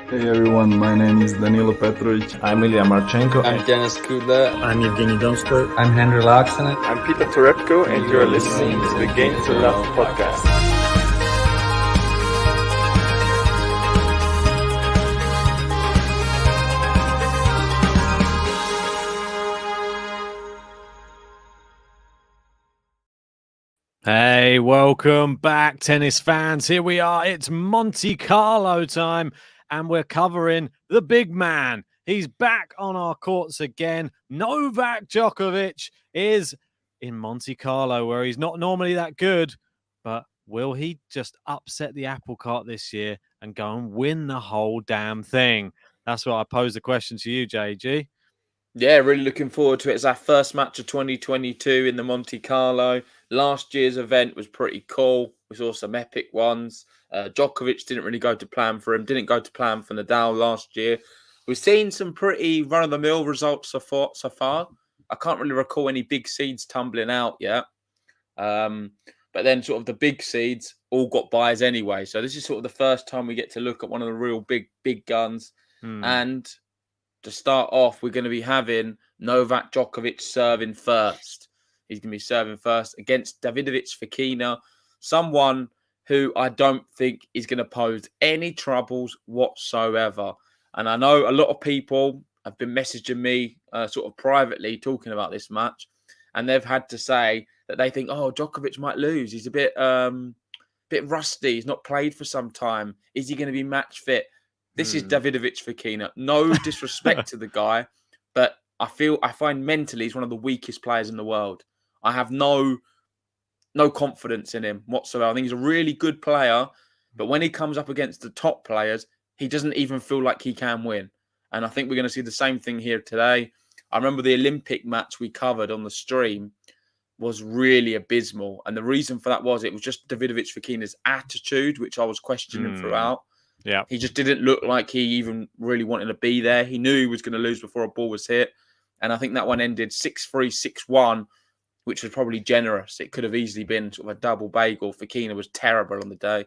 Hey everyone, my name is Danilo Petrovic. I'm Ilya Marchenko. I'm Denis Kudla. I'm Evgeny Donskoy. I'm Henry Laaksonen. I'm Peter Torebko, and you're listening to the Game to Love podcast. Hey, welcome back, tennis fans. Here we are. It's Monte Carlo time, and we're covering the big man. He's back on our courts again. Novak Djokovic is in Monte Carlo, where he's not normally that good, but will he just upset the apple cart this year and go and win the whole damn thing? That's what I pose the question to you, JG. Yeah, really looking forward to it. It's our first match of 2022 in the Monte Carlo. Last year's event was pretty cool. We saw some epic ones. Djokovic didn't really go to plan for him. Didn't go to plan for Nadal last year. We've seen some pretty run-of-the-mill results so far. I can't really recall any big seeds tumbling out yet. But then sort of the big seeds all got buys anyway. So this is sort of the first time we get to look at one of the real big guns. And to start off, we're going to be having Novak Djokovic serving first. He's going to be serving first against DAVIDOVICH FOKINA, someone who I don't think is going to pose any troubles whatsoever. And I know a lot of people have been messaging me sort of privately talking about this match, and they've had to say that they think, oh, Djokovic might lose. He's a bit rusty. He's not played for some time. Is he going to be match fit? This is DAVIDOVICH FOKINA. No disrespect to the guy, but I find mentally he's one of the weakest players in the world. I have no confidence in him whatsoever. I think he's a really good player, but when he comes up against the top players, he doesn't even feel like he can win. And I think we're going to see the same thing here today. I remember the Olympic match we covered on the stream was really abysmal. And the reason for that was it was just DAVIDOVICH FOKINA's attitude, which I was questioning throughout. Yeah, he just didn't look like he even really wanted to be there. He knew he was going to lose before a ball was hit. And I think that one ended 6-3, 6-1, which was probably generous. It could have easily been sort of a double bagel. FOKINA was terrible on the day.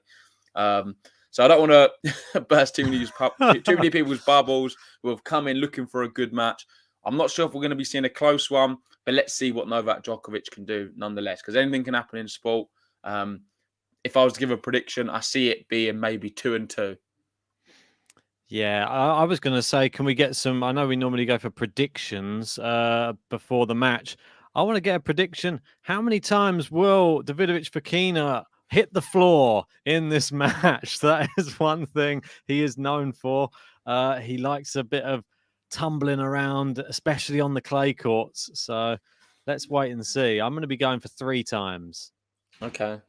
So I don't want to burst too many people's bubbles who have come in looking for a good match. I'm not sure if we're going to be seeing a close one, but let's see what Novak Djokovic can do nonetheless, because anything can happen in sport. If I was to give a prediction, I see it being maybe 2-2. Yeah, I was going to say, can we get some? I know we normally go for predictions before the match. I want to get a prediction. How many times will DAVIDOVICH FOKINA hit the floor in this match? That is one thing he is known for. He likes a bit of tumbling around, especially on the clay courts. So let's wait and see. I'm going to be going for 3 times. Okay.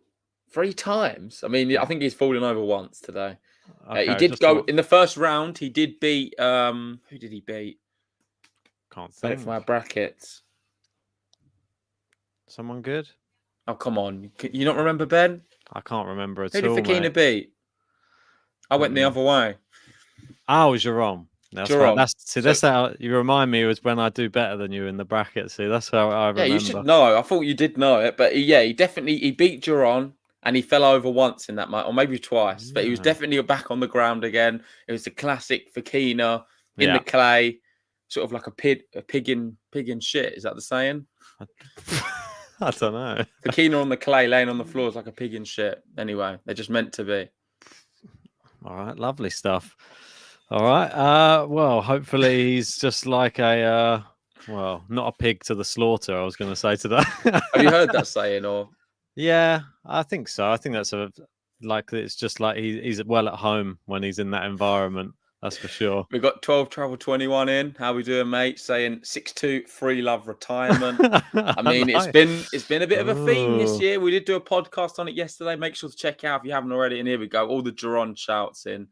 3 times? I mean, I think he's fallen over once today. Okay, he did go in the first round. He did beat. Who did he beat? Can't think. For my brackets. Someone good? Oh, come on. You not remember, Ben? I can't remember at all. Who did FOKINA beat? I went the other way. Oh, Jerome. Jerome. That's how you remind me was when I do better than you in the bracket. See, that's how I remember. Yeah, you should know. I thought you did know it, but he definitely beat Jerome. And he fell over once in that match, or maybe twice. But he was definitely back on the ground again. It was the classic FOKINA in the clay, sort of like a pig in shit. Is that the saying? I don't know. FOKINA on the clay, laying on the floor is like a pig in shit. Anyway, they're just meant to be. All right, lovely stuff. All right. Well, hopefully he's just like not a pig to the slaughter. I was going to say today. Have you heard that saying or? Yeah, I think so. I think that's it's just like he's well at home when he's in that environment. That's for sure. We've got 12 Travel 21 in. How we doing, mate? Saying 6-2 free love retirement. I mean, it's been a bit of a theme this year. We did do a podcast on it yesterday. Make sure to check out if you haven't already. And here we go. All the Duron shouts in.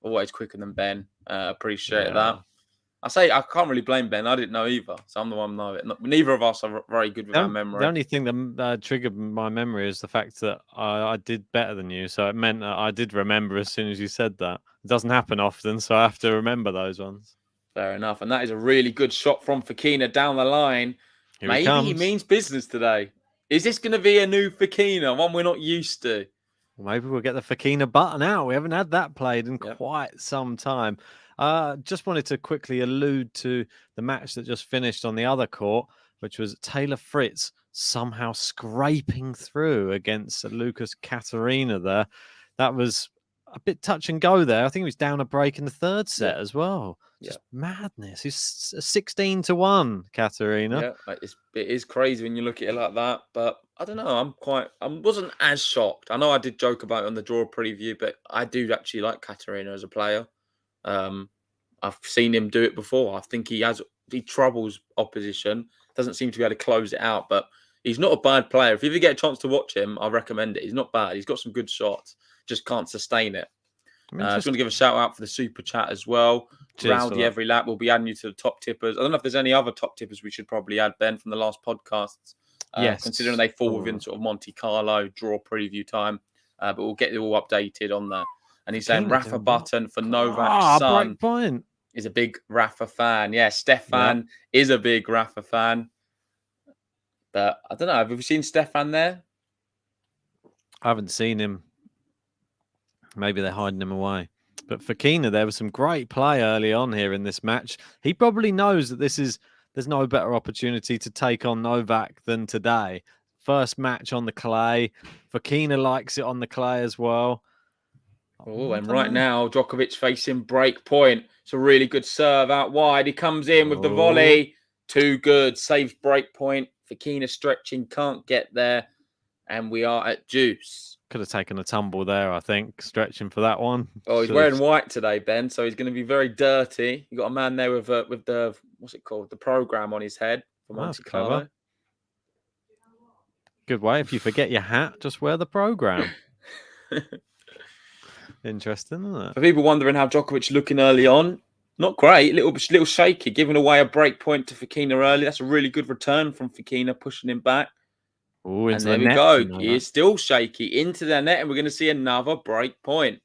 Always quicker than Ben. Appreciate that. I can't really blame Ben. I didn't know either. So I'm the one who knows it. Neither of us are very good with our memory. The only thing that triggered my memory is the fact that I did better than you. So it meant that I did remember as soon as you said that. It doesn't happen often, so I have to remember those ones. Fair enough. And that is a really good shot from FOKINA down the line. Maybe he means business today. Is this going to be a new FOKINA, one we're not used to? Well, maybe we'll get the Fokina button out. We haven't had that played in Yep. quite some time. Just wanted to quickly allude to the match that just finished on the other court, which was Taylor Fritz somehow scraping through against Lucas Katarina there. That was a bit touch and go there. I think he was down a break in the third set as well. Just madness. He's 16-1, Katarina. Yeah, it is crazy when you look at it like that. But I don't know. I wasn't as shocked. I know I did joke about it on the draw preview, but I do actually like Katarina as a player. I've seen him do it before. I think he troubles opposition. Doesn't seem to be able to close it out, but he's not a bad player. If you ever get a chance to watch him, I recommend it. He's not bad. He's got some good shots. Just can't sustain it. I just want to give a shout out for the super chat as well. Rowdy every lap. We'll be adding you to the top tippers. I don't know if there's any other top tippers we should probably add, Ben, from the last podcasts. Yes. Considering they fall within sort of Monte Carlo draw preview time. But we'll get it all updated on that. And he's saying Rafa Button for Novak's son is a big Rafa fan. Yeah, Stefan is a big Rafa fan. But I don't know. Have you seen Stefan there? I haven't seen him. Maybe they're hiding him away. But Fokina, there was some great play early on here in this match. He probably knows that there's no better opportunity to take on Novak than today. First match on the clay. Fokina likes it on the clay as well. Oh, and right now, Djokovic facing break point. It's a really good serve out wide. He comes in with the volley. Too good. Saves break point. Fokina stretching, can't get there. And we are at deuce. Could have taken a tumble there, I think, stretching for that one. Oh, he's wearing white today, Ben, so he's going to be very dirty. You got a man there with the, what's it called? The program on his head for Monte Carlo. Good way. If you forget your hat, just wear the program. Interesting, isn't it? For people wondering how Djokovic looking early on, not great, little shaky, giving away a break point to Fokina early. That's a really good return from Fokina, pushing him back. Ooh, and there we go. He is still shaky into their net, and we're going to see another break point.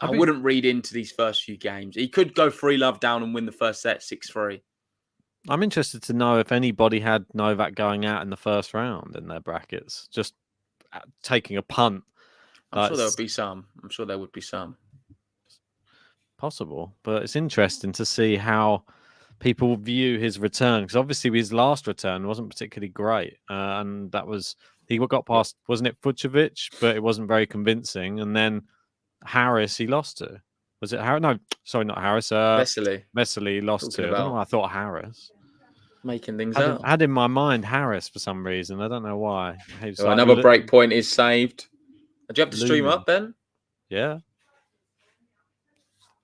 I wouldn't read into these first few games. He could go 3-love down and win the first set 6-3. I'm interested to know if anybody had Novak going out in the first round in their brackets, just taking a punt. I'm sure there would be some. I'm sure there would be some. Possible, but it's interesting to see how people view his return, because obviously his last return wasn't particularly great, and that was he got past, wasn't it, Fucsovic, but it wasn't very convincing. And then Harris, he lost to. Was it Harris? No, sorry, not Harris. Vesely lost to. I don't know why I thought Harris. Making things up. I had in my mind Harris for some reason. I don't know why. Another break point is saved. Do you have to stream up, Ben? Yeah.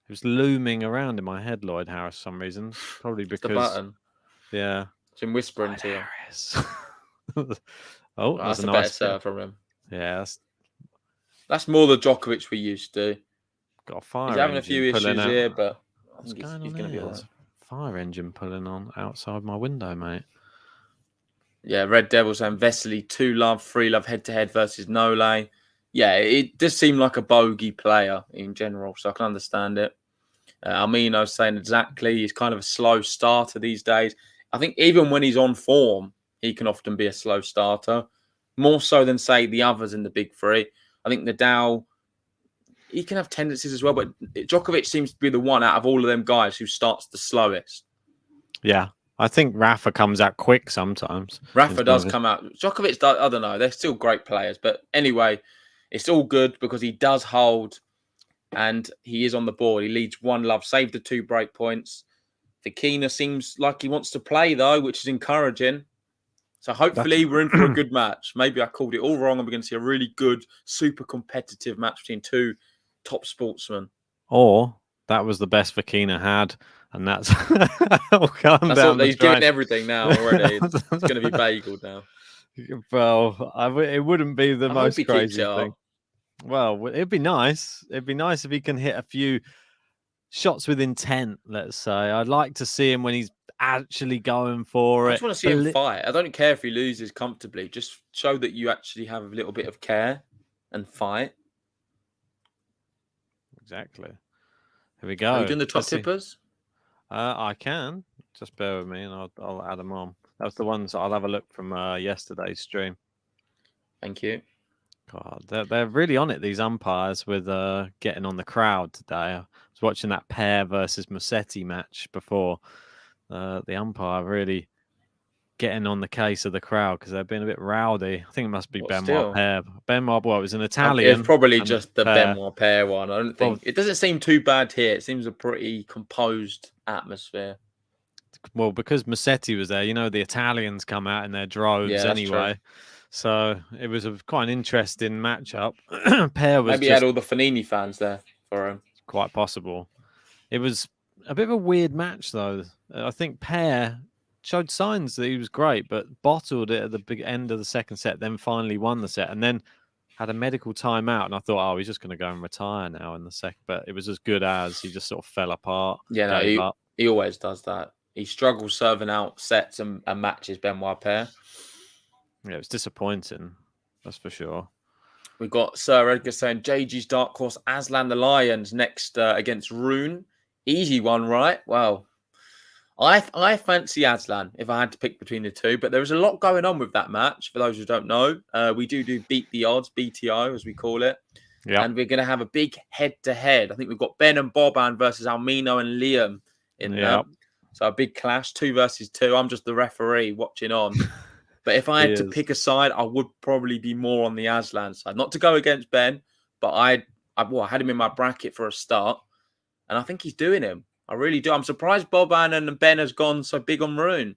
It was looming around in my head, Lloyd Harris, for some reason. Probably because the button. Yeah. It's been whispering to you. Harris. Oh, that's a better serve from him. Yeah, that's more the Djokovic we used to. Got a fire. He's having a few issues here, but I think he's going to be all right. Fire engine pulling on outside my window, mate. Yeah, Red Devil saying Vesely 2-love, 3-love head-to-head versus Nole. Yeah, it does seem like a bogey player in general, so I can understand it. Amino saying exactly. He's kind of a slow starter these days. I think even when he's on form, he can often be a slow starter. More so than, say, the others in the big three. I think Nadal, he can have tendencies as well, but Djokovic seems to be the one out of all of them guys who starts the slowest. Yeah, I think Rafa comes out quick sometimes. Rafa does come out. Djokovic, I don't know. They're still great players. But anyway, it's all good because he does hold and he is on the board. He leads 1-love, saved the 2 break points. Fokina seems like he wants to play, though, which is encouraging. So hopefully we're in for a good match. Maybe I called it all wrong and we're going to see a really good, super competitive match between 2 top sportsmen. Or that was the best Fokina had, and that's down. He's giving everything now already. It's going to be bageled now. Well, it wouldn't be the most crazy thing. Well, it'd be nice. It'd be nice if he can hit a few shots with intent, let's say. I'd like to see him when he's actually going for it. I just want to see him fight. I don't care if he loses comfortably. Just show that you actually have a little bit of care and fight. Exactly. Here we go. Are you doing the top tippers? I can. Just bear with me and I'll add them on. That was the ones I'll have a look from yesterday's stream. Thank you. God, they're really on it, these umpires, with getting on the crowd today. I was watching that Pair versus Musetti match before. The umpire really getting on the case of the crowd because they've been a bit rowdy. I think it must be But Benoit still, Paire. Benoit, well, it was an Italian. it's probably and just the Paire. Benoit Paire one. I don't think it doesn't seem too bad here. It seems a pretty composed atmosphere. Well, because Musetti was there, the Italians come out in their droves Yeah, that's anyway. true. So it was quite an interesting matchup. Paire was Maybe he had all the Fanini fans there for him. Quite possible. It was a bit of a weird match, though. I think Paire showed signs that he was great, but bottled it at the big end of the second set, then finally won the set, and then had a medical timeout. And I thought, oh, he's just going to go and retire now in the second. But it was as good as he just sort of fell apart. Yeah, no, he always does that. He struggles serving out sets and matches, Benoit Paire. Yeah, it was disappointing. That's for sure. We've got Sir Edgar saying JG's dark horse Aslan the Lions next against Rune. Easy one, right? Well, I fancy Aslan if I had to pick between the two, but there was a lot going on with that match. For those who don't know, we do beat the odds, BTO as we call it. Yeah. And we're going to have a big head-to-head. I think we've got Ben and Boban versus Almino and Liam in there. So a big clash, 2 versus 2. I'm just the referee watching on. But if I had to pick a side, I would probably be more on the Aslan side. Not to go against Ben, but I had him in my bracket for a start. And I think he's doing him. I really do. I'm surprised Boban and Ben has gone so big on Rune.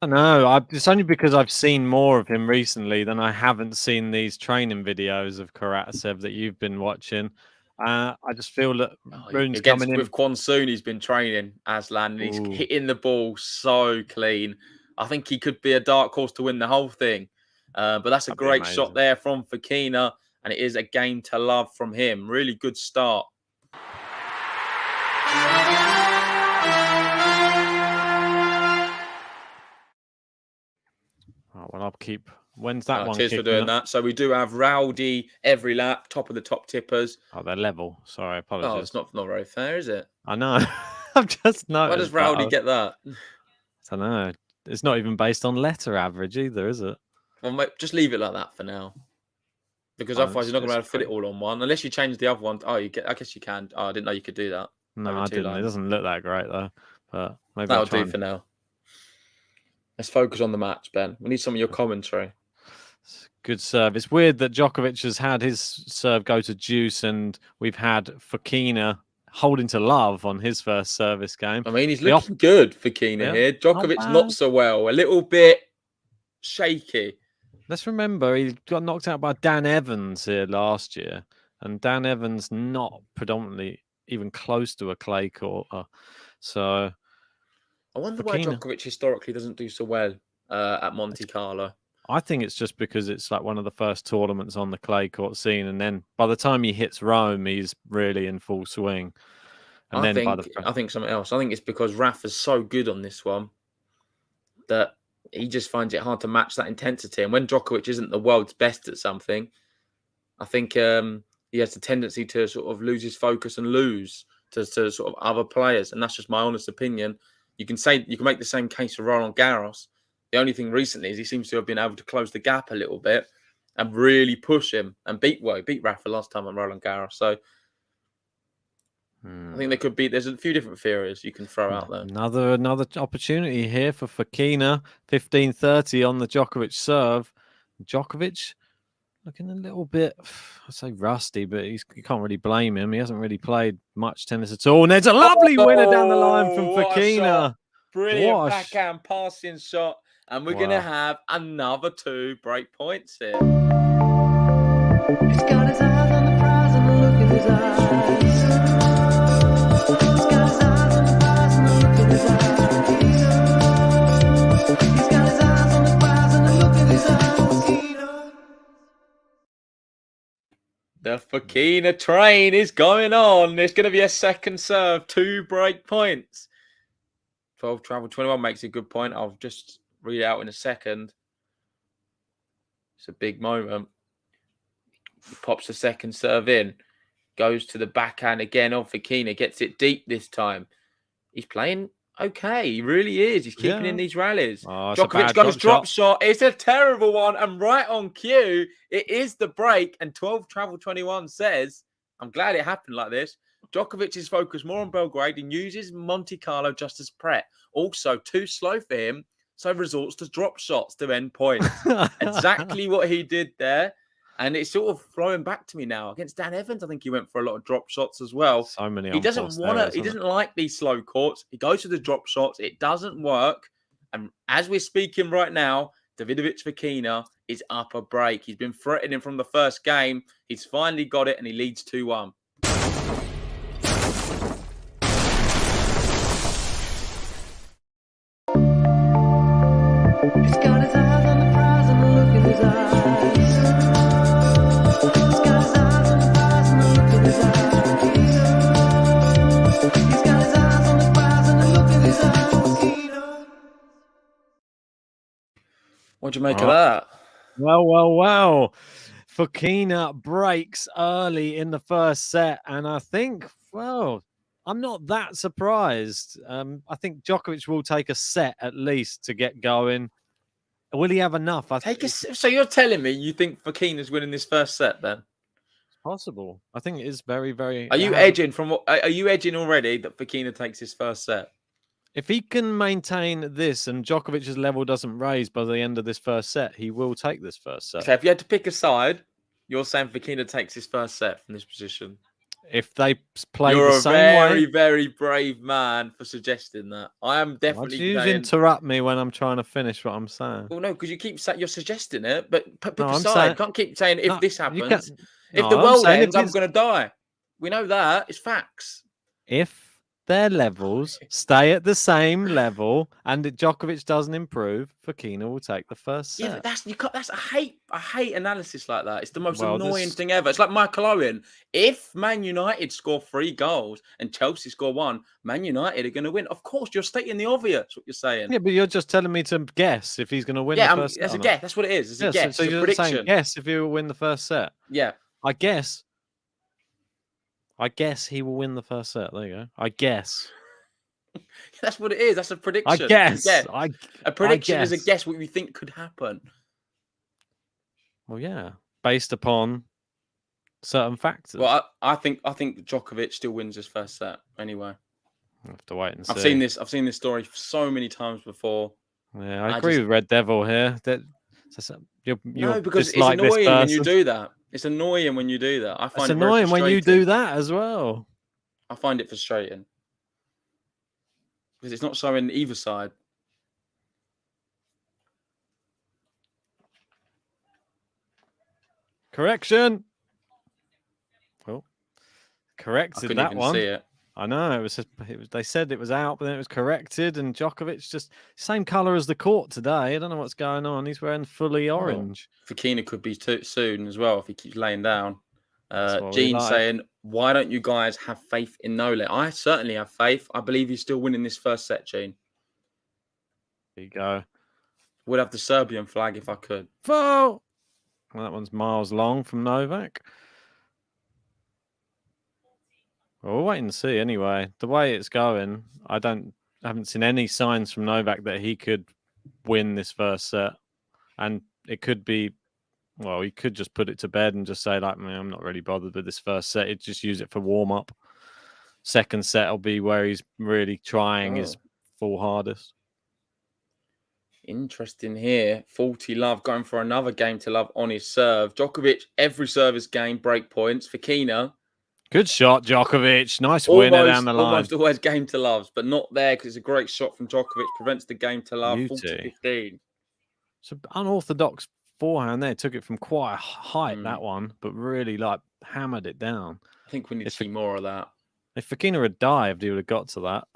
I know. It's only because I've seen more of him recently than I haven't seen these training videos of Karatsev that you've been watching. I just feel that Rune's coming in. With Kwansoon, he's been training Aslan, and he's hitting the ball so clean. I think he could be a dark horse to win the whole thing. But that's a great shot there from Fokina, and it is a game to love from him. Really good start. Oh, well, I'll keep. When's that one? Cheers for doing that. So we do have Rowdy every lap, top of the top tippers. Oh, they're level. Sorry, apologies. Oh, it's not very fair, is it? I know. I've just noticed. Why does Rowdy get that? I don't know. It's not even based on letter average either, is it? Well, mate, just leave it like that for now. Because otherwise you're not going to be able to fit it all on one. Unless you change the other one. Oh, I guess you can. Oh, I didn't know you could do that. No, I didn't. It doesn't look that great, though. But maybe that'll do for now. Let's focus on the match, Ben. We need some of your commentary. Good serve. It's weird that Djokovic has had his serve go to deuce, and we've had Fokina holding to love on his first service game. I mean, he's looking good, Fokina here. Djokovic not so well. A little bit shaky. Let's remember, he got knocked out by Dan Evans here last year, and Dan Evans not predominantly even close to a clay court. So I wonder why Djokovic historically doesn't do so well at Monte Carlo. I think it's just because it's like one of the first tournaments on the clay court scene, and then by the time he hits Rome, he's really in full swing. And I think something else. I think it's because Rafa's so good on this one that he just finds it hard to match that intensity. And when Djokovic isn't the world's best at something, I think he has the tendency to sort of lose his focus and lose to sort of other players. And that's just my honest opinion. You can make the same case for Roland Garros. The only thing recently is he seems to have been able to close the gap a little bit and really push him and beat Rafa last time on Roland Garros. So I think there's a few different theories you can throw out there. Another opportunity here for Fokina. 15-30 on the Djokovic serve. Djokovic looking a little bit, I'd say rusty, but you can't really blame him. He hasn't really played much tennis at all. And there's a lovely winner down the line from Fokina. Brilliant backhand passing shot. And we're going to have another 2 break points here. He's got his eyes on the prize and the look in his eyes. He's got his eyes on the prize and the look in his eyes. He's got his eyes on the prize and the look in his eyes. The Fokina train is going on. There's going to be a second serve, 2 break points. 12 travel 21 makes a good point. I'll just read out in a second. It's a big moment. He pops the second serve in. Goes to the backhand again on Fokina. Gets it deep this time. He's playing Okay, he really is. He's keeping in these rallies. Oh, it's a Djokovic bad got his drop shot. shot. It's a terrible one and right on cue. It is the break. And 12 Travel 21 says, I'm glad it happened like this. Djokovic is focused more on Belgrade and uses Monte Carlo just as Pret. Also, too slow for him, so resorts to drop shots to end points. Exactly what he did there. And it's sort of flowing back to me now. Against Dan Evans, I think he went for a lot of drop shots as well. So many. He doesn't want to. He doesn't like these slow courts. He goes to the drop shots. It doesn't work. And as we're speaking right now, Davidovich Fokina is up a break. He's been threatening from the first game. He's finally got it, and he leads 2-1. He's got his eyes on the prize and the look in his eyes. He's got his eyes on the prize and the look in his eyes. He's got his eyes on the prize and the look in his eyes. What do you make of that? Well. Fokina breaks early in the first set. And I think, I'm not that surprised. I think Djokovic will take a set at least to get going. Will he have enough? So you're telling me you think Fokina's winning this first set then? It's possible. I think it is very, very... Are you edging from what? Are you edging already that Fokina takes his first set? If he can maintain this and Djokovic's level doesn't raise by the end of this first set, he will take this first set. So if you had to pick a side, you're saying Fokina takes his first set from this position. If they play You're the a same very, way... very brave man for suggesting that. I am definitely Why do you saying... interrupt me when I'm trying to finish what I'm saying? Well, no, because you keep saying you're suggesting it, but pick No, a I'm side. saying- You can't keep saying if No, this you happens. can't- If No, the I'm world saying if ends, I'm it's- going to die. We know that. It's facts. If their levels stay at the same level and Djokovic doesn't improve, Fokina will take the first set. Yeah, but that's I hate analysis like that. It's the most Well, annoying this- thing ever. It's like Michael Owen. If Man United score 3 goals and Chelsea score 1, Man United are going to win. Of course, you're stating the obvious. What you're saying. Yeah, but you're just telling me to guess if he's going to win the first set. That's or a not. guess. That's what it is. It's a Yeah, guess. so It's a you're prediction. saying guess if he will win the first set. Yeah. I guess he will win the first set. There you go. I guess. That's what it is. That's a prediction. I guess. A prediction is a guess. guess what you think could happen. Well, yeah, based upon certain factors. Well, I think Djokovic still wins his first set anyway. We'll have to wait and see. I've seen this story so many times before. Yeah, I agree with Red Devil here. No, because it's annoying when you do that. It's annoying when you do that. I find it's annoying when you do that as well. I find it frustrating because it's not showing either side. Correction. Oh, I corrected couldn't that even one. see it. I know it was. They said it was out, but then it was corrected. And Djokovic just same color as the court today. I don't know what's going on. He's wearing fully orange. Fokina could be too soon as well if he keeps laying down. what we Gene like. saying, "Why don't you guys have faith in Nole?" I certainly have faith. I believe he's still winning this first set, Gene. There you go. Would have the Serbian flag if I could. Foul. Well, that one's miles long from Novak. Well, we'll wait and see anyway. The way it's going, I haven't seen any signs from Novak that he could win this first set. And it could be, well, he could just put it to bed and just say, like, man, I'm not really bothered with this first set. He'd just use it for warm-up. Second set will be where he's really trying his full hardest. Interesting here. 40 love going for another game to love on his serve. Djokovic, every service game, break points. Fokina. Good shot, Djokovic. Nice winner down the line. Almost always game to loves, but not there because it's a great shot from Djokovic. Prevents the game to love. 40-15. It's an unorthodox forehand there. Took it from quite a height, that one, but really like hammered it down. I think we need to see more of that. If Fokina had dived, he would have got to that.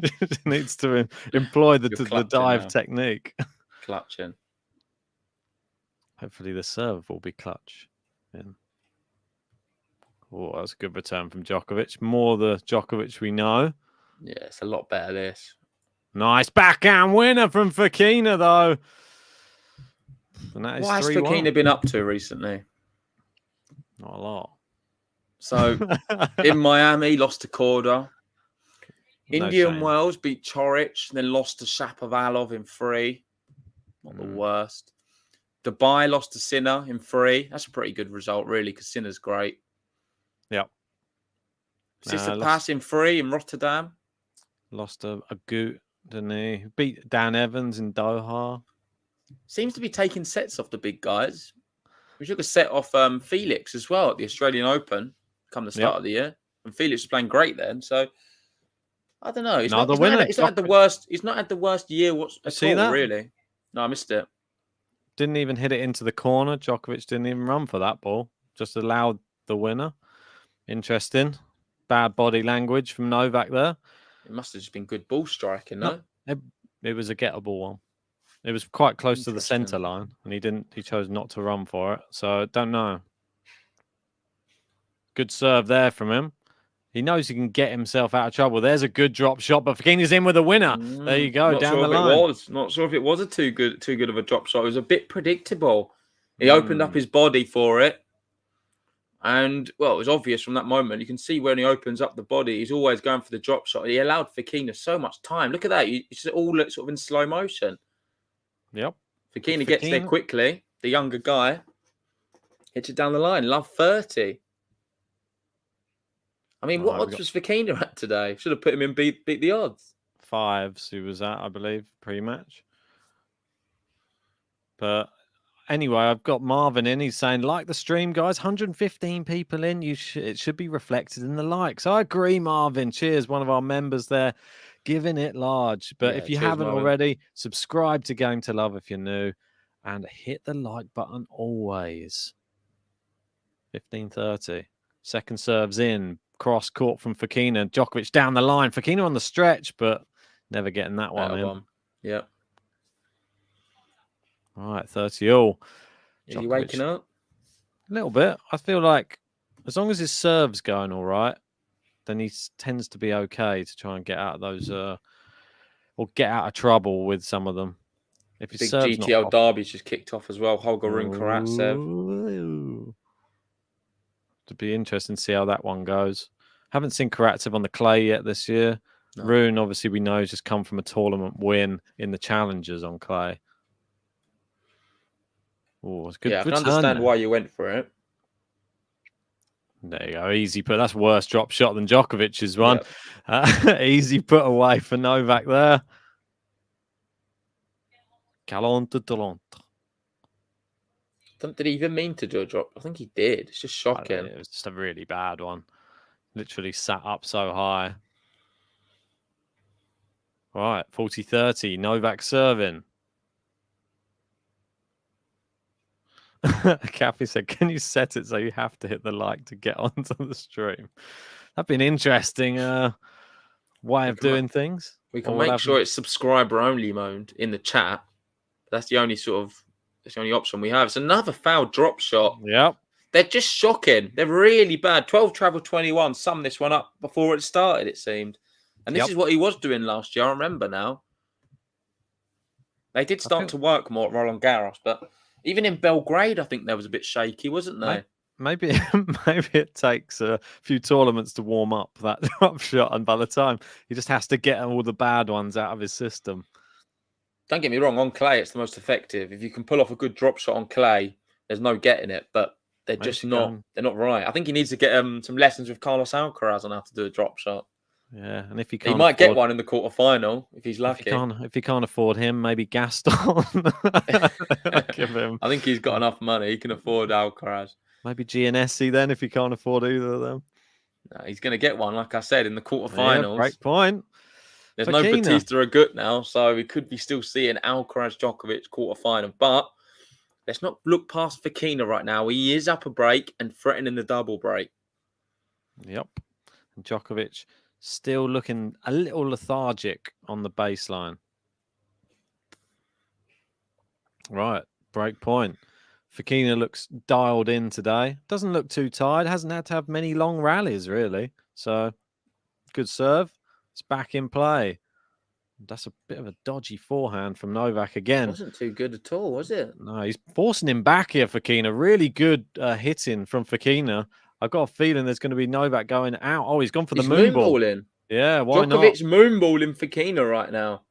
He needs to employ the dive technique. Clutching. Hopefully the serve will be clutch. Yeah. Oh, that's a good return from Djokovic. More the Djokovic we know. Yeah, it's a lot better this. Nice backhand winner from Fokina, though. And that is what has 3-1. Fokina been up to recently? Not a lot. So, in Miami, lost to Corda. India and shame. Wales beat Chorich, and then lost to Shapovalov in 3. Not the worst. Dubai lost to Sinner in 3. That's a pretty good result, really, because Sinner's great. Yep. Tsitsipas in 3 in Rotterdam. Lost a goot, didn't he? Beat Dan Evans in Doha. Seems to be taking sets off the big guys. We took a set off Felix as well at the Australian Open come the start of the year. And Felix was playing great then. So, I don't know. He's not had the worst. He's not had the worst year at all, really. No, I missed it. Didn't even hit it into the corner. Djokovic didn't even run for that ball. Just allowed the winner. Interesting. Bad body language from Novak there. It must have just been good ball striking, no? It was a gettable one. It was quite close to the centre line, and he chose not to run for it. So I don't know. Good serve there from him. He knows he can get himself out of trouble. There's a good drop shot, but Fokina's in with a winner. There you go, down the line. Not sure if it was a too good of a drop shot. It was a bit predictable. He opened up his body for it. And, well, it was obvious from that moment. You can see when he opens up the body, he's always going for the drop shot. He allowed Fokina so much time. Look at that. It's all sort of in slow motion. Yep. Fokina gets there quickly. The younger guy hits it down the line. Love 30. I mean, what odds was Fokina at today? Should have put him in beat the odds. 5s he was at, I believe, pre-match. But anyway, I've got Marvin in. He's saying, like the stream, guys, 115 people in. It should be reflected in the likes. I agree, Marvin. Cheers, one of our members there, giving it large. But if you haven't already, subscribe to Game to Love if you're new, and hit the like button always. 15:30. Second serves in. Cross court from Fokina. Djokovic down the line. Fokina on the stretch, but never getting that one in. Yeah. All right, 30-all. Are you waking up? A little bit. I feel like as long as his serve's going all right, then he tends to be okay to try and get out of those or get out of trouble with some of them. If his big GTL derby's just kicked off as well. Holger Rune Karatsev. To be interesting to see how that one goes. Haven't seen Karatsev on the clay yet this year. No. Rune, obviously, we know, has just come from a tournament win in the Challengers on clay. Oh, it's good. Yeah, I can understand why you went for it. There you go. Easy put. That's worse drop shot than Djokovic's one. Yep. Easy put away for Novak there. Galante talent. Did he even mean to do a drop? I think he did. It's just shocking. It was just a really bad one. Literally sat up so high. All right, 40-30. Novak serving. Kathy said, can you set it so you have to hit the like to get onto the stream? That'd be an interesting way of doing things. We can make sure it's subscriber only mode in the chat. That's the only option we have. It's another foul drop shot. Yep. They're just shocking. They're really bad. 12 travel 21. Summed this one up before it started, it seemed. And this is what he was doing last year. I remember now. They did start to work more at Roland Garros, but even in Belgrade, I think there was a bit shaky, wasn't they? Maybe it takes a few tournaments to warm up that drop shot, and by the time he just has to get all the bad ones out of his system. Don't get me wrong, on clay, it's the most effective. If you can pull off a good drop shot on clay, there's no getting it, but they're just not. They're not right. I think he needs to get some lessons with Carlos Alcaraz on how to do a drop shot. Yeah, and if he can't, he might get one in the quarterfinal if he's lucky. If he can't afford him, maybe Gaston. Give him. I think he's got enough money. He can afford Alcaraz. Maybe Giannessi then, if he can't afford either of them. No, he's going to get one, like I said, in the quarterfinals. Yeah, great point. There's no Batista Agut now, so we could be still seeing Alcaraz Djokovic quarterfinal. But let's not look past Fokina right now. He is up a break and threatening the double break. Yep. And Djokovic still looking a little lethargic on the baseline. Right, break point. Fokina looks dialed in today. Doesn't look too tired. Hasn't had to have many long rallies, really. So, good serve. It's back in play. That's a bit of a dodgy forehand from Novak again. It wasn't too good at all, was it? No, he's forcing him back here, Fokina. Really good hitting from Fokina. I've got a feeling there's going to be Novak going out. Oh, he's gone for the moon ball. Yeah, why not? Djokovic moonballing Fokina right now.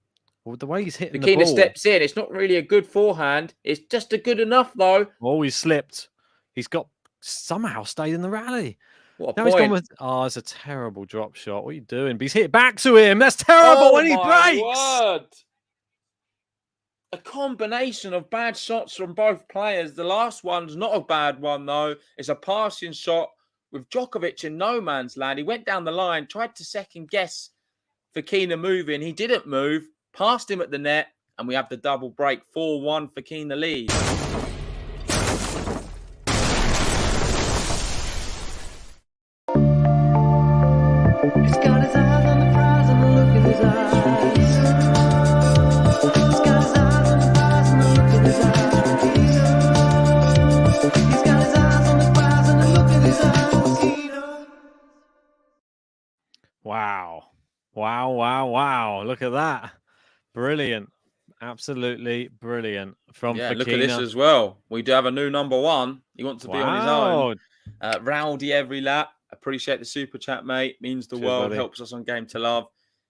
Well, the way he's hitting the Fokina ball. steps in. It's not really a good forehand. It's just a good enough, though. Oh, he slipped. He's got somehow stayed in the rally. What a Now he's gone point. with. Oh, it's a terrible drop shot. What are you doing? But he's hit back to him. That's terrible. Oh, And he my breaks. word. A combination of bad shots from both players. The last one's not a bad one, though. It's a passing shot with Djokovic in no man's land. He went down the line, tried to second guess Fokina moving. He didn't move, passed him at the net, and we have the double break. 4-1 Fokina lead. He's got his eyes on the prize and the look in his eyes. He's got his eyes on the prize and the look in his eyes. He's got his eyes on the prize and the look in his eyes. Wow. Wow, wow, wow. Look at that. Brilliant. Absolutely brilliant from Yeah, Fokina. look at this as well. We do have a new number one. He wants to be on his own. Rowdy every lap. Appreciate the super chat, mate. Means the Cheers, world. buddy. Helps us on Game to Love.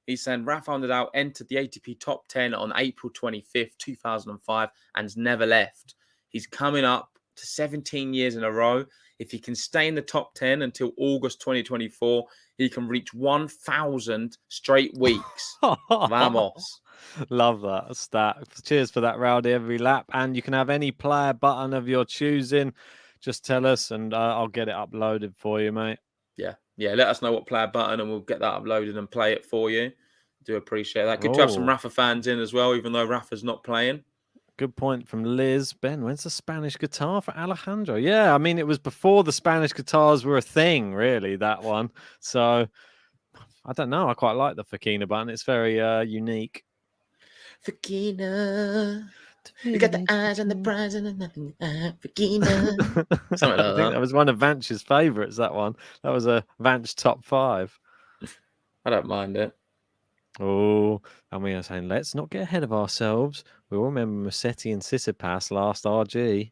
He's saying Rafa Nadal entered the ATP top 10 on April 25th, 2005 and has never left. He's coming up to 17 years in a row. If he can stay in the top 10 until August 2024, he can reach 1,000 straight weeks. Vamos. Love that stat. Cheers for that, Rowdy, every lap. And you can have any player button of your choosing. Just tell us and I'll get it uploaded for you, mate. Yeah, let us know what player button and we'll get that uploaded and play it for you. Do appreciate that. Good to have some Oh. Rafa fans in as well, even though Rafa's not playing. Good point from Liz. Ben, when's the Spanish guitar for Alejandro? Yeah, I mean, it was before the Spanish guitars were a thing, really, that one. So, I don't know. I quite like the Fokina button. It's very unique. Fokina. You got the eyes and the prize and the nothing. Fokina. Something I like think that. that was one of Vanch's favourites, that one. That was a Vanch top 5. I don't mind it. Oh, and we are saying, let's not get ahead of ourselves. We all remember Musetti and Tsitsipas last RG.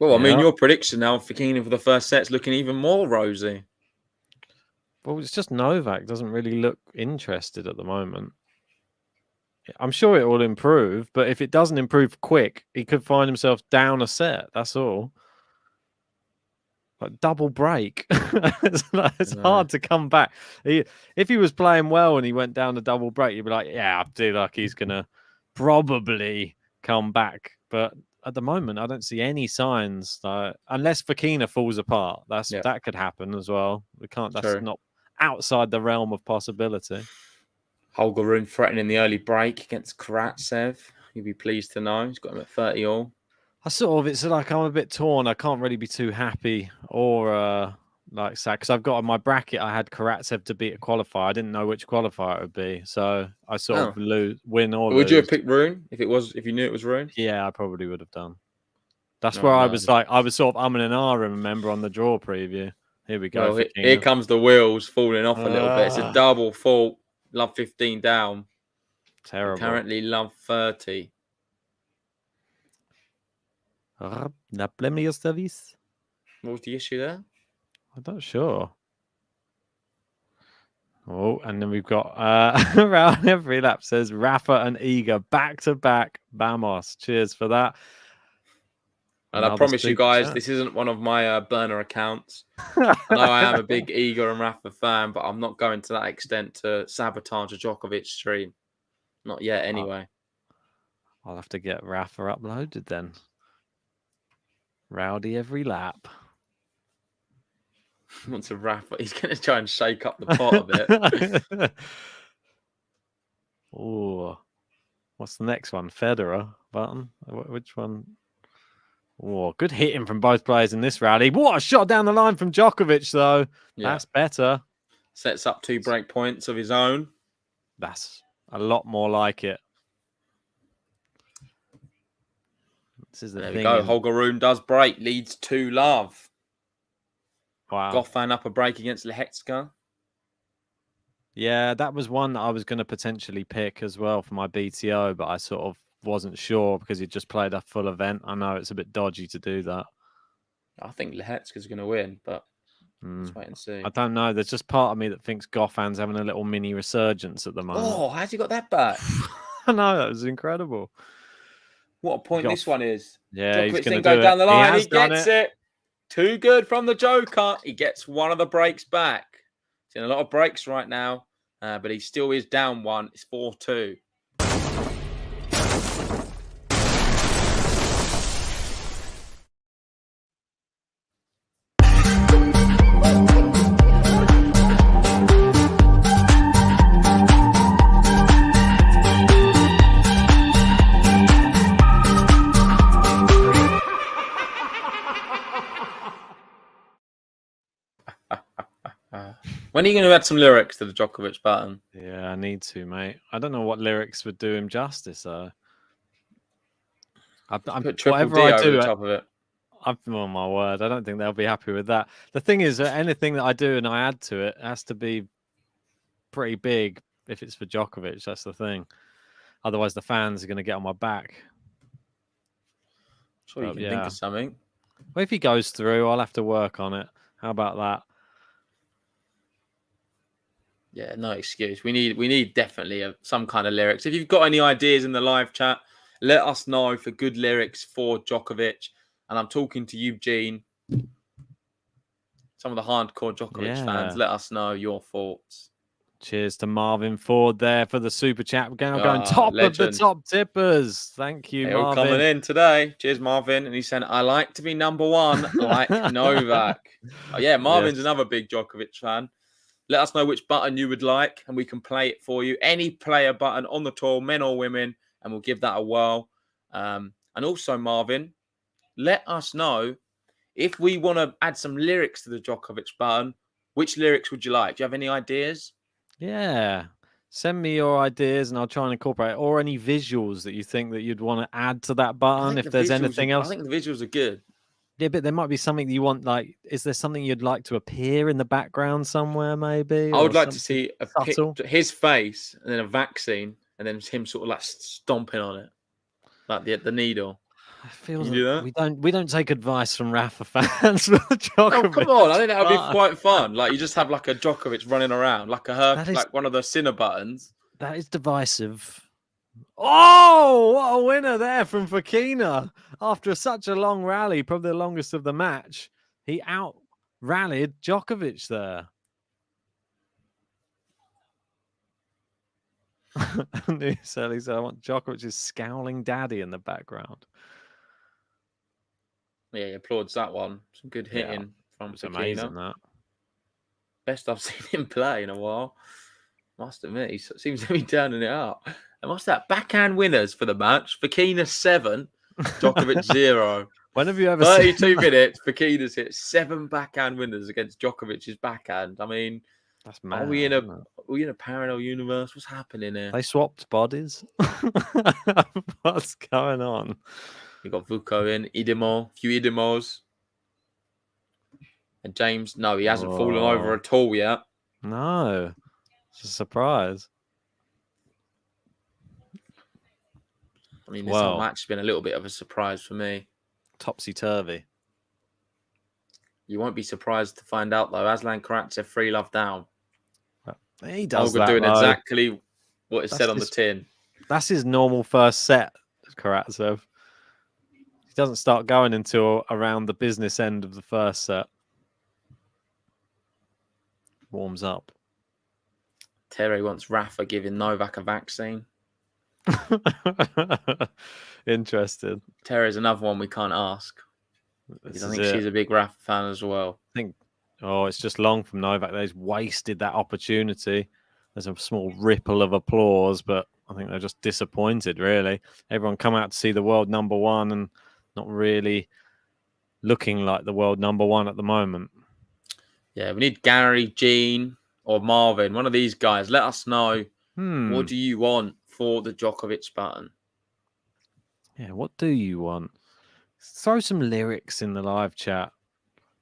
Well, I mean, Yeah. your prediction now, Fokina for the first set's looking even more rosy. Well, it's just Novak doesn't really look interested at the moment. I'm sure it will improve, but if it doesn't improve quick, he could find himself down a set. That's all. Like double break. It's hard to come back. If he was playing well and he went down a double break, you'd be like, yeah, I feel like he's going to probably come back. But at the moment, I don't see any signs. Unless Fokina falls apart, that could happen as well. We can't. That's True. not outside the realm of possibility. Holger Rune threatening the early break against Karatsev. You'd be pleased to know. He's got him at 30 all. It's like I'm a bit torn. I can't really be too happy or like sad because I've got on my bracket. I had Karatsev to beat a qualifier. I didn't know which qualifier it would be, so I sort of win or lose. Would you have picked Rune if you knew it was Rune? Yeah, I probably would have done. That's where I was sort of umming and ahhing. Remember on the draw preview. Here we go. Well, here comes the wheels falling off a little bit. It's a double fault. Love 15 down. Terrible. Currently love 30. La premier service. What was the issue there? I'm not sure. Oh, and then we've got around every lap says Rafa and Iga back to back. Vamos. Cheers for that. And I promise you guys, this isn't one of my burner accounts. I know I am a big Iga and Rafa fan, but I'm not going to that extent to sabotage a Djokovic stream. Not yet, anyway. I'll have to get Rafa uploaded then. Rowdy every lap. Wants a Rafa. He's going to try and shake up the pot a bit. Oh, what's the next one? Federer button. Which one? Oh, good hitting from both players in this rally. What a shot down the line from Djokovic, though. Yeah. That's better. Sets up 2 break points of his own. That's a lot more like it. This is the there thing. There we go. Holger Rune does break. Leads 2-love. Wow. Goffin up a break against Lehecka. Yeah, that was one that I was going to potentially pick as well for my BTO, but I sort of wasn't sure because he just played a full event. I know it's a bit dodgy to do that. I think Lehecka's going to win, but Let's wait and see. I don't know. There's just part of me that thinks Goffan's having a little mini resurgence at the moment. Oh, how's he got that back? I know, that was incredible. What a point this one is. Yeah, he's Djokovic going to go down the line. He done gets it. Too good from the Joker. He gets one of the breaks back. He's in a lot of breaks right now, but he still is down one. It's 4-2. When are you going to add some lyrics to the Djokovic button? Yeah, I need to, mate. I don't know what lyrics would do him justice, though. I'm Put triple whatever D I over do, the top of it. oh my word, I don't think they'll be happy with that. The thing is that anything that I do and I add to it has to be pretty big if it's for Djokovic. That's the thing. Otherwise, the fans are going to get on my back. Sure, you can think of something. Well, if he goes through, I'll have to work on it. How about that? Yeah, no excuse. We need definitely some kind of lyrics. If you've got any ideas in the live chat, let us know for good lyrics for Djokovic. And I'm talking to Eugene, some of the hardcore Djokovic fans. Let us know your thoughts. Cheers to Marvin Ford there for the super chat. We're going top legend. of the top tippers. Thank you, They're all Marvin. coming in today. Cheers, Marvin. And he said, I like to be number one, like Novak. Oh, yeah, Marvin's another big Djokovic fan. Let us know which button you would like, and we can play it for you. Any player button on the tour, men or women, and we'll give that a whirl. And also, Marvin, let us know if we want to add some lyrics to the Djokovic button. Which lyrics would you like? Do you have any ideas? Yeah. Send me your ideas, and I'll try and incorporate it. Or any visuals that you think that you'd want to add to that button, if there's anything else. I think the visuals are good. Yeah, but there might be something you want, like, is there something you'd like to appear in the background somewhere, maybe? I would like to see his face and then a vaccine and then him sort of like stomping on it, like the needle. I feel we don't take advice from Rafa fans. Oh, come on. I think that would be quite fun. Like, you just have like a Djokovic running around, like like one of the Sinner buttons. That is divisive. Oh, what a winner there from Fokina. After such a long rally, probably the longest of the match, he out-rallied Djokovic there. He said, I want Djokovic's scowling daddy in the background. Yeah, he applauds that one. Some good hitting from Fokina. Amazing, that. Best I've seen him play in a while. Must admit, he seems to be turning it up. And what's that? Backhand winners for the match. Fokina 7, Djokovic 0. When have you ever 32 minutes, Fokina's hit 7 backhand winners against Djokovic's backhand. I mean, that's mad. Are we in a parallel universe? What's happening here? They swapped bodies. What's going on? We got Vuko in, Idemo, a few Idemos. And James, no, he hasn't fallen over at all yet. No. It's a surprise. I mean, this whole match has been a little bit of a surprise for me. Topsy-turvy. You won't be surprised to find out, though, Aslan Karatsev 3-love down. He does that, doing exactly what is said on the tin. That's his normal first set, Karatsev. He doesn't start going until around the business end of the first set. Warms up. Terry wants Rafa giving Novak a vaccine. Interested. Terry's another one we can't ask. Because I think she's a big Rafa fan as well. I think, it's just long from Novak. They've wasted that opportunity. There's a small ripple of applause, but I think they're just disappointed, really. Everyone come out to see the world number one and not really looking like the world number one at the moment. Yeah, we need Gary, Gene, or Marvin. One of these guys. Let us know. What do you want for the Djokovic button? Yeah, what do you want? Throw some lyrics in the live chat.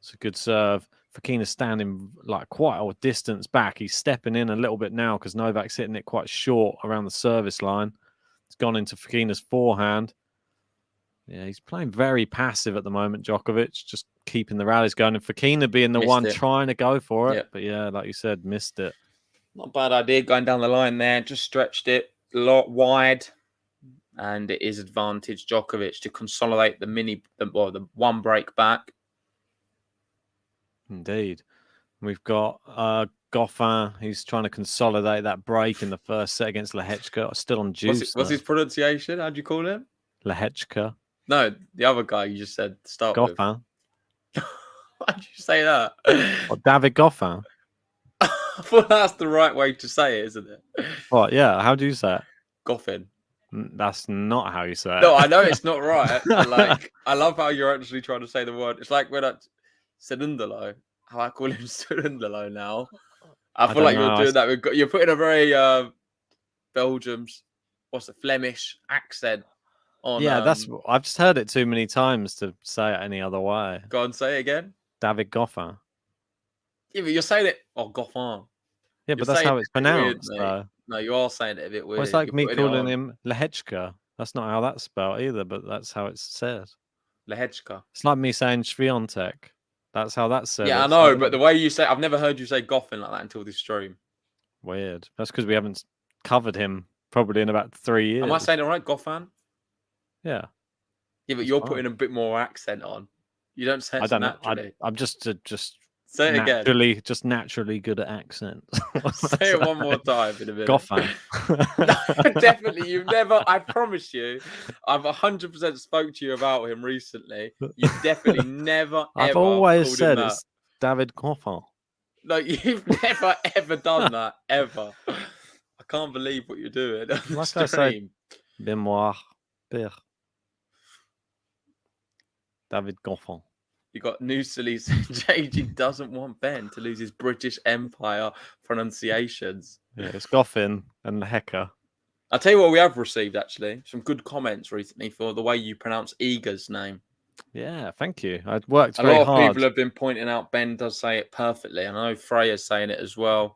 It's a good serve. Fokina's standing like quite a distance back. He's stepping in a little bit now because Novak's hitting it quite short around the service line. It's gone into Fokina's forehand. Yeah, he's playing very passive at the moment, Djokovic. Just keeping the rallies going, and Fokina being the Missed one it. trying to go for it. Yep. But yeah, like you said, missed it. Not a bad idea going down the line there. Just stretched it a lot wide. And it is advantage Djokovic to consolidate the one break back. Indeed. We've got Goffin. He's trying to consolidate that break in the first set against Lehechka. Still on juice. What's his pronunciation? How'd you call him? Lehechka. No, the other guy you just said to start with. Goffin. Why'd you say that? What, David Goffin? I thought that's the right way to say it, isn't it? What? Yeah. How do you say it? Goffin. That's not how you say it. No, I know it's not right. I love how you're actually trying to say the word. It's like when I Sedundalo, how I call him Sedundalo now. I feel like you're doing that. You're putting a very Belgium's, what's the Flemish accent on. Yeah, I've just heard it too many times to say it any other way. Go on, say it again. David Goffin. Yeah, but you're saying it. Oh, Goffin. Yeah, but that's how it's pronounced. Weird, no, you are saying it a bit weird. Well, it's like you're me calling him Lehechka. That's not how that's spelled either, but that's how it's said. Lehechka. It's like me saying Sviontek. That's how that's said. Yeah, I know, but the way you say, I've never heard you say Goffin like that until this stream. Weird. That's because we haven't covered him probably in about 3 years. Am I saying it right, Goffin? Yeah. Yeah, but you're putting a bit more accent on. You don't say it naturally. I'm just say it again. Just naturally good at accents. Say it one more time in a minute. Goffin. No, definitely. You've never, I promise you, I've 100% spoke to you about him recently. You definitely never, I've ever always said that. it's David Goffin. No, you've never, ever done that, ever. I can't believe what you're doing. Like I said, Memoir, Père. David Goffin. You got Nusali saying JG doesn't want Ben to lose his British Empire pronunciations. Yeah, it's Goffin and Hecker. I'll tell you what we have received, actually. Some good comments recently for the way you pronounce Iga's name. Yeah, thank you. I'd worked very hard. A lot of people have been pointing out Ben does say it perfectly. I know Freya's saying it as well.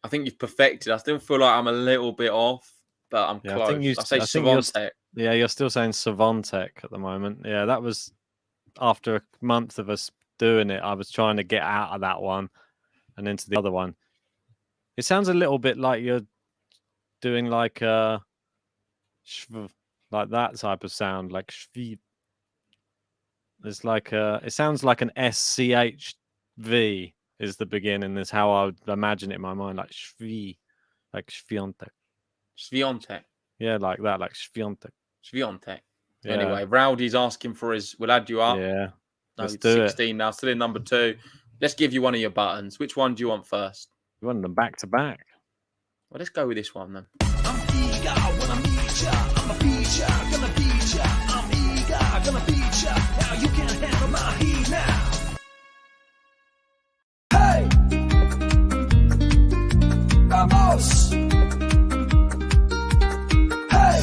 I think you've perfected. I still feel like I'm a little bit off, but I'm close. I say Savontek. Yeah, you're still saying Savontek at the moment. Yeah, that was after a month of us doing it. I was trying to get out of that one and into the other one. It sounds a little bit like you're doing like that type of sound, like shv. It's like it sounds like an SCHV is the beginning. Is how I would imagine it in my mind, like shv, like Sviontek. Sviontek. Yeah, like that, like Sviontek. Sviontek. Yeah. Anyway, Rowdy's asking for his. We'll add you up. Yeah. No, Let's it's do 16 now, still in number 2. Let's give you one of your buttons. Which one do you want first? You want them back to back. Well, let's go with this one then. I'm eager when I meet ya. I'm a feature, gonna beat ya. I'm eager, gonna beat ya. Now you can't handle my heat now. Hey! Vamos! Hey!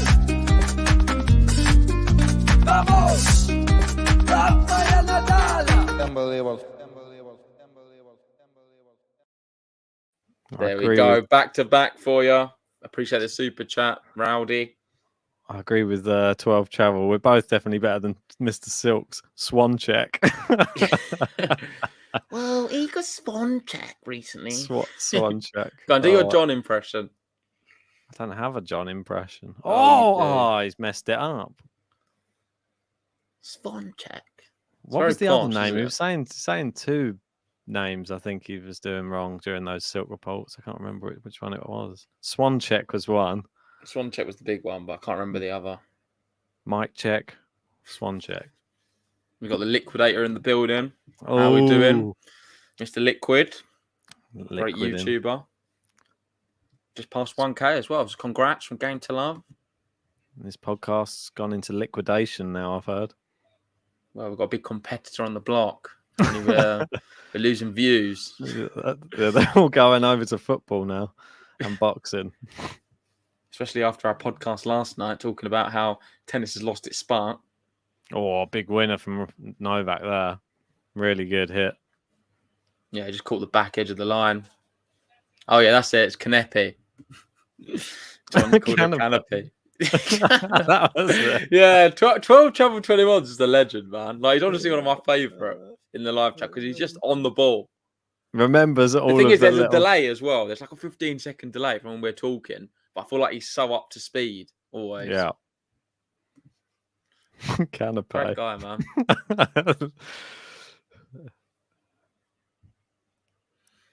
Vamos! Rafael Nadal! Unbelievable. There we go. Back to back for you. Appreciate the super chat, Rowdy. I agree with 12 Travel. We're both definitely better than Mr. Silk's Swan Check. Well, he got Swan Check recently. Swan Check. Go on, do your John impression. I don't have a John impression. Oh, He's messed it up. Swan Check. What was the other name? He was saying 2 names. I think he was doing wrong during those Silk reports. I can't remember which one it was. Swan Check was one. Swan Check was the big one, but I can't remember the other. Mic Check, Swan Check. We've got the Liquidator in the building. How are we doing? Mr. Liquid. Great YouTuber. Just past 1K as well. So congrats from Game to Love. This podcast's gone into liquidation now, I've heard. Well, we've got a big competitor on the block. We're losing views. They're all going over to football now and boxing. Especially after our podcast last night, talking about how tennis has lost its spark. Oh, big winner from Novak there. Really good hit. Yeah, just caught the back edge of the line. Oh, yeah, that's it. It's Kanepi. John called it Canopy. That was it. Yeah, 12 Travel 21 is the legend, man. Like, he's honestly one of my favourite in the live chat because he's just on the ball. Remembers The all thing of is, the there's a little... delay as well. There's like a 15-second delay from when we're talking, but I feel like he's so up to speed always. Yeah. Canapé. Great guy, man.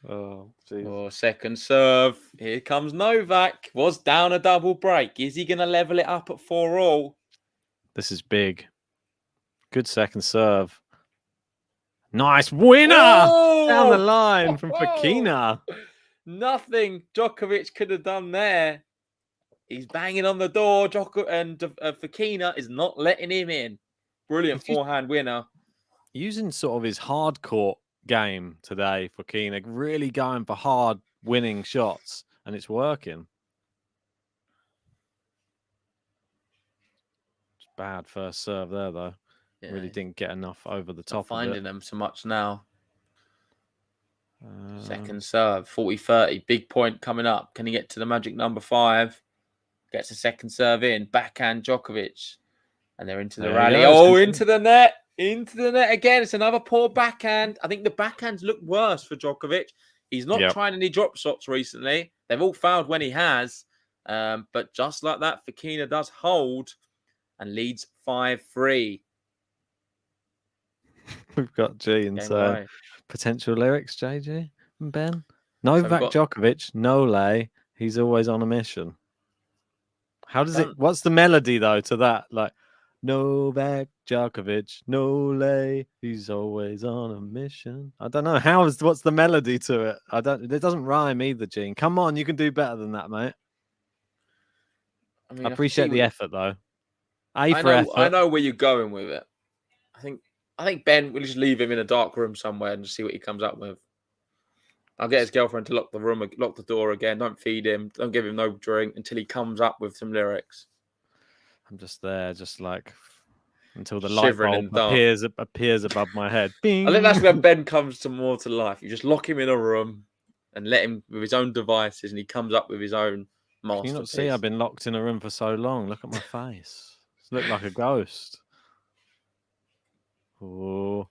Oh, jeez. Oh, second serve. Here comes Novak. Was down a double break. Is he going to level it up at 4-all? This is big. Good second serve. Nice winner down the line from Fokina. Nothing Djokovic could have done there. He's banging on the door. Fokina is not letting him in. Brilliant forehand winner. Using sort of his hard court game today, Fokina, really going for hard winning shots, and it's working. It's bad first serve there, though. Yeah, really didn't get enough over the top not finding of it. them so much now. Second serve, 40-30. Big point coming up. Can he get to the magic number 5? Gets a second serve in. Backhand Djokovic. And they're into the rally. Oh, into the net. Into the net again. It's another poor backhand. I think the backhands look worse for Djokovic. He's not trying any drop shots recently. They've all failed when he has. But just like that, Fokina does hold and leads 5-3. We've got Gene. So potential lyrics, JG and Ben. Novak Djokovic, no lay. He's always on a mission. How does it? What's the melody though to that? Like Novak Djokovic, no lay. He's always on a mission. I don't know. What's the melody to it? It doesn't rhyme either, Gene. Come on, you can do better than that, mate. I appreciate the effort though. Effort. I know where you're going with it. I think Ben will just leave him in a dark room somewhere and just see what he comes up with. I'll get his girlfriend to lock the door again. Don't feed him. Don't give him no drink until he comes up with some lyrics. I'm just there, just like until the light bulb appears above my head. Bing. I think that's when Ben comes to more to life. You just lock him in a room and let him with his own devices, and he comes up with his own masterpiece. Can you not see I've been locked in a room for so long? Look at my face. I look like a ghost. Oh,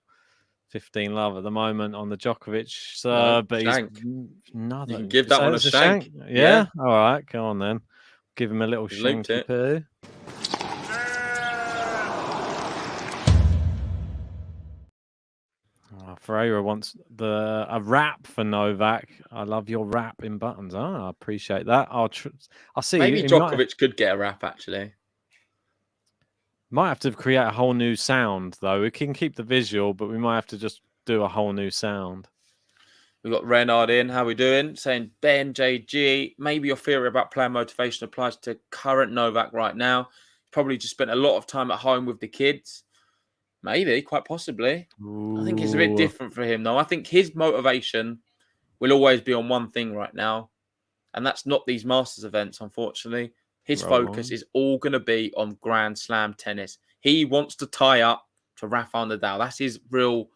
15 love at the moment on the Djokovic, but shank. He's another. You can give that one a shank. Yeah? All right, go on then. Give him a little shanky poo. Ferreira wants a rap for Novak. I love your rap in buttons. I appreciate that. I'll see. Maybe Djokovic could get a rap actually. Might have to create a whole new sound, though. We can keep the visual, but we might have to just do a whole new sound. We've got Renard in. How we doing? Saying, Ben, JG, maybe your theory about player motivation applies to current Novak right now. Probably just spent a lot of time at home with the kids. Maybe, quite possibly. Ooh. I think it's a bit different for him, though. I think his motivation will always be on one thing right now, and that's not these Masters events, unfortunately. His focus is all going to be on Grand Slam tennis. He wants to tie up to Rafael Nadal. That's his for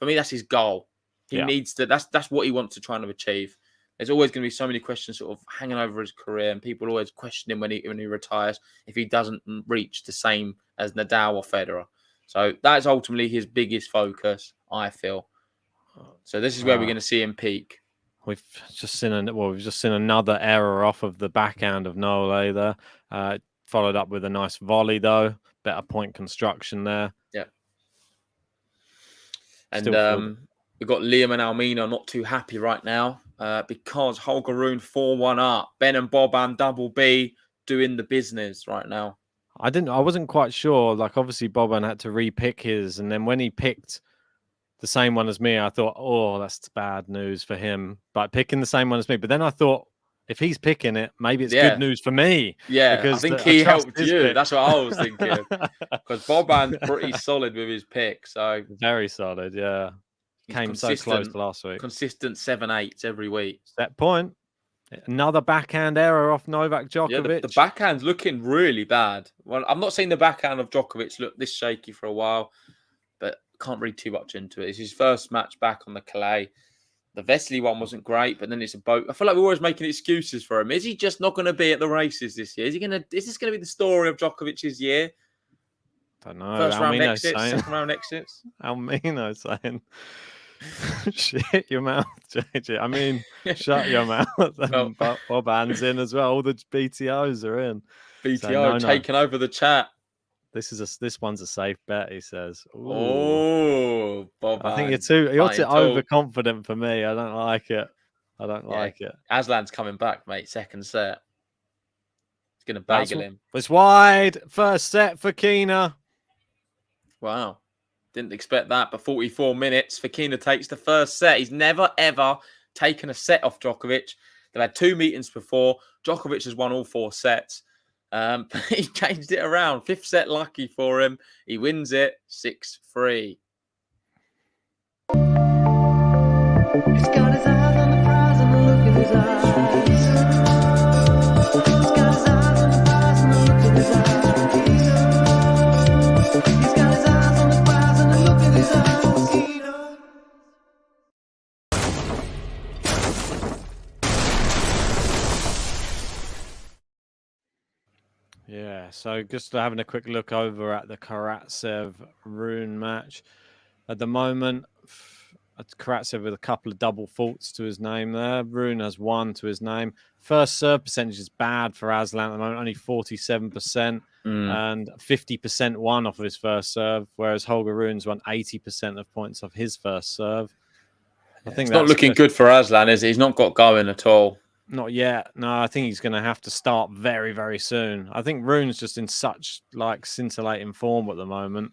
me, that's his goal. He needs to, that's what he wants to try and achieve. There's always going to be so many questions sort of hanging over his career, and people always question him when he retires if he doesn't reach the same as Nadal or Federer. So that's ultimately his biggest focus, I feel. So this is where we're going to see him peak. We've just seen another error off of the backhand of Nole there. Followed up with a nice volley though. Better point construction there. Yeah. And we've got Liam and Almina not too happy right now because Holgaroon 4-1 up. Ben and Boban double B doing the business right now. I wasn't quite sure. Like obviously Boban had to re-pick his, and then when he picked the same one as me, I thought, oh, that's bad news for him. But picking the same one as me. But then I thought, if he's picking it, maybe it's good news for me. Yeah, because I think he helped you. Pick. That's what I was thinking. Because Boban's pretty solid with his pick. So very solid, yeah. Came so close last week. Consistent 7-8s every week. Set point. Another backhand error off Novak Djokovic. Yeah, the backhand's looking really bad. Well, I'm not seeing the backhand of Djokovic look this shaky for a while, but can't read too much into it. It's his first match back on the clay. The Vesely one wasn't great, but then it's a boat. I feel like we're always making excuses for him. Is he just not going to be at the races this year? Is this going to be the story of Djokovic's year? Don't know. First round Almino's exits, saying. second round exits. Almino saying, "Shit your mouth, JJ." I mean, shut your mouth. Well, Bob Ann's in as well. All the BTOs are in. BTO taking over the chat. This one's a safe bet, he says. Ooh. Oh, Bob! I think you're too overconfident for me. I don't like it. Like it. Aslan's coming back, mate. Second set. He's going to bagel him. It's wide. First set for Fokina. Wow. Didn't expect that. But 44 minutes. Fokina takes the first set. He's never, ever taken a set off Djokovic. They've had 2 meetings before. Djokovic has won all 4 sets. But he changed it around. 5th set lucky for him. He wins it 6-3. He's got his eyes on the prize and the look in his eyes. He's got his eyes on the prize and the look in his eyes. He's got his eyes on the prize and the look in his eyes. Yeah, so just having a quick look over at the Karatsev-Rune match. At the moment, Karatsev with a couple of double faults to his name there. Rune has 1 to his name. First serve percentage is bad for Aslan at the moment, only 47%, and 50% won off of his first serve, whereas Holger Rune's won 80% of points off his first serve. I think it's not looking good for Aslan, is it? He's not got going at all. Not yet. No, I think he's going to have to start very, very soon. I think Rune's just in such scintillating form at the moment.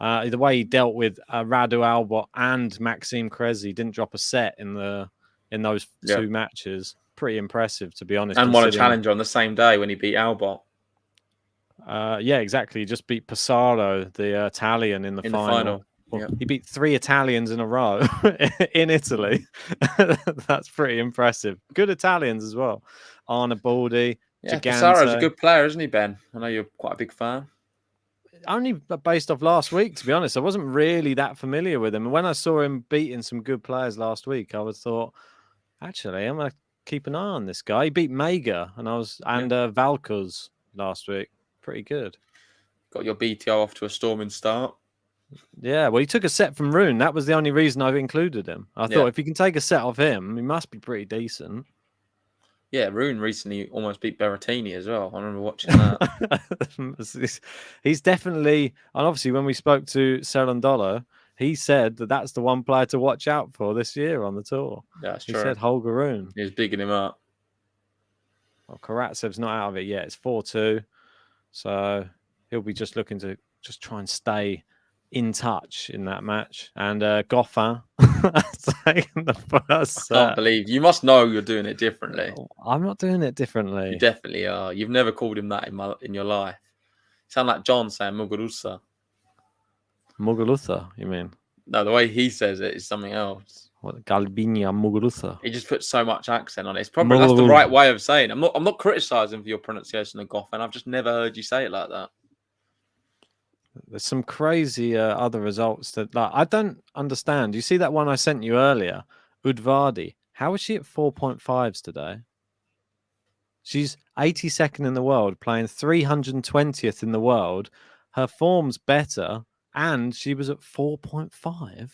The way he dealt with Radu Albot and Maxime Krezi, didn't drop a set in those 2 matches. Pretty impressive, to be honest. And won a challenger on the same day when he beat Albot. Yeah, exactly. He just beat Passaro, the Italian, in the final. Well, he beat 3 Italians in a row in Italy. That's pretty impressive. Good Italians as well. Arna Baldi, Passaro's a good player, isn't he, Ben? I know you're quite a big fan. Only based off last week, to be honest. I wasn't really that familiar with him. And when I saw him beating some good players last week, I thought, actually, I'm going to keep an eye on this guy. He beat Mega and Valkos last week. Pretty good. Got your BTO off to a storming start. Yeah, well, he took a set from Rune. That was the only reason I've included him. I thought if you can take a set off him, he must be pretty decent. Yeah, Rune recently almost beat Berrettini as well. I remember watching that. He's definitely, and obviously when we spoke to Serondolo, he said that's the one player to watch out for this year on the tour. Yeah, that's true. He said Holger Rune. He was bigging him up. Well, Karatsev's not out of it yet. It's 4-2. So he'll be just looking to just try and stay in touch in that match. And Goffin taking the first set. I can't believe you must know you're doing it differently. I'm not doing it differently. You definitely are. You've never called him that in your life. You sound like John saying Muguruza. Muguruza, you mean? No, the way he says it is something else. What, Galbinia Muguruza? He just puts so much accent on it. It's probably that's the right way of saying it. I'm not criticizing for your pronunciation of Goffin. I've just never heard you say it like that. There's some crazy other results that I don't understand. You see that one I sent you earlier, Udvardi. How is she at 4.5s today? She's 82nd in the world, playing 320th in the world. Her form's better, and she was at 4.5.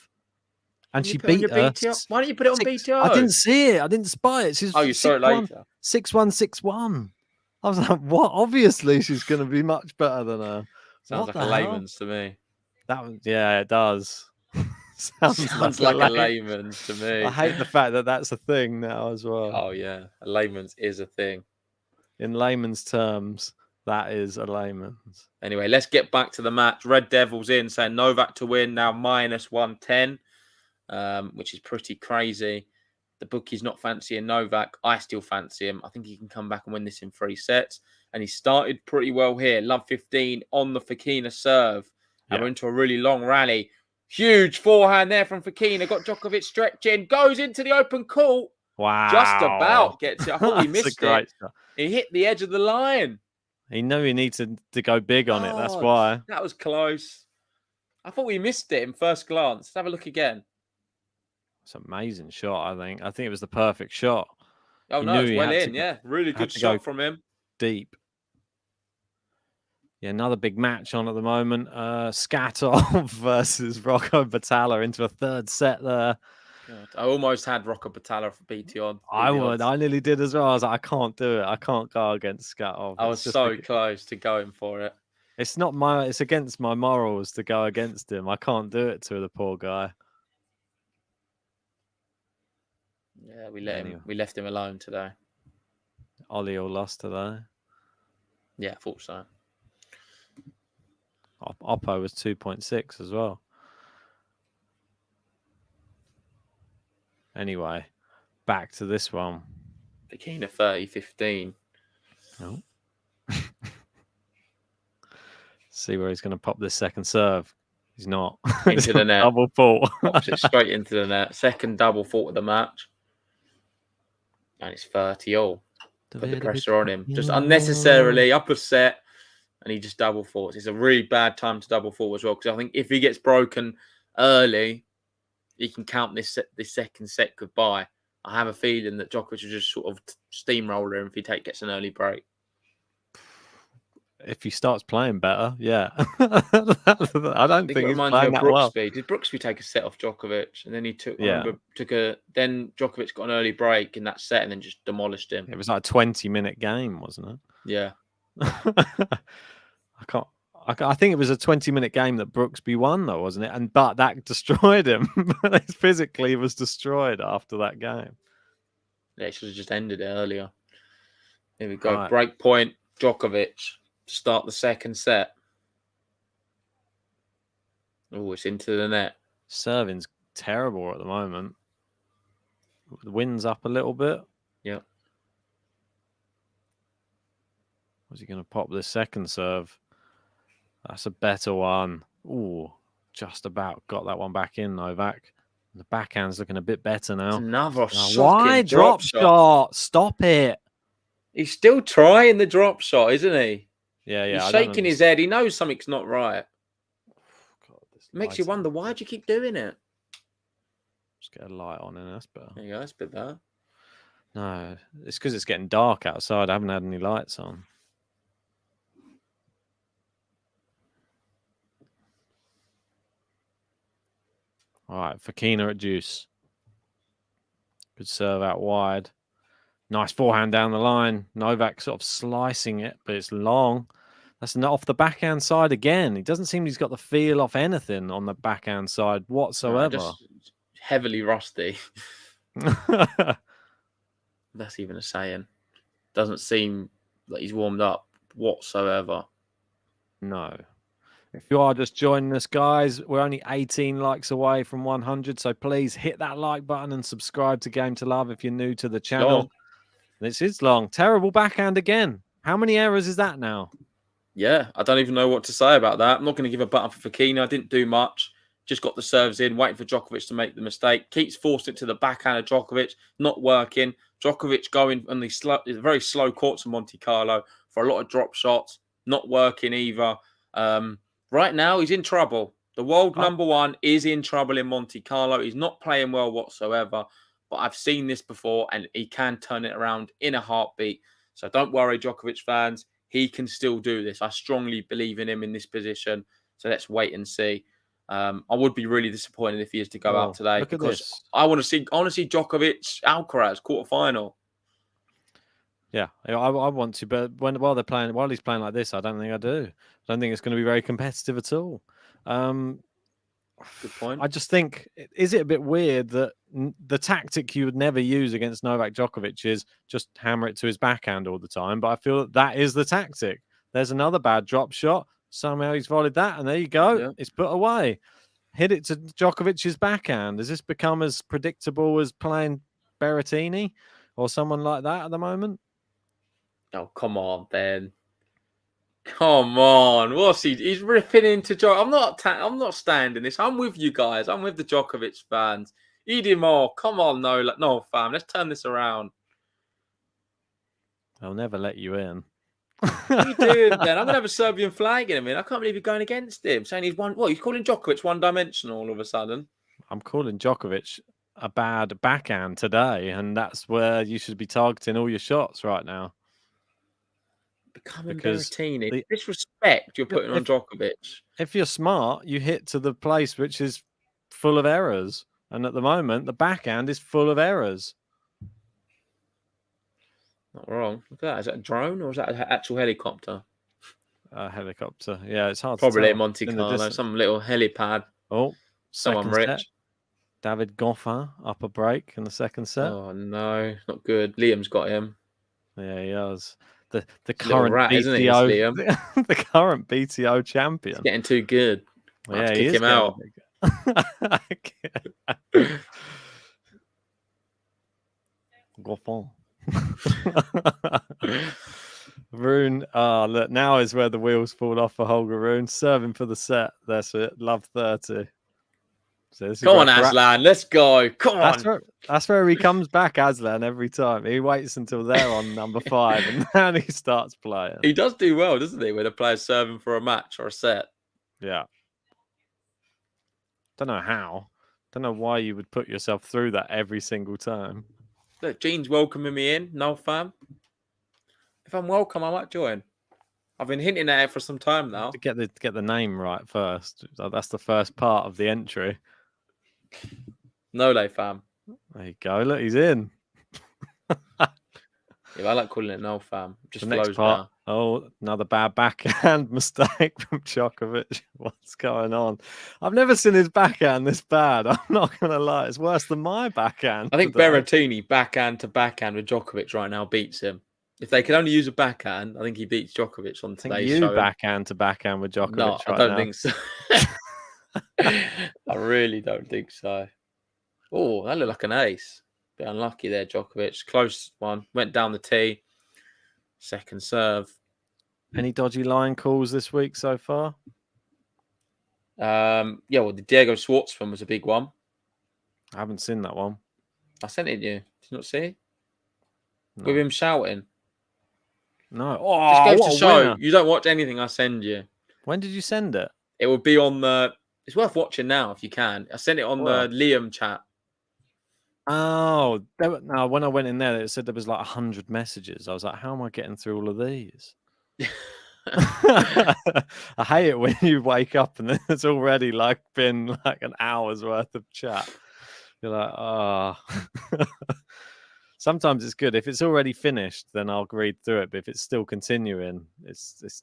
And she beat her. Why don't you put it on BTO? I didn't see it. I didn't spy it. She's you saw it later. 6-1, 6-1. I was like, what? Obviously, she's going to be much better than her. Sounds like a layman's to me. Yeah, it does. Sounds like a layman's to me. I hate the fact that that's a thing now as well. Oh yeah, a layman's is a thing. In layman's terms, that is a layman's. Anyway, let's get back to the match. Red Devils in, saying Novak to win, now -110, which is pretty crazy. The bookie's not fancying Novak. I still fancy him. I think he can come back and win this in 3 sets. And he started pretty well here. Love 15 on the Fokina serve. And we're into a really long rally. Huge forehand there from Fokina. Got Djokovic stretching. Goes into the open court. Wow. Just about gets it. I thought he missed it. Shot. He hit the edge of the line. He knew he needed to go big on it. That's why. That was close. I thought we missed it in first glance. Let's have a look again. It's an amazing shot, I think. I think it was the perfect shot. Oh, He no, knew it's he well had to in. go- Yeah, really had good to go shot from him. deep. Yeah, another big match on at the moment. Skatov versus Rocco Battaglia into a third set there. God, I almost had Rocco Battaglia for BT on. I beat the would. odds. I nearly did as well. I was like, I can't do it. I can't go against Skatov. I was so close to going for it. It's not my. It's against my morals to go against him. I can't do it to the poor guy. Yeah, Anyway. we left him alone today. Ollie all lost today. Yeah, I thought so. Oppo was 2.6 as well. Anyway, back to this one. Fokina 30-15. Oh. See where he's going to pop this second serve. He's not. Into the net. Double fault. Pops it straight into the net. Second double fault of the match. And it's 30-all. Put the pressure on him. Just unnecessarily up a set. And he just double faults. It's a really bad time to double fault as well. Because I think if he gets broken early, he can count this second set goodbye. I have a feeling that Djokovic will just sort of steamroller him if he gets an early break. If he starts playing better, yeah. I don't think he's playing that well. Did Brooksby take a set off Djokovic? And then he took, Yeah. then Djokovic got an early break in that set and then just demolished him. It was like a 20-minute game, wasn't it? Yeah. I think it was a 20-minute game that Brooksby won, though, wasn't it? But that destroyed him. Physically, he was destroyed after that game. Yeah, he should have just ended it earlier. Here we go. Right. Break point, Djokovic to start the second set. Oh, it's into the net. Serving's terrible at the moment. The wind's up a little bit. Yep. Was he going to pop this second serve? That's a better one. Ooh, just about got that one back in, Novak. The backhand's looking a bit better now. It's another why drop shot? Stop it. He's still trying the drop shot, isn't he? Yeah. He's shaking his head. He knows something's not right. God, this Makes you wonder, why do you keep doing it? Just get a light on in. That's better. There you go. That's a bit better. No, it's because it's getting dark outside. I haven't had any lights on. All right, Fokina at deuce. Good serve out wide. Nice forehand down the line. Novak sort of slicing it, but it's long. That's not off the backhand side again. He doesn't seem he's got the feel off anything on the backhand side whatsoever. Just heavily rusty. That's even a saying. Doesn't seem like he's warmed up whatsoever. No. If you are just joining us, guys, we're only 18 likes away from 100. So please hit that like button and subscribe to Game to Love if you're new to the channel. Long. This is long. Terrible backhand again. How many errors is that now? Yeah, I don't even know what to say about that. I'm not going to give a button for Fokina. I didn't do much. Just got the serves in, waiting for Djokovic to make the mistake. Keeps forcing it to the backhand of Djokovic. Not working. Djokovic going on these very slow courts of Monte Carlo for a lot of drop shots. Not working either. Right now, he's in trouble. The world number one is in trouble in Monte Carlo. He's not playing well whatsoever. But I've seen this before, and he can turn it around in a heartbeat. So don't worry, Djokovic fans. He can still do this. I strongly believe in him in this position. So let's wait and see. I would be really disappointed if he is to go out today because I want to see Djokovic Alcaraz quarterfinal. Yeah, I want to, but while he's playing like this, I don't think I do. I don't think it's going to be very competitive at all. Good point. I just think, is it a bit weird that the tactic you would never use against Novak Djokovic is just hammer it to his backhand all the time? But I feel that is the tactic. There's another bad drop shot. Somehow he's volleyed that, and there you go. Yeah. It's put away. Hit it to Djokovic's backhand. Has this become as predictable as playing Berrettini or someone like that at the moment? Oh, come on, Ben. Come on. What's he? He's ripping into Djokovic. I'm not standing this. I'm with you guys. I'm with the Djokovic fans. Eat him all. Come on, no, fam. Let's turn this around. I'll never let you in. What are you doing, Ben? I'm going to have a Serbian flag in a minute. I can't believe you're going against him. Saying he's calling Djokovic one-dimensional all of a sudden. I'm calling Djokovic a bad backhand today, and that's where you should be targeting all your shots right now. Becoming Because Berrettini. the- Disrespect you're putting on Djokovic. If you're smart, you hit to the place which is full of errors. And at the moment, the backhand is full of errors. Not wrong. Look at that. Is that a drone or is that an actual helicopter? A helicopter. Yeah, it's hard Probably to in tell. Monte In the Carlo. distance. Some little helipad. Oh, Someone second rich. set. David Goffin up a break in the second set. Oh no, not good. Liam's got him. Yeah, he does. The Little current rat, isn't he, BTO, Liam? the current BTO champion. He's getting too good. I'll have to he kick is him out. Goffin. Rune, look, now is where the wheels fall off for Holger Rune. Serving for the set. That's it. Love 30. So this is Come on, where Aslan. Let's go. Come on. That's where he comes back, Aslan, every time. He waits until they're on number 5 and then he starts playing. He does do well, doesn't he, when a player's serving for a match or a set? Yeah. Don't know how. Don't know why you would put yourself through that every single time. Look, Gene's welcoming me in. No fam. If I'm welcome, I might join. I've been hinting at it for some time now. To get the name right first. That's the first part of the entry. No, fam. There you go. Look, he's in. Yeah, I like calling it no fam. Just The next flows part. better. Oh, another bad backhand mistake from Djokovic. What's going on? I've never seen his backhand this bad. I'm not going to lie. It's worse than my backhand. I think today. Berrettini backhand to backhand with Djokovic right now beats him. If they could only use a backhand, I think he beats Djokovic on I think today's you show. backhand to backhand with Djokovic No, right I don't now. think so. I really don't think so. Oh, that looked like an ace. Bit unlucky there, Djokovic. Close one. Went down the tee. Second serve. Any dodgy line calls this week so far? Yeah, well, the Diego Schwartzman was a big one. I haven't seen that one. I sent it to you. Did you not see it? No. With him shouting. No. Just Oh, goes what to a show winner. you don't watch anything I send you. When did you send it? It will be on the... It's worth watching now if you can. I sent it on Well. the Liam chat. Oh, no. When I went in there, it said there was like 100 messages. I was like, how am I getting through all of these? I hate it when you wake up and there's already like been like an hour's worth of chat. You're like, oh. Sometimes it's good. If it's already finished, then I'll read through it. But if it's still continuing, it's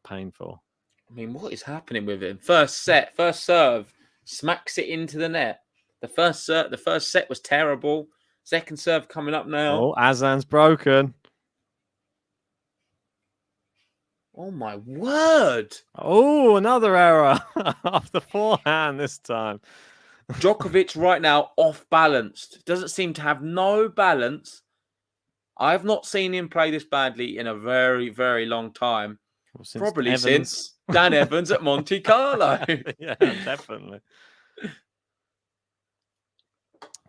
painful. I mean, what is happening with him? First set, first serve, smacks it into the net. The first set was terrible. Second serve coming up now. Oh, Aslan's broken. Oh my word! Oh, another error off the forehand this time. Djokovic right now off balanced. Doesn't seem to have no balance. I've not seen him play this badly in a very, very long time. Well, since Probably Evans. since Dan Evans at Monte Carlo. Yeah, definitely.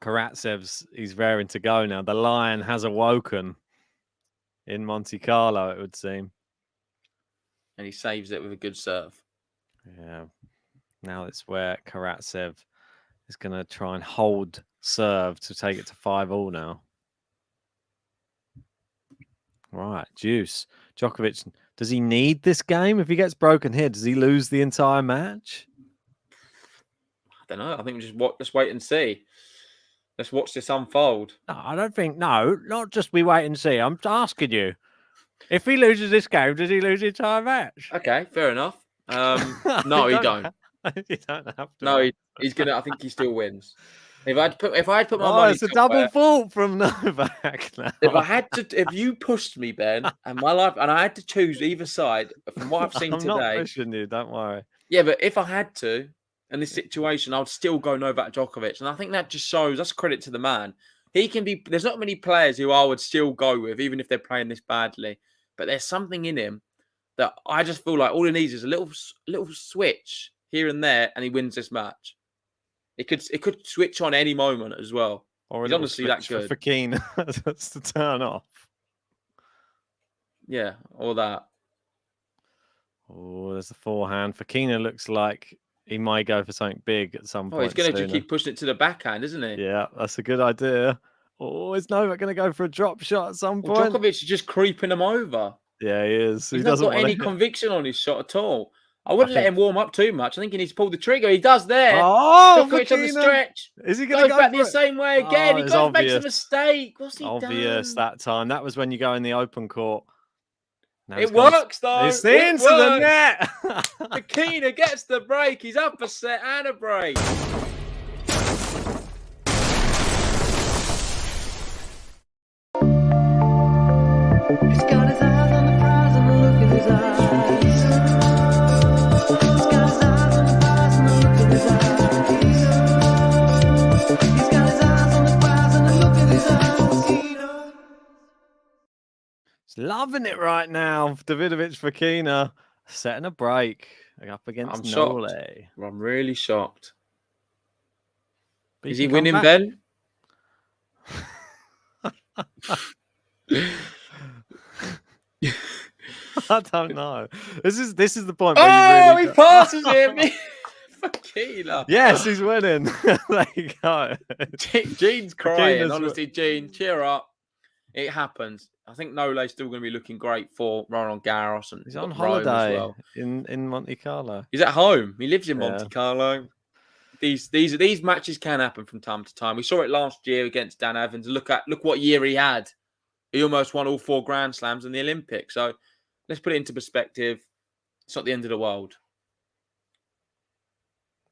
Karatsev's he's raring to go now. The lion has awoken in Monte Carlo, it would seem. And he saves it with a good serve. Yeah. Now it's where Karatsev is going to try and hold serve to take it to 5-5 now. Right, Juice. Djokovic, does he need this game? If he gets broken here, does he lose the entire match? I don't know. I think let's wait and see. Let's watch this unfold. No, I don't think. No, not just we wait and see. I'm asking you. If he loses this game, does he lose the entire match? Okay, fair enough. No, he don't. You don't have to. No, he's gonna. I think he still wins. If I had put my Oh, money, it's a double fault from Novak now. if you pushed me, Ben, and my life, and I had to choose either side from what I've seen I'm not today. pushing you. Don't worry. Yeah, but if I had to, in this situation, I'd still go Novak Djokovic, and I think that just shows. That's credit to the man. He can be. There's not many players who I would still go with, even if they're playing this badly. But there's something in him that I just feel like all he needs is a little switch here and there, and he wins this match. It could switch on any moment as well. Or He's honestly that good. For Fokina, that's to turn off. Yeah, all that. Oh, there's the forehand. Fokina looks like he might go for something big at some Oh, point. he's going to just sooner. keep pushing it to the backhand, isn't he? Yeah, that's a good idea. Oh, is Novak going to go for a drop shot at some Well, point? Djokovic is just creeping him over. Yeah, he is. He's He not doesn't got want any to. conviction on his shot at all. I wouldn't let think- him warm up too much. I think he needs to pull the trigger. He does there. Oh, Djokovic on the Fakina. stretch. Is he going to Goes go back for the it? same way again. Oh, He it's goes, makes a obvious. mistake. What's he Obvious done? that time. That was when you go in the open court. Now It he's gone- works, though. It's It into the works. net. Fakina gets the break. He's up a set and a break. He's got his eyes on the prize and the look in his eyes. He's got his eyes on the prize and the look in his eyes. He's got his eyes on the prize and the look in his eyes. He's loving it right now. Davidovich Fokina setting a break up against I'm shocked. Nole. I'm really shocked. But Is he he can come winning, back. Ben? I don't know. This is the point. Where Oh, you really he passes him. Fakina. Yes, he's winning. There you go. Gene's crying. Fakina's Honestly, Gene, cheer up. It happens. I think Nole's still going to be looking great for Roland Garros and He's on Rome as holiday well. in Monte Carlo. He's at home. He lives in Yeah. Monte Carlo. These matches can happen from time to time. We saw it last year against Dan Evans. Look what year he had. He almost won all 4 Grand Slams in the Olympics. So let's put it into perspective. It's not the end of the world.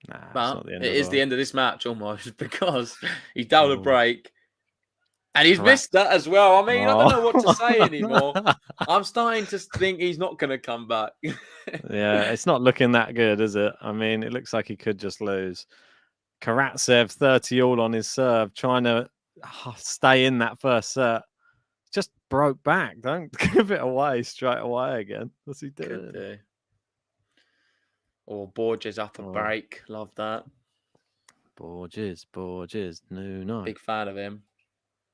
Nah, it's But not the end it of is the the end of this match almost because he's down a Oh. break. And he's Correct. missed that as well. I mean, I don't know what to say Oh. anymore. I'm starting to think he's not going to come back. Yeah, it's not looking that good, is it? I mean, it looks like he could just lose. Karatsev 30 all on his serve, trying to stay in that first set. Just broke back. Don't give it away straight away again. What's he doing? Could do. Or Borges up a Oh. break. Love that. Borges. No. Big fan of him.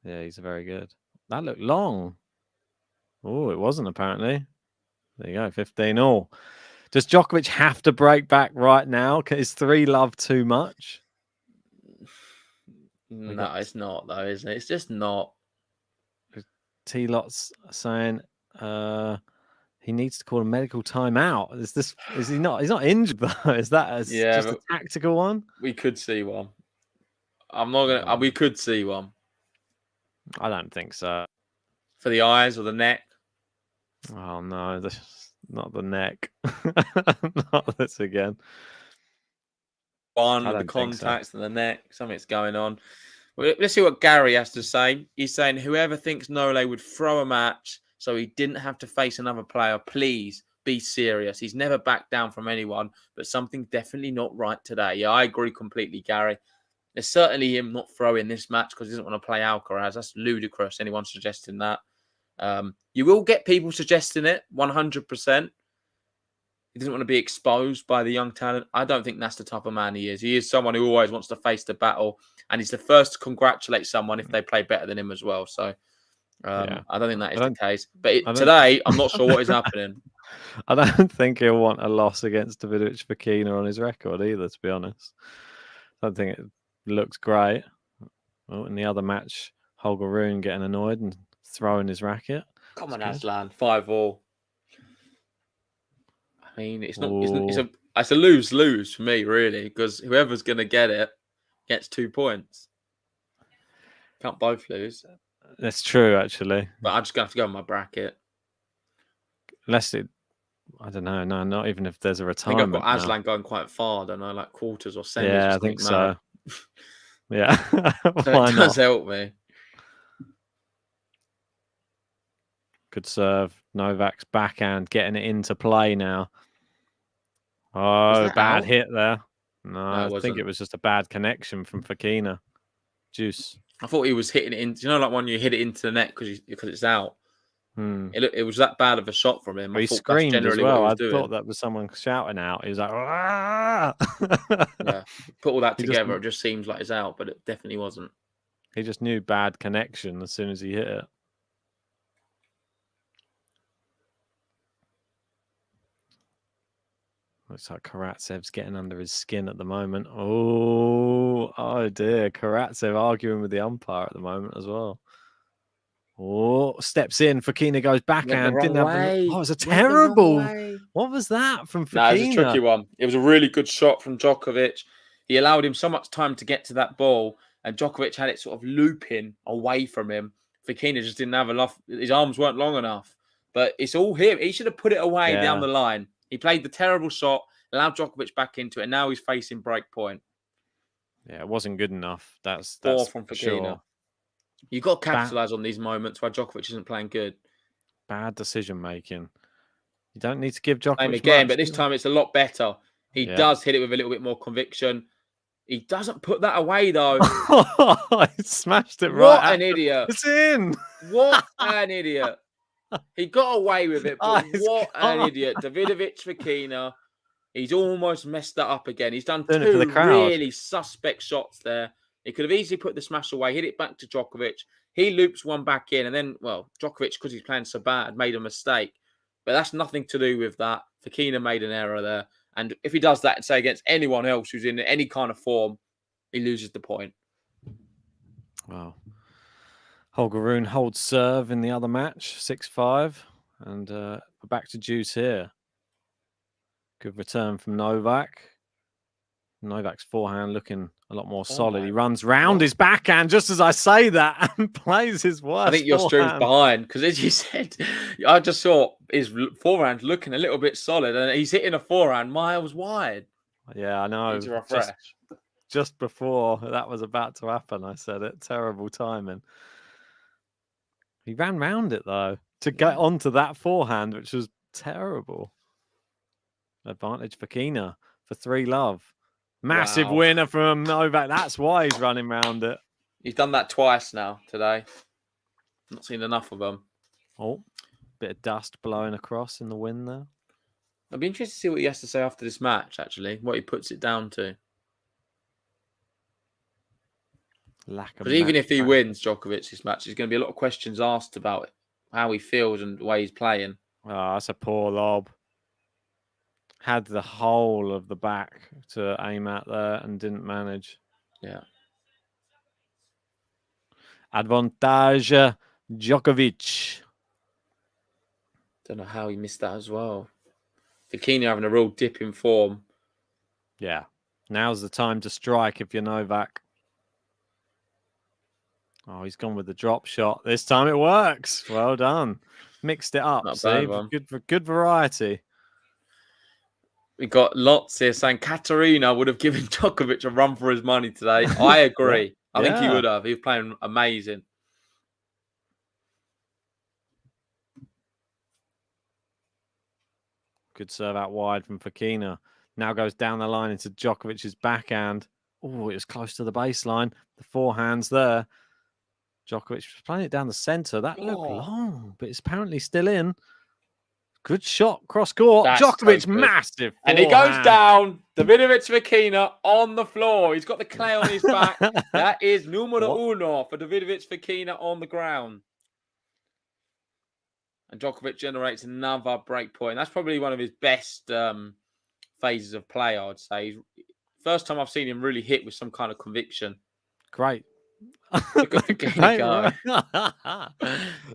Yeah, he's very good. That looked long. Oh, it wasn't apparently. There you go, 15 all. Does Djokovic have to break back right now? Is 3 love too much? No, it's not though, is it? It's just not. T-Lot's saying he needs to call a medical timeout. Is he not? He's not injured though. Is that just a tactical one? We could see one. I'm not gonna. We could see one I don't think so. for the eyes or the neck. Oh no, not the neck. Not this again. One I of the don't think so. contacts and the neck. Something's going on. Well, let's see what Gary has to say. He's saying whoever thinks Nole would throw a match so he didn't have to face another player, please be serious. He's never backed down from anyone, but something definitely not right today. Yeah, I agree completely, Gary. There's certainly him not throwing this match because he doesn't want to play Alcaraz. That's ludicrous. Anyone suggesting that? You will get people suggesting it, 100%. He doesn't want to be exposed by the young talent. I don't think that's the type of man he is. He is someone who always wants to face the battle, and he's the first to congratulate someone if they play better than him as well. So I don't think that is the case. But today, I'm not sure what is happening. I don't think he'll want a loss against Davidovich Fokina on his record either, to be honest. I don't think it looks great. Well, in the other match, Holger Rune getting annoyed and throwing his racket. Come on, Aslan, 5-all. I mean, it's a lose-lose for me, really, because whoever's going to get it gets 2 points. Can't both lose. That's true, actually. But I'm just going to have to go on my bracket. Unless it, I don't know. No, not even if there's a I retirement. think I've got now. Aslan going quite far, don't I? Like quarters or semis. Yeah, I think so. Yeah, So why it not? does help me. Good serve. Novak's backhand getting it into play now. Oh, that bad out? hit there. No, No, it I think wasn't. it was just a bad connection from Fokina. Juice. I thought he was hitting it in. You know, like when you hit it into the net because it's out. Hmm. It was that bad of a shot from him. But I he thought that's screamed as generally well. what I he was doing. thought that was someone shouting out. He was like, "Ah!" Yeah, put all that He just- together, it just seems like it's out, but it definitely wasn't. He just knew bad connection as soon as he hit it. Looks like Karatsev's getting under his skin at the moment. Oh dear. Karatsev arguing with the umpire at the moment as well. Oh, steps in. Fakina goes backhand. Didn't have the... Oh, it was a terrible. What was that from Fakina? No, it was a tricky one. It was a really good shot from Djokovic. He allowed him so much time to get to that ball, and Djokovic had it sort of looping away from him. Fakina just didn't have enough. His arms weren't long enough. But it's all him. He should have put it away down the line. He played the terrible shot, allowed Djokovic back into it, and now he's facing break point. Yeah, it wasn't good enough. That's Four from Fakina. sure. You've got to capitalise on these moments where Djokovic isn't playing good. Bad decision making. You don't need to give Djokovic Same again, much, but this time it's a lot better. He does hit it with a little bit more conviction. He doesn't put that away, though. He smashed it right. What an idiot. It's in. What an idiot. He got away with it, but what an idiot. Davidovich Fokina, he's almost messed that up again. He's done two really suspect shots there. He could have easily put the smash away, hit it back to Djokovic. He loops one back in, and then, well, Djokovic, because he's playing so bad, made a mistake. But that's nothing to do with that. Fokina made an error there. And if he does that, say, against anyone else who's in any kind of form, he loses the point. Wow. Holger Rune holds serve in the other match, 6-5. And we're back to deuce here. Good return from Novak. Novak's forehand looking a lot more solid. He runs round his backhand just as I say that and plays his worst. I think your stream's behind because, as you said, I just saw his forehand looking a little bit solid and he's hitting a forehand miles wide. Yeah, I know. Just before that was about to happen, I said it. Terrible timing. He ran round it, though, to get onto that forehand, which was terrible. Advantage for Fokina for 3-love. Massive winner from Novak. That's why he's running round it. He's done that twice now today. Not seen enough of them. Oh, bit of dust blowing across in the wind there. I'd be interested to see what he has to say after this match, actually. What he puts it down to. Because even if he wins Djokovic this match, there's going to be a lot of questions asked about it, how he feels and the way he's playing. Oh, that's a poor lob. Had the whole of the back to aim at there and didn't manage. Yeah. Advantage Djokovic. Don't know how he missed that as well. Fokina having a real dip in form. Yeah. Now's the time to strike if you're Novak. Oh, he's gone with the drop shot. This time it works. Well done. Mixed it up. See? Good variety. We got lots here saying Katarina would have given Djokovic a run for his money today. I agree. I think he would have. He was playing amazing. Good serve out wide from Fokina. Now goes down the line into Djokovic's backhand. Oh, it was close to the baseline. The forehand's there. Djokovic was playing it down the centre. That looked long, but it's apparently still in. Good shot, cross court. Djokovic, massive. And he goes down. Davidovich Fokina on the floor. He's got the clay on his back. That is numero uno for Davidovich Fokina on the ground. And Djokovic generates another break point. That's probably one of his best phases of play, I'd say. First time I've seen him really hit with some kind of conviction. Great. Look at Fokina go.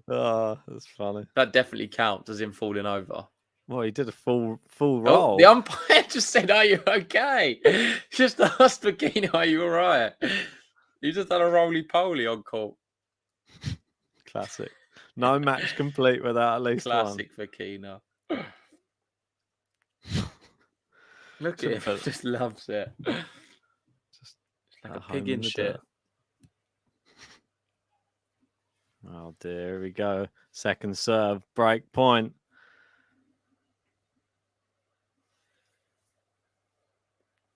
Oh, that's funny. That definitely counts as him falling over. Well, he did a full roll. Oh, the umpire just said, "Are you okay?" Just asked Fokina, "Are you all right?" You just had a roly-poly on court. Classic. No match complete without at least classic Fokina. Look at him, just loves it. Just like a pig in shit. Oh dear, here we go. Second serve, break point.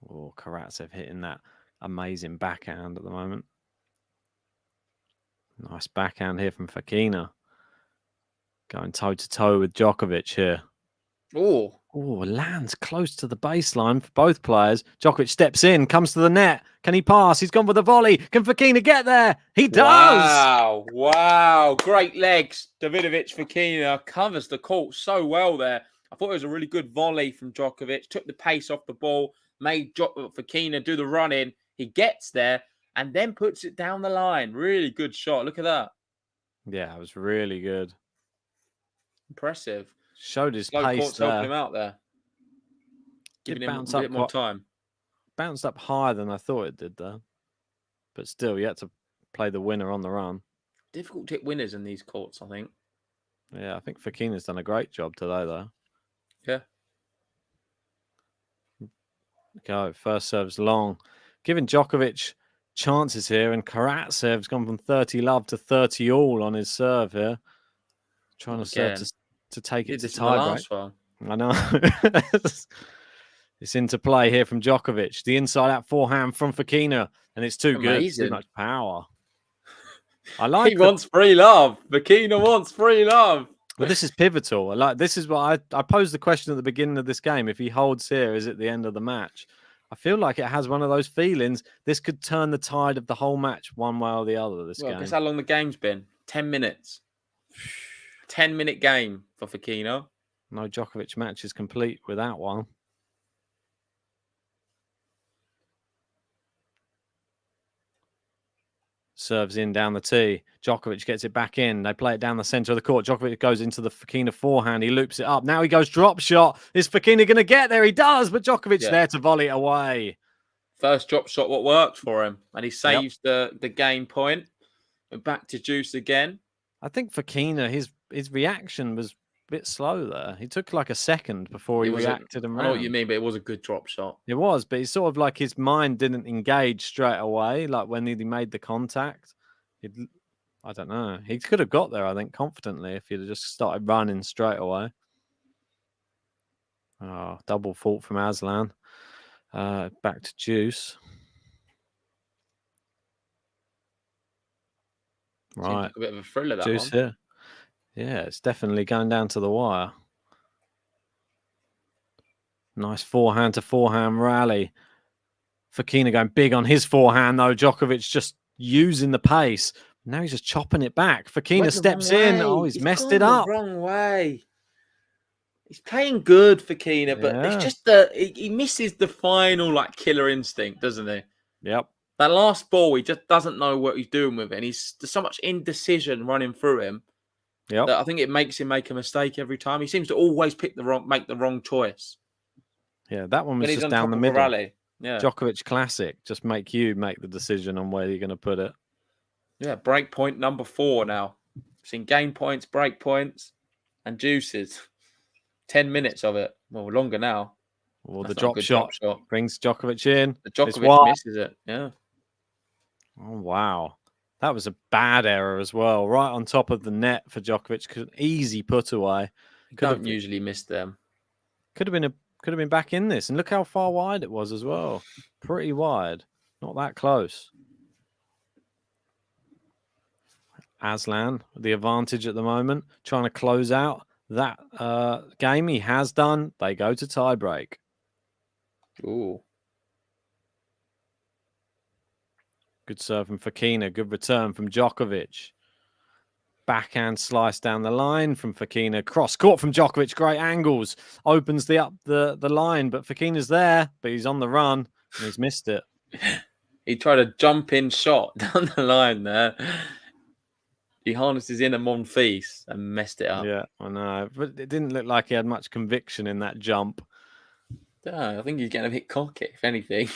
Oh, Karatsev hitting that amazing backhand at the moment. Nice backhand here from Fokina. Going toe-to-toe with Djokovic here. Oh, lands close to the baseline for both players. Djokovic steps in, comes to the net. Can he pass? He's gone with a volley. Can Fokina get there? He does! Wow. Great legs. Davidovich Fokina covers the court so well there. I thought it was a really good volley from Djokovic. Took the pace off the ball, made Fokina do the run-in. He gets there and then puts it down the line. Really good shot. Look at that. Yeah, it was really good. Impressive. Showed his Slow pace court's there. helping him out there. Giving him a bit more time. Bounced up higher than I thought it did there. But still, you had to play the winner on the run. Difficult to hit winners in these courts, I think. Yeah, I think Fokina's done a great job today, though. Yeah. Go. First serve's long. Giving Djokovic chances here, and Karatsev's gone from 30 love to 30 all on his serve here. Trying to serve to take it to tiebreak. I know. It's into play here from Djokovic. The inside-out forehand from Fokina, and it's too good. It's too much power. I like. He wants free love. Fokina wants free love. Well, this is pivotal. This is what I posed the question at the beginning of this game. If he holds here, is it the end of the match? I feel like it has one of those feelings. This could turn the tide of the whole match one way or the other. This game. Guess how long the game's been? 10 minutes. 10-minute game for Fokina. No Djokovic match is complete without one. Serves in down the tee. Djokovic gets it back in. They play it down the center of the court. Djokovic goes into the Fokina forehand. He loops it up. Now he goes drop shot. Is Fokina going to get there? He does, but Djokovic there to volley it away. First drop shot, what worked for him. And he saves the game point. And back to juice again. I think Fokina, his reaction was a bit slow there. He took like a second before he reacted and ran. I know what you mean, but it was a good drop shot. It was, but it's sort of like his mind didn't engage straight away. Like when he made the contact, I don't know. He could have got there, I think, confidently if he'd just started running straight away. Oh, double fault from Aslan. Back to juice. Right. Like a bit of a thriller, that juice one. Here. Yeah, it's definitely going down to the wire. Nice forehand to forehand rally. Fokina going big on his forehand, though. Djokovic just using the pace. Now he's just chopping it back. Fokina steps in. Oh, he's messed it up. Wrong way. He's playing good, Fokina, but it's just he misses the final killer instinct, doesn't he? Yep. That last ball, he just doesn't know what he's doing with it. And there's so much indecision running through him. Yep. That I think it makes him make a mistake every time. He seems to always make the wrong choice. Yeah, that one was just down the middle. Rally. Yeah. Djokovic classic. Just make the decision on where you're going to put it. Yeah, break point number 4 now. Seen game points, break points, and juices. 10 minutes of it. Well, longer now. Well, That's the drop shot brings Djokovic in. The Djokovic misses it. Yeah. Oh, wow. That was a bad error as well. Right on top of the net for Djokovic. Easy put away. Don't usually miss them. Could have been back in this. And look how far wide it was as well. Pretty wide. Not that close. Aslan, the advantage at the moment. Trying to close out that game. He has done. They go to tie break. Ooh. Good serve from Fokina. Good return from Djokovic. Backhand slice down the line from Fokina. Cross court from Djokovic. Great angles. Opens the line, but Fokina's there. But he's on the run and he's missed it. He tried a jump in shot down the line there. He harnesses in a Monfils and messed it up. Yeah, I know. But it didn't look like he had much conviction in that jump. I think he's getting a bit cocky, if anything.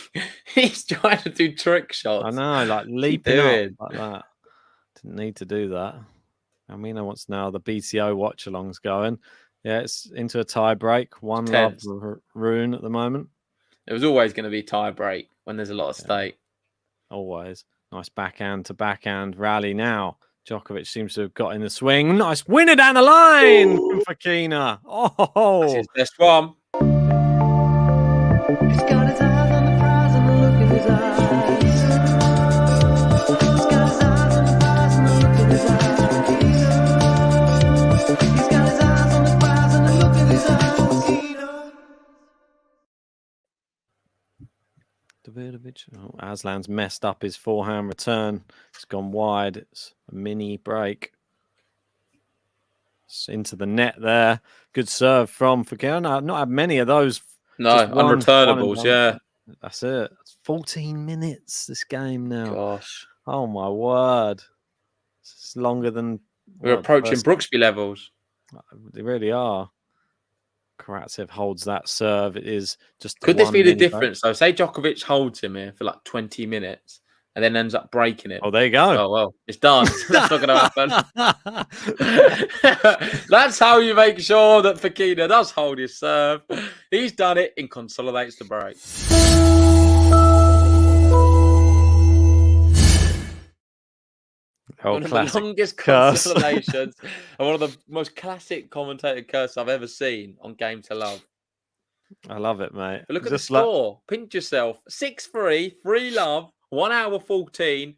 He's trying to do trick shots. I know, like leaping up like that. Didn't need to do that. Amina wants to know how the BTO watch-along's going. Yeah, it's into a tie break. 1 love Rune at the moment. It was always going to be tie break when there's a lot of stake. Always. Nice backhand to backhand rally now. Djokovic seems to have got in the swing. Nice winner down the line from Fokina. Oh, that's his best one. He's got his eyes on the prize and the look in his eyes. He's got his eyes on the prize and the look in his eyes. He's got his eyes on the prize and the look in his eyes. Davidovich. Oh, Aslan's messed up his forehand return. It's gone wide. It's a mini break. Into the net there. Good serve from Fokina. I've not had many of those. No, Just one unreturnables, and yeah. That's it. It's 14 minutes this game now. Gosh. Oh my word. It's longer than We're approaching first... Brooksby levels. They really are. Karatsev holds that serve. It is just. Could this be the difference, though? Say Djokovic holds him here for like 20 minutes and then ends up breaking it. Oh, there you go. Oh, well, it's done. That's not going to happen. That's how you make sure that Fokina does hold his serve. He's done it and consolidates the break. One of the longest consolidations and one of the most classic commentated curses I've ever seen on Game to Love. I love it, mate. But look at the score. Pinch yourself. 6-3, 3-love, 1 hour 14.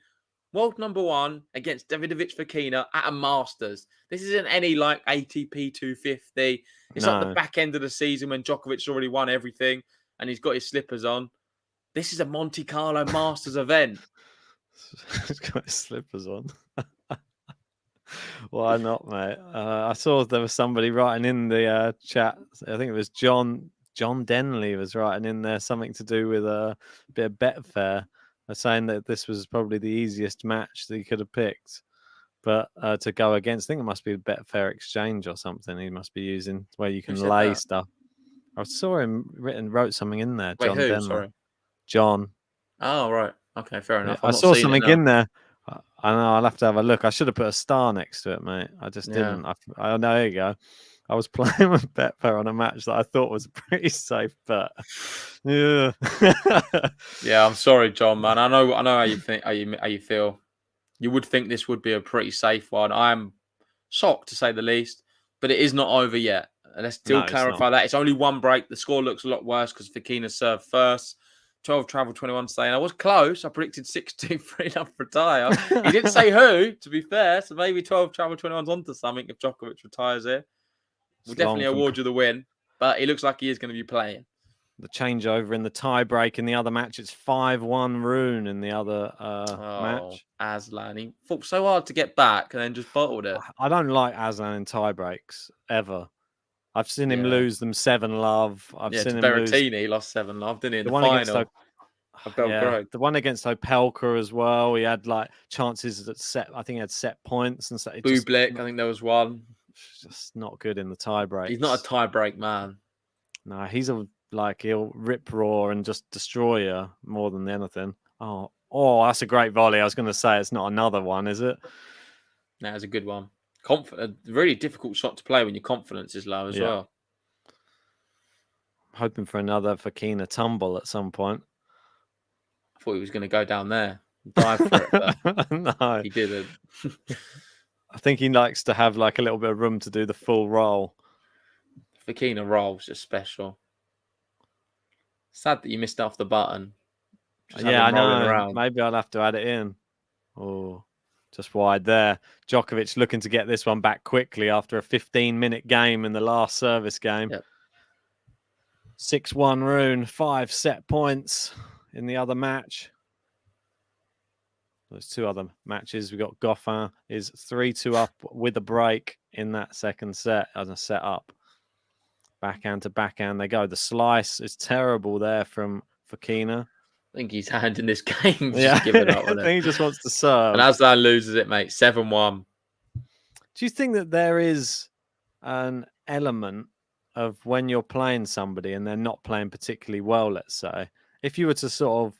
World number 1 against Davidovich Fokina at a Masters. This isn't any like ATP 250. It's like the back end of the season when Djokovic's already won everything and he's got his slippers on. This is a Monte Carlo Masters event. He's got his slippers on. Why not, mate? I saw there was somebody writing in the chat. I think it was John Denley was writing in there something to do with a bit of Betfair, saying that this was probably the easiest match that he could have picked. But to go against, I think it must be a Betfair exchange or something he must be using where you can lay stuff. I saw him wrote something in there. Wait, John who? Denley. Sorry. John. Oh, right. Okay, fair enough. I saw something in there. I know, I'll have to have a look. I should have put a star next to it, mate. I just didn't. I know, there you go. I was playing with Betfair on a match that I thought was a pretty safe bet. Yeah. Yeah, I'm sorry, John, man. I know how you think, how you feel. You would think this would be a pretty safe one. I'm shocked, to say the least, but it is not over yet. And let's still clarify that. It's only one break. The score looks a lot worse because Fokina served first. 12 travel, 21 staying. I was close. I predicted 6-2, 3-0 retire. He didn't say who, to be fair. So maybe 12 travel, 21's onto something if Djokovic retires here. We'll definitely award you the win, but it looks like he is going to be playing. The changeover in the tie break in the other match. It's 5-1 Rune in the other match. Aslan. He fought so hard to get back and then just bottled it. I don't like Aslan in tie breaks, ever. I've seen him lose them 7-love. I've seen him Berrettini, lose. He lost 7-love, didn't he? In the one final of Belgrade. The one against Opelka as well. He had like chances that set. I think he had set points and so. Bublik, I think there was one. Just not good in the tie break. He's not a tie break man. No, he's he'll rip raw and just destroy you more than anything. Oh, that's a great volley. I was going to say it's not another one, is it? No, it's a good one. Really difficult shot to play when your confidence is low as well. Hoping for another Fokina tumble at some point. I thought he was going to go down there, dive for it, but no, he didn't. I think he likes to have like a little bit of room to do the full roll. Fokina rolls just special. Sad that you missed off the button. I know. Around. Maybe I'll have to add it in. Oh. Just wide there. Djokovic looking to get this one back quickly after a 15-minute game in the last service game. 6-1 Rune, 5 set points in the other match. There's 2 other matches. We got Goffin is 3-2 up with a break in that second set as a set up. Backhand to backhand they go. The slice is terrible there from Fokina. I think he's handing this game. Giving up on I think he just wants to serve. And Aslan loses it, mate. 7-1. Do you think that there is an element of when you're playing somebody and they're not playing particularly well, let's say, if you were to sort of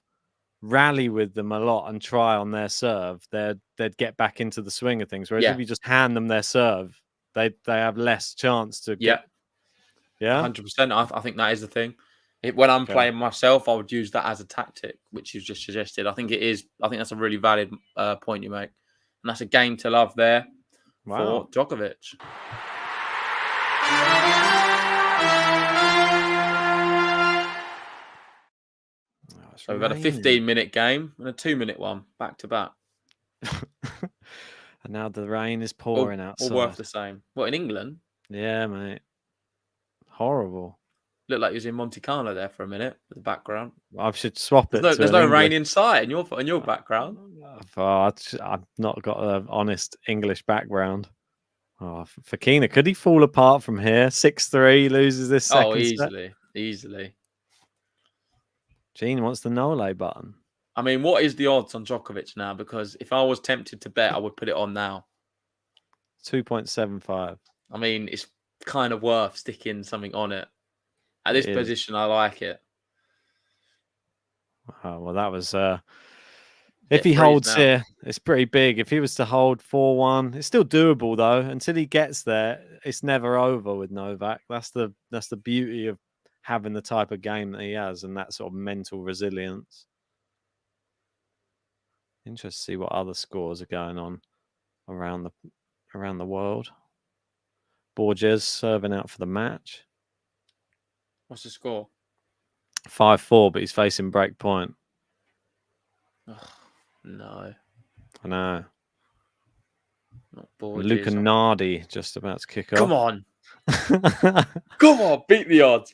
rally with them a lot and try on their serve, they'd get back into the swing of things. Whereas if you just hand them their serve, they have less chance to get... Yeah? 100%. I think that is the thing. When I'm playing myself, I would use that as a tactic, which you've just suggested. I think that's a really valid point you make. And that's a game to love there for Djokovic. So we've had a 15-minute game and a 2-minute one, back to back. And now the rain is pouring outside. All worth the same. What, in England? Yeah, mate. Horrible. Looked like he was in Monte Carlo there for a minute with the background. I should swap it. There's no rain in sight in your background. I've not got an honest English background. Oh, Fokina, could he fall apart from here? 6-3, loses this second Oh, set. easily. Gene wants the no-lay button. I mean, what is the odds on Djokovic now? Because if I was tempted to bet, I would put it on now. 2.75. I mean, it's kind of worth sticking something on it. At this It is. position, I like it. Oh, well, that was... Bit if he freeze holds now. here, it's pretty big. If he was to hold 4-1, it's still doable, though. Until he gets there, it's never over with Novak. That's the beauty of having the type of game that he has and that sort of mental resilience. Interesting to see what other scores are going on around the world. Borges serving out for the match. What's the score? 5-4, but he's facing break point. Oh, no, I know. not Borges. Luca Nardi just about to kick off. Come on. Come on, beat the odds.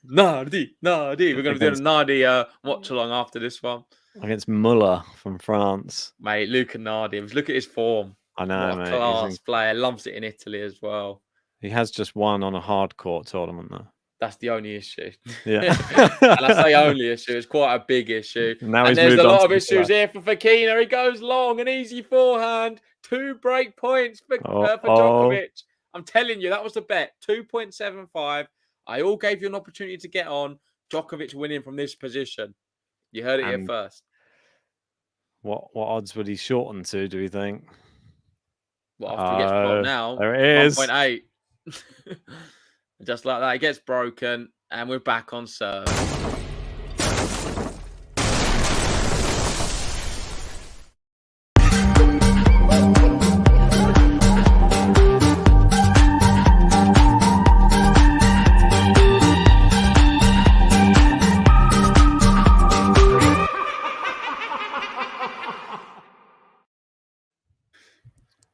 Nardi. We're going to do a Nardi watch-along after this one. Against Muller from France. Mate, Luca Nardi. Look at his form. I know, What a mate. class player. Loves it in Italy as well. He has just won on a hard court tournament, though. That's the only issue. Yeah. And I say only issue. It's quite a big issue. Now and he's there's moved a on lot to of the issues flat. here for Fokina. He goes long, an easy forehand. 2 break points for Djokovic. I'm telling you, that was the bet. 2.75. I all gave you an opportunity to get on. Djokovic winning from this position. You heard it here first. What odds would he shorten to, do you think? Well, after he gets blocked now, there it is. 1.8. Just like that, it gets broken, and we're back on serve.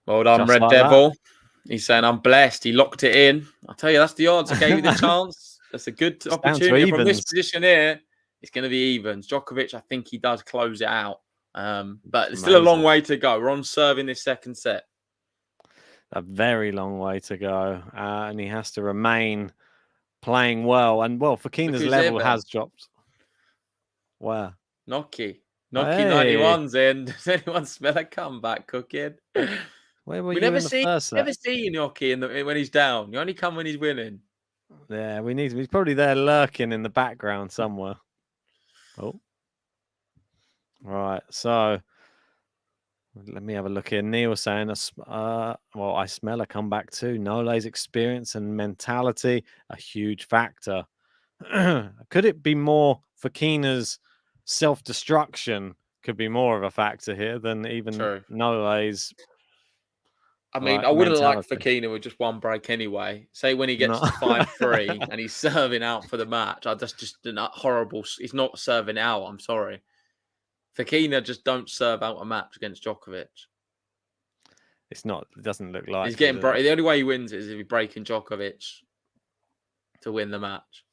Well done, Just Red like Devil. He's saying, I'm blessed. He locked it in. I'll tell you, that's the odds. I gave you the chance. That's a good down to opportunity. From this evens. position here, it's going to be evens. Djokovic, I think he does close it out. But it's still a Amazing. long way to go. We're on serve in this second set. A very long way to go. And he has to remain playing well. And, well, Fokina's who's level there, has dropped. Where? Noki Hey. 91's in. Does anyone smell a comeback cooking? Where were We you never in the see first set? never see Gnocchi when he's down. You only come when he's winning. Yeah, we need him. He's probably there lurking in the background somewhere. Oh. Right, so let me have a look here. Neil saying, well, I smell a comeback too. Nole's experience and mentality, a huge factor. Could it be more Fokina's self-destruction could be more of a factor here than even True. Nole's? I mean, Right, I wouldn't like mentality. Fokina with just one break anyway. Say when he gets No. to 5-3 and he's serving out for the match. That's just horrible. He's not serving out. I'm sorry. Fokina just don't serve out a match against Djokovic. It's not. It doesn't look like He's getting the only way he wins is if he's breaking Djokovic to win the match.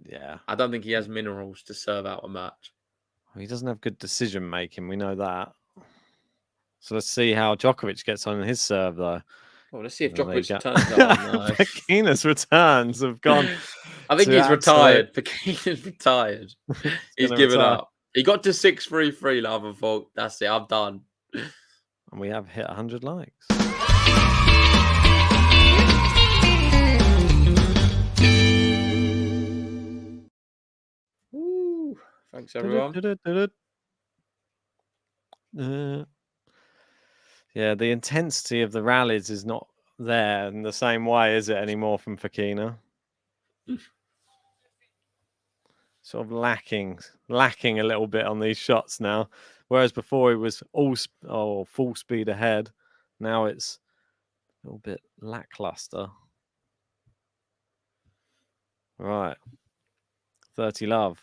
Yeah. I don't think he has minerals to serve out a match. He doesn't have good decision making. We know that. So let's see how Djokovic gets on in his serve, though. Well, let's see if Well, there you Djokovic go. turns up. No. Fokina's returns have gone. I think to he's retired. Fokina's retired. He's gonna given retire. up. He got to 6-3-3 love and thought, that's it, I'm done. And we have hit 100 likes. Woo. Thanks, everyone. Yeah, the intensity of the rallies is not there in the same way, is it, anymore from Fokina? Sort of lacking a little bit on these shots now. Whereas before he was full speed ahead. Now it's a little bit lackluster. Right. 30 love.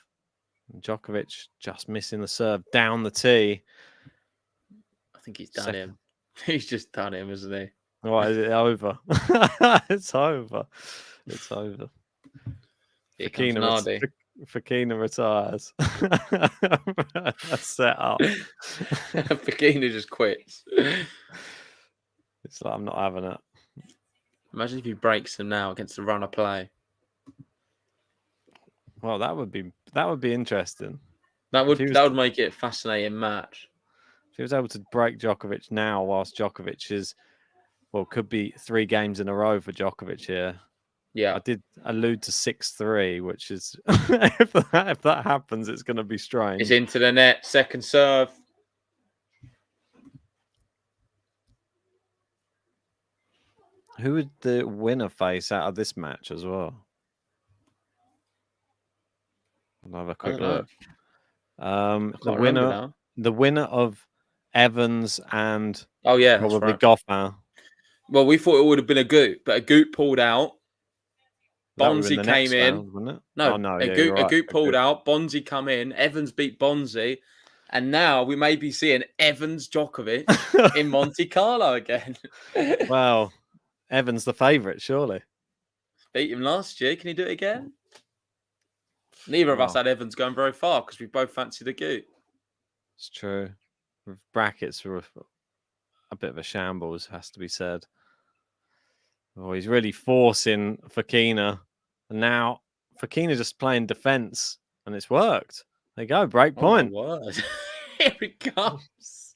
Djokovic just missing the serve down the tee. I think he's done him. He's just done him, isn't he? Right, is it over? It's over. It's over. Here comes Nardi. Fokina retires. That's set up. Fokina just quits. It's like I'm not having it. Imagine if he breaks them now against the run of play. Well, that would be interesting. That would If he was- that would make it a fascinating match. If he was able to break Djokovic now, whilst Djokovic is, well, could be 3 games in a row for Djokovic here. Yeah. I did allude to 6-3, which is if that happens, it's going to be strange. It's into the net. Second serve. Who would the winner face out of this match as well? I'll have a quick don't know. look. I The can't remember winner now. of Evans and Oh yeah, that's probably right. Goffin. Well, we thought it would have been a Goot, but a Goot pulled out. That would have Bonzi been the came next in. round, wouldn't it? No, Oh, no, a yeah, Goot, you're right. a Goot pulled out. Bonzi come in. Evans beat Bonzi. And now we may be seeing Evans Djokovic in Monte Carlo again. Well, Evans the favourite, surely. Beat him last year. Can he do it again? Neither of us Well. had Evans going very far because we both fancied a Goot. It's true. Brackets were a bit of a shambles, has to be said. Oh, he's really forcing Fokina. And now Fokina just playing defence, and it's worked. There you go, break point. Oh, my word. Here he comes.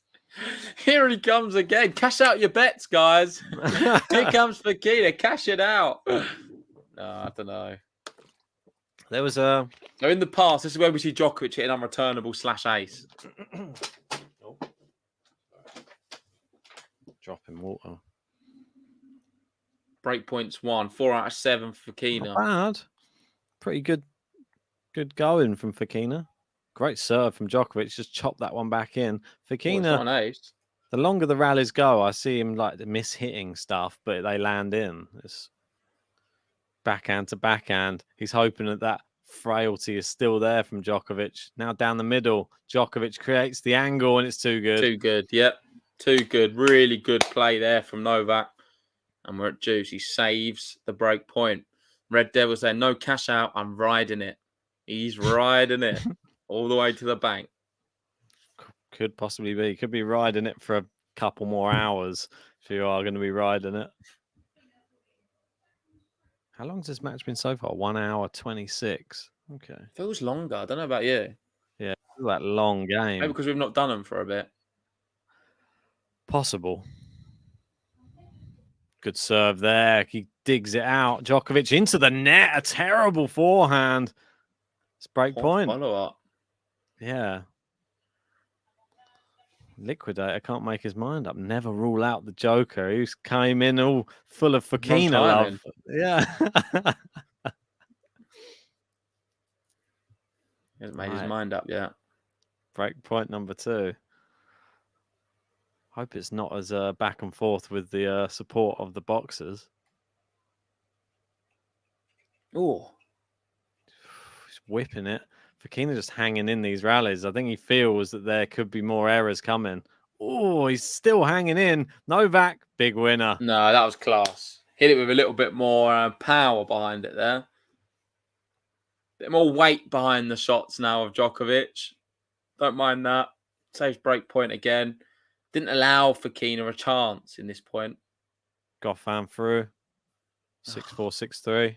Here he comes again. Cash out your bets, guys. Here comes Fokina. Cash it out. No, I don't know. There was a... So in the past, this is where we see Djokovic hitting unreturnable /ace. Dropping water. Break points 1. 4 out of 7 for Not Fokina. bad. Pretty good going from Fokina. Great serve from Djokovic. Just chop that one back in. Well, it's Fokina, not an ace. the longer the rallies go, I see him like miss-hitting stuff, but they land in. It's backhand to backhand. He's hoping that frailty is still there from Djokovic. Now down the middle, Djokovic creates the angle and it's too good. Too good. Yep. Too good. Really good play there from Novak. And we're at deuce. He saves the break point. Red Devils there. No cash out. I'm riding it. He's riding it all the way to the bank. Could possibly be. Could be riding it for a couple more hours if you are going to be riding it. How long's this match been so far? 1 hour 26. Okay. Feels longer. I don't know about you. Yeah, that long game. Maybe because we've not done them for a bit. Possible. Good serve there. He digs it out. Djokovic into the net. A terrible forehand. It's break point. Follow up. Yeah. Liquidator can't make his mind up. Never rule out the Joker. He came in all full of Fokina love. Yeah. He hasn't made Right. his mind up yet. Break point number 2. Hope it's not as back and forth with the support of the boxers. Oh, He's whipping it. Fokina just hanging in these rallies. I think he feels that there could be more errors coming. Oh, he's still hanging in. Novak, big winner. no, that was class. Hit it with a little bit more power behind it there. Bit more weight behind the shots now of Djokovic. Don't mind that. Saves break point again. Didn't allow Fokina a chance in this point. Goffin through. 6-4, 6-3.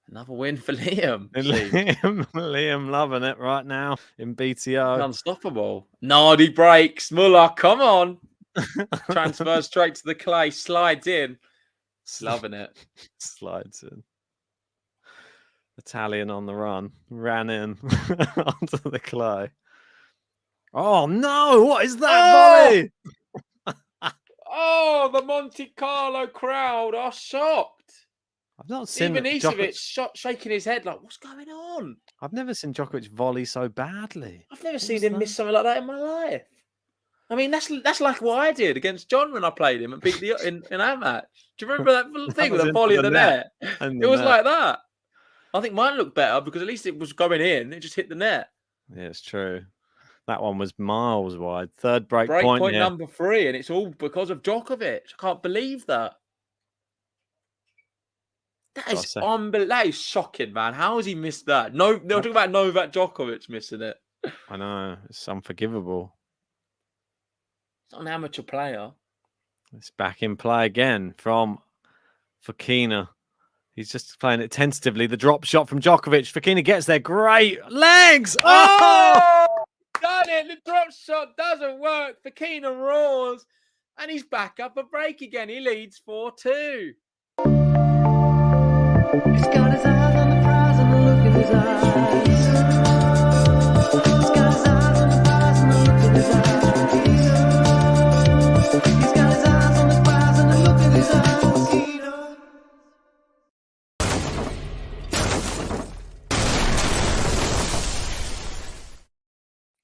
Another win for Liam. Liam loving it right now in BTO. Unstoppable. Nardi breaks. Muller, come on. Transfers straight to the clay. Slides in. Loving it. Slides in. Italian on the run. Ran in onto the clay. Oh no! What is that volley? Oh, the Monte Carlo crowd are shocked. I've not seen Even Djokovic. Isevic shaking his head like, what's going on? I've never seen Djokovic volley so badly. I've never What seen was him that? miss something like that in my life. I mean, that's like what I did against John when I played him and beat the in our match. Do you remember that thing with was the volley at into the the net? And It was net. like that. I think mine looked better because at least it was going in. It just hit the net. Yeah, it's true. That one was miles wide. Third break Break point point here. number 3, and it's all because of Djokovic. I can't believe that. That Gotta is say. unbelievable. That is shocking, man. How has he missed that? No, they're talking about Novak Djokovic missing it. I know. It's unforgivable. It's not an amateur player. It's back in play again from Fokina. He's just playing it tentatively. The drop shot from Djokovic. Fokina gets there. Great legs. Oh! Done it. The drop shot doesn't work. Fokina roars. And he's back up a break again. He leads 4-2. He's got his eyes on the prize and the look in his eyes. He's got his eyes on the prize and the look in his eyes. He's got his eyes on the prize and the look in his eyes.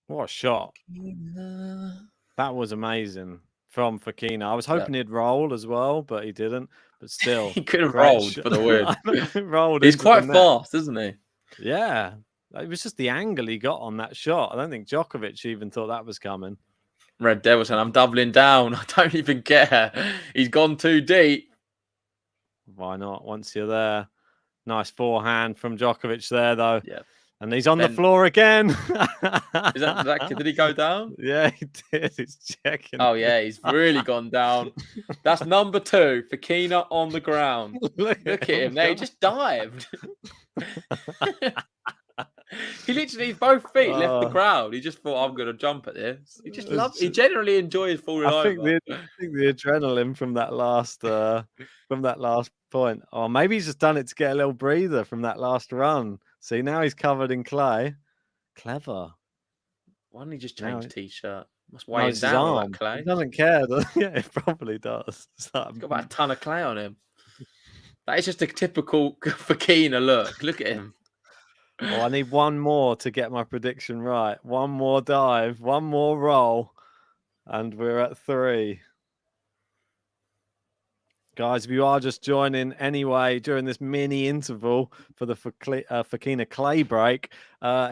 What a shot. That was amazing from Fokina. I was hoping he'd roll as well, but he didn't. But still, He could have great rolled shot. for the win. Rolled He's into quite the net. fast, isn't he? Yeah. It was just the angle he got on that shot. I don't think Djokovic even thought that was coming. Red Devil saying, I'm doubling down. I don't even care. He's gone too deep. Why not? Once you're there. Nice forehand from Djokovic there, though. Yeah. And he's on the Ben- floor again. Did he go down? Yeah, he did. He's checking. Oh, yeah, he's really gone down. That's number 2, Fokina on the ground. Look at him there. He just dived. He literally, both feet left the ground. He just thought, I'm going to jump at this. He just loves. He generally enjoys falling I think over. the adrenaline from that last point. Or maybe he's just done it to get a little breather from that last run. See, now he's covered in clay. Clever. Why don't he just change t-shirt? Must No, weigh him it's his down with arm. that clay. He doesn't care. Yeah, it probably does. He's got about a ton of clay on him. That is just a typical Fokina look. Look at him. Oh, I need one more to get my prediction right. One more dive, one more roll, and we're at 3. Guys, if you are just joining anyway during this mini interval for the Fokina clay break,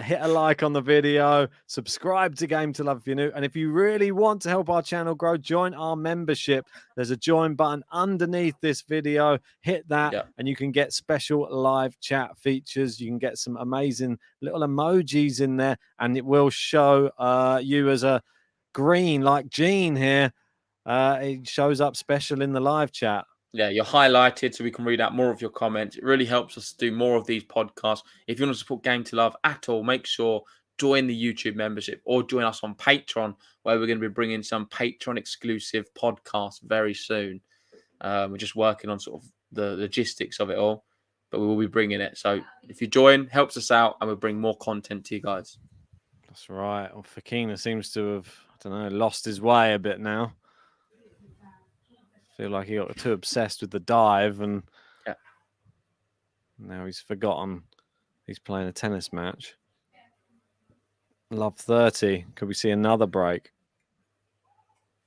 hit a like on the video, subscribe to Game to Love if you're new, and if you really want to help our channel grow, join our membership. There's a join button underneath this video. Hit that, and you can get special live chat features. You can get some amazing little emojis in there, and it will show you as a green like Gene here. It shows up special in the live chat. Yeah, you're highlighted so we can read out more of your comments. It really helps us do more of these podcasts. If you want to support Game to Love at all, make sure join the YouTube membership or join us on Patreon, where we're going to be bringing some Patreon exclusive podcasts very soon. We're just working on sort of the logistics of it all, but we will be bringing it. So if you join, helps us out, and we'll bring more content to you guys. That's right. Well, Fokina seems to have, I don't know, lost his way a bit now. Feel like he got too obsessed with the dive, and now he's forgotten he's playing a tennis match. Love 30. Could we see another break?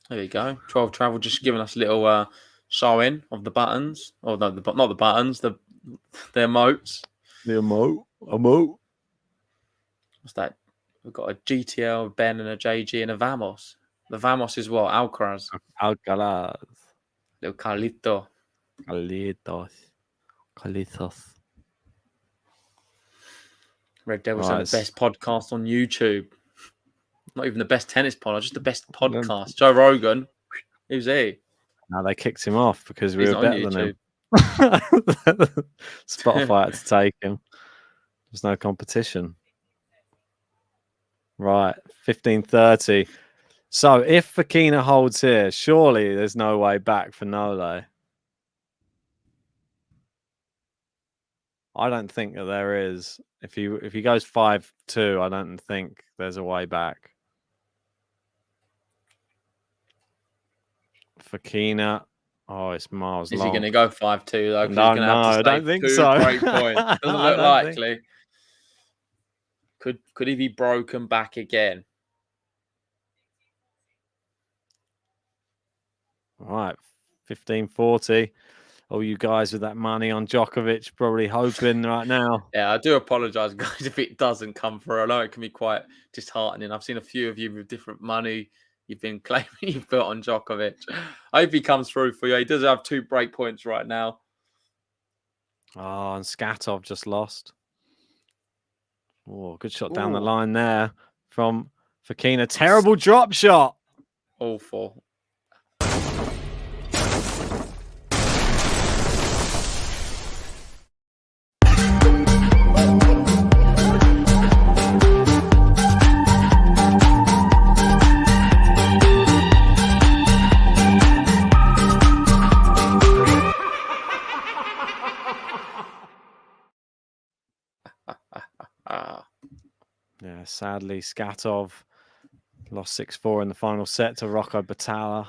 There you go. 12 Travel just giving us a little showing of the buttons. Or no, not the buttons, the emotes. The emote. What's that? We've got a GTL, a Ben, and a JG, and a Vamos. The Vamos is what? Alcaraz. Alcaraz. Little Carlito. Carlitos. Red Devils are the best podcast on YouTube. Not even the best tennis pod, just the best podcast. Joe Rogan. Who's he? Now they kicked him off because we He's were not on better than him. YouTube. Spotify had to take him. There's no competition. Right, 15:30. So if Fokina holds here, surely there's no way back for Nole. I don't think that there is. If he goes 5-2, I don't think there's a way back. Fokina. Oh, it's miles long. Is he going to go 5-2 though? No, I don't think so. Break points. Doesn't look likely. Could he be broken back again? All right, 15:40. All you guys with that money on Djokovic probably hoping right now. Yeah, I do apologise, guys, if it doesn't come through. I know it can be quite disheartening. I've seen a few of you with different money you've been claiming you've put on Djokovic. I hope he comes through for you. He does have 2 break points right now. Oh, and Skatov just lost. Oh, good shot down the line there from Fokina. Terrible drop shot. Awful. sadly, Skatov lost 6-4 in the final set to Rocco Battaglia.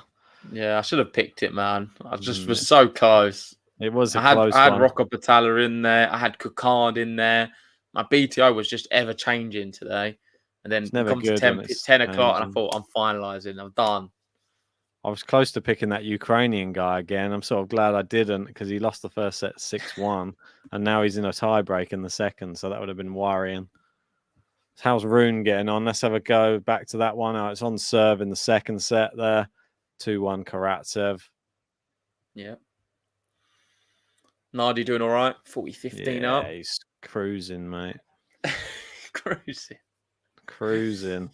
Yeah, I should have picked it, man. I just was Mm, so close. It was a I close had one. Rocco Battaglia in there. I had Coquard in there. My BTO was just ever changing today. And then It's it never comes to good 10, when it's 10 o'clock, and I changing. thought, I'm finalising. I'm done. I was close to picking that Ukrainian guy again. I'm sort of glad I didn't because he lost the first set 6-1, and now he's in a tie break in the second, so that would have been worrying. How's Rune getting on? Let's have a go back to that one. It's on serve in the second set there. 2-1 Karatsev. Yeah. Nardi doing all right. 40-15 up. Yeah, he's cruising, mate. Cruising. Cruising.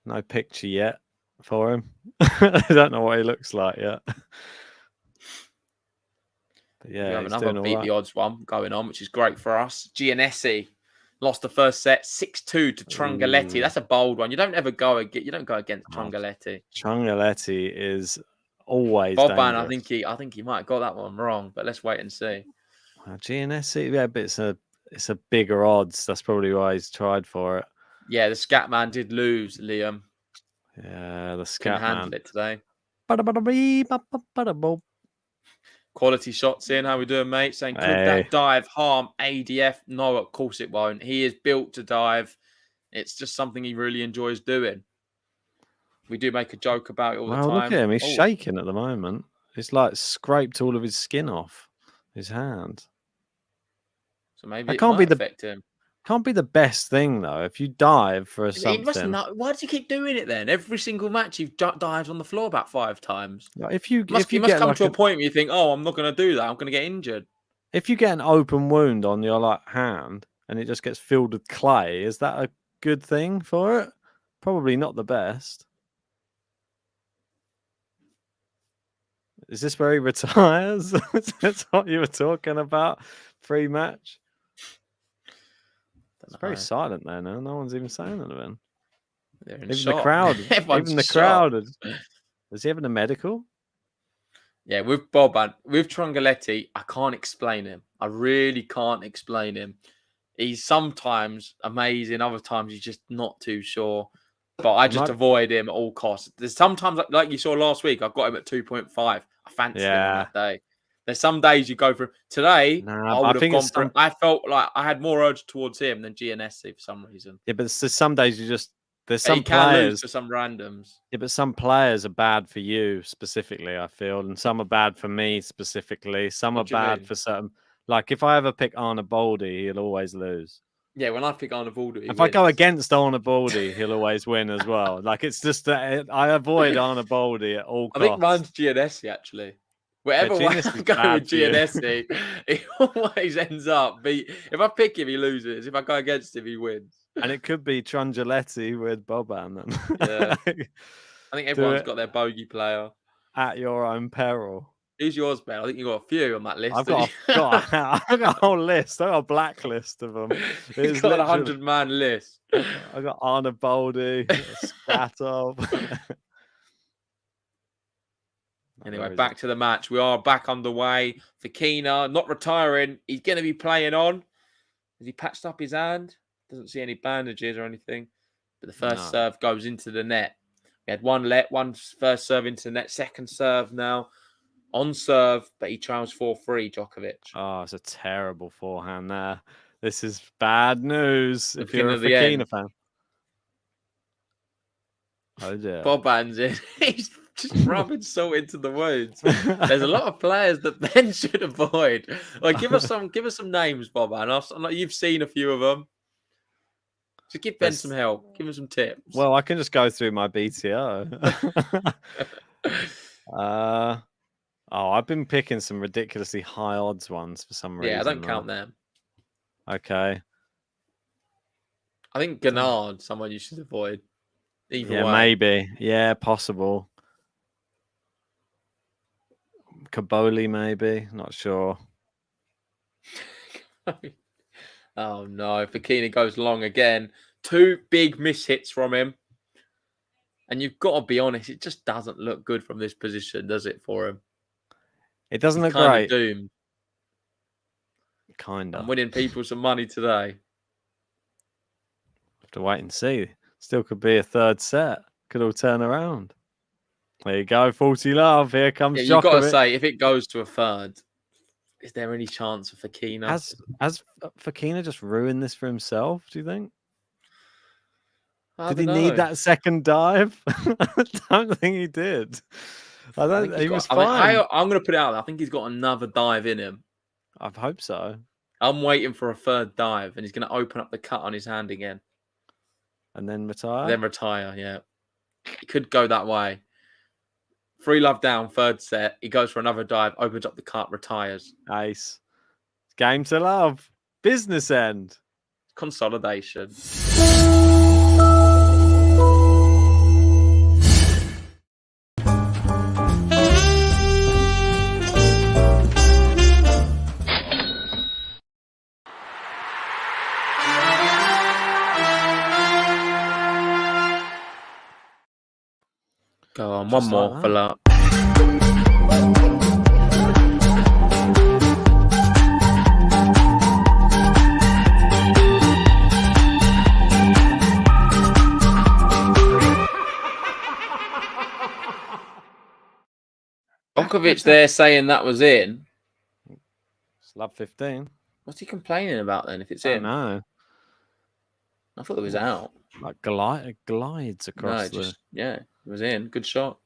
No picture yet for him. I don't know what he looks like yet. But yeah, We have he's another doing all beat right. the odds one going on, which is great for us. Giannessi lost the first set 6-2 to Trungaletti. Ooh. That's a bold one. You don't go against Oh, Trungaletti. Trungaletti is always Boban, dangerous. I think he might have got that one wrong, but let's wait and see. Well, GNSC, yeah, but it's a bigger odds. That's probably why he's tried for it. Yeah, the scat man did lose, Liam. Yeah, the Couldn't scat handle man. it today. Hey. Quality shots in. How we doing, mate? Saying, could that dive harm ADF? No, of course it won't. He is built to dive. It's just something he really enjoys doing. We do make a joke about it all the time. Look at him. He's shaking at the moment. It's like scraped all of his skin off his hand. So maybe That it can't might be affect him. Can't be the best thing though. If you dive for He must something, know. Why does he keep doing it then? Every single match, he dives on the floor about 5 times. if you You must get come like to a point where you think, "Oh, I'm not going to do that. I'm going to get injured." if you get an open wound on your like hand and it just gets filled with clay, is that a good thing for it? Probably not the best. Is this where he retires? That's what you were talking about pre-match. It's very silent there now. No one's even saying anything. Even the crowd. Even the crowd. Is he having a medical? Yeah, with Boban, with Trungaletti, I can't explain him. I really can't explain him. He's sometimes amazing, other times he's just not too sure. But I just avoid him at all costs. There's sometimes, like you saw last week, I got him at 2.5. I fancied him on that day. There's some days you go for him. Today, I would have gone for him. I felt like I had more urge towards him than GNSC for some reason. Yeah, but some days there's some he can players lose to some randoms. Yeah, but some players are bad for you specifically, I feel, and some are bad for me specifically. Some are bad for certain. Like if I ever pick Arna Baldy, he'll always lose. Yeah, when I pick Arna Baldy, if I go against Arna Baldy, he'll always win as well. Like it's just that I avoid Arna Baldy at all costs. I think mine's GNSC actually. Wherever I go with GNSC, he always ends up. If I pick him, he loses. If I go against him, he wins. And it could be Trungaletti with Boban. Then. Yeah. I think everyone's got their bogey player. At your own peril. Who's yours, Ben? I think you've got a few on that list. I've got a whole list. I've got a blacklist of them. You've got a 100-man list. I've got Arna Baldy, Skatov. Anyway, back to the match. We are back underway. Fokina not retiring. He's going to be playing on. Has he patched up his hand? Doesn't see any bandages or anything. But the first serve goes into the net. We had one first serve into the net. Second serve now on serve, but he trails 4-3, Djokovic. Oh, it's a terrible forehand there. This is bad news if you're a Fokina fan. Oh dear. Boban's in. He's just rubbing salt into the wounds. There's a lot of players that Ben should avoid. Like, give us some names, Boban. You've seen a few of them. Just give Ben some help. Give him some tips. Well, I can just go through my BTO. I've been picking some ridiculously high odds ones for some reason. Yeah, I don't count them. Okay. I think Gennard, someone you should avoid. Either way. Maybe. Yeah, possible. Kaboli, maybe. Not sure. Oh no, Fokina goes long again. 2 big mishits from him. And you've got to be honest, it just doesn't look good from this position, does it, for him? It doesn't look kind great. Of doomed. Kind of. I'm winning people some money today. to wait and see. Still could be a third set. Could all turn around. There you go, 40 love. Here comes Yeah, you've got to Djokovic. say, if it goes to a third, is there any chance for Fokina? Has Fokina just ruined this for himself, do you think? I Did he don't need know. that second dive? I don't think he did. I I don't. think He he's was got, fine. I'm going to put it out there. I think he's got another dive in him. I hope so. I'm waiting for a third dive, and he's going to open up the cut on his hand again. And then retire. Then retire, yeah. It could go that way. 3 love down, third set. He goes for another dive, opens up the cut, retires. Ace. Game to love. Business end. Consolidation. Go on, Just one more like for that. luck. Djokovic there saying that was in. It's love 15. What's he complaining about then if it's I in? don't know. I thought it was out. Like glides across No, just, yeah, it was in. Good shot.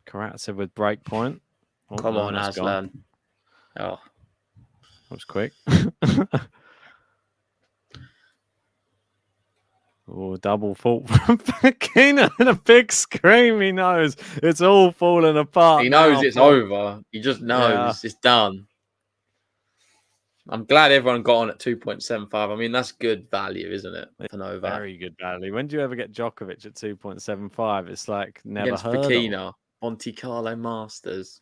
Karatsev with break point. Oh, Come no, on, that's gone. Aslan. Oh, That was quick. Oh, double fault from Fokina and a big scream. He knows it's all falling apart. he knows now it's for- over. He just knows it's done. I'm glad everyone got on at 2.75. I mean, that's good value, isn't it? For Novak. Very good value. When do you ever get Djokovic at 2.75? It's like never Against heard of. Fokina, Monte Carlo Masters.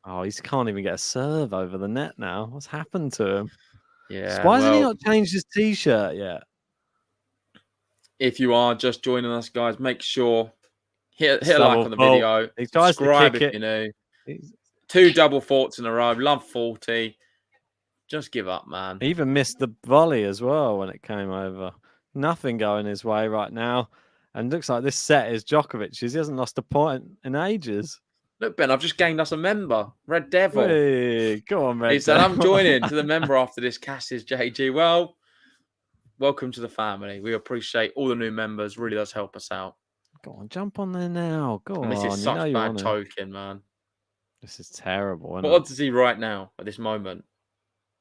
Oh, he can't even get a serve over the net now. What's happened to him? Yeah. Why hasn't he well, not changed his t-shirt yet? if you are just joining us, guys, make sure hit It's a like double on the fault. video. He tries to Subscribe kick if it. you know. He's- 2 double faults in a row. Love 40. Just give up, man. He even missed the volley as well when it came over. Nothing going his way right now. And looks like this set is Djokovic's. He hasn't lost a point in ages. Look, Ben, I've just gained us a member. Red Devil. Hey, go on, Red He said, I'm Devil. joining to the member after this Cass's JG. Well, welcome to the family. We appreciate all the new members. Really does help us out. Go on, jump on there now. Go And on. this is you such know you bad want to. token, man. This is terrible. What Isn't it? odds is he right now at this moment?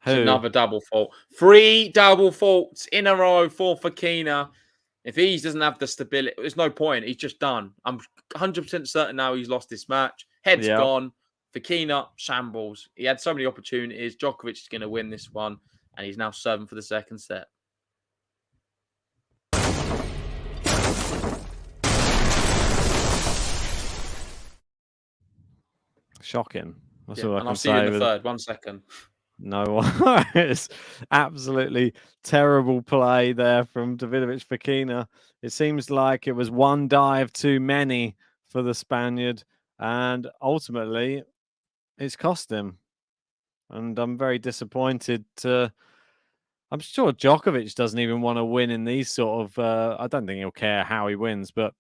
It's Who? another double fault. 3 double faults in a row for Fokina. If he doesn't have the stability, there's no point. He's just done. I'm 100% certain now he's lost this match. Head's Yeah. gone. Fokina, shambles. He had so many opportunities. Djokovic is going to win this one, and he's now serving for the second set. Shocking. That's Yeah, all I and can I'll see you say. in the with- third. 1 second. No worries. Absolutely terrible play there from Davidovich Fokina. It seems like it was one dive too many for the Spaniard, and ultimately it's cost him. And I'm very disappointed. I'm sure Djokovic doesn't even want to win in these sort of. I don't think he'll care how he wins, but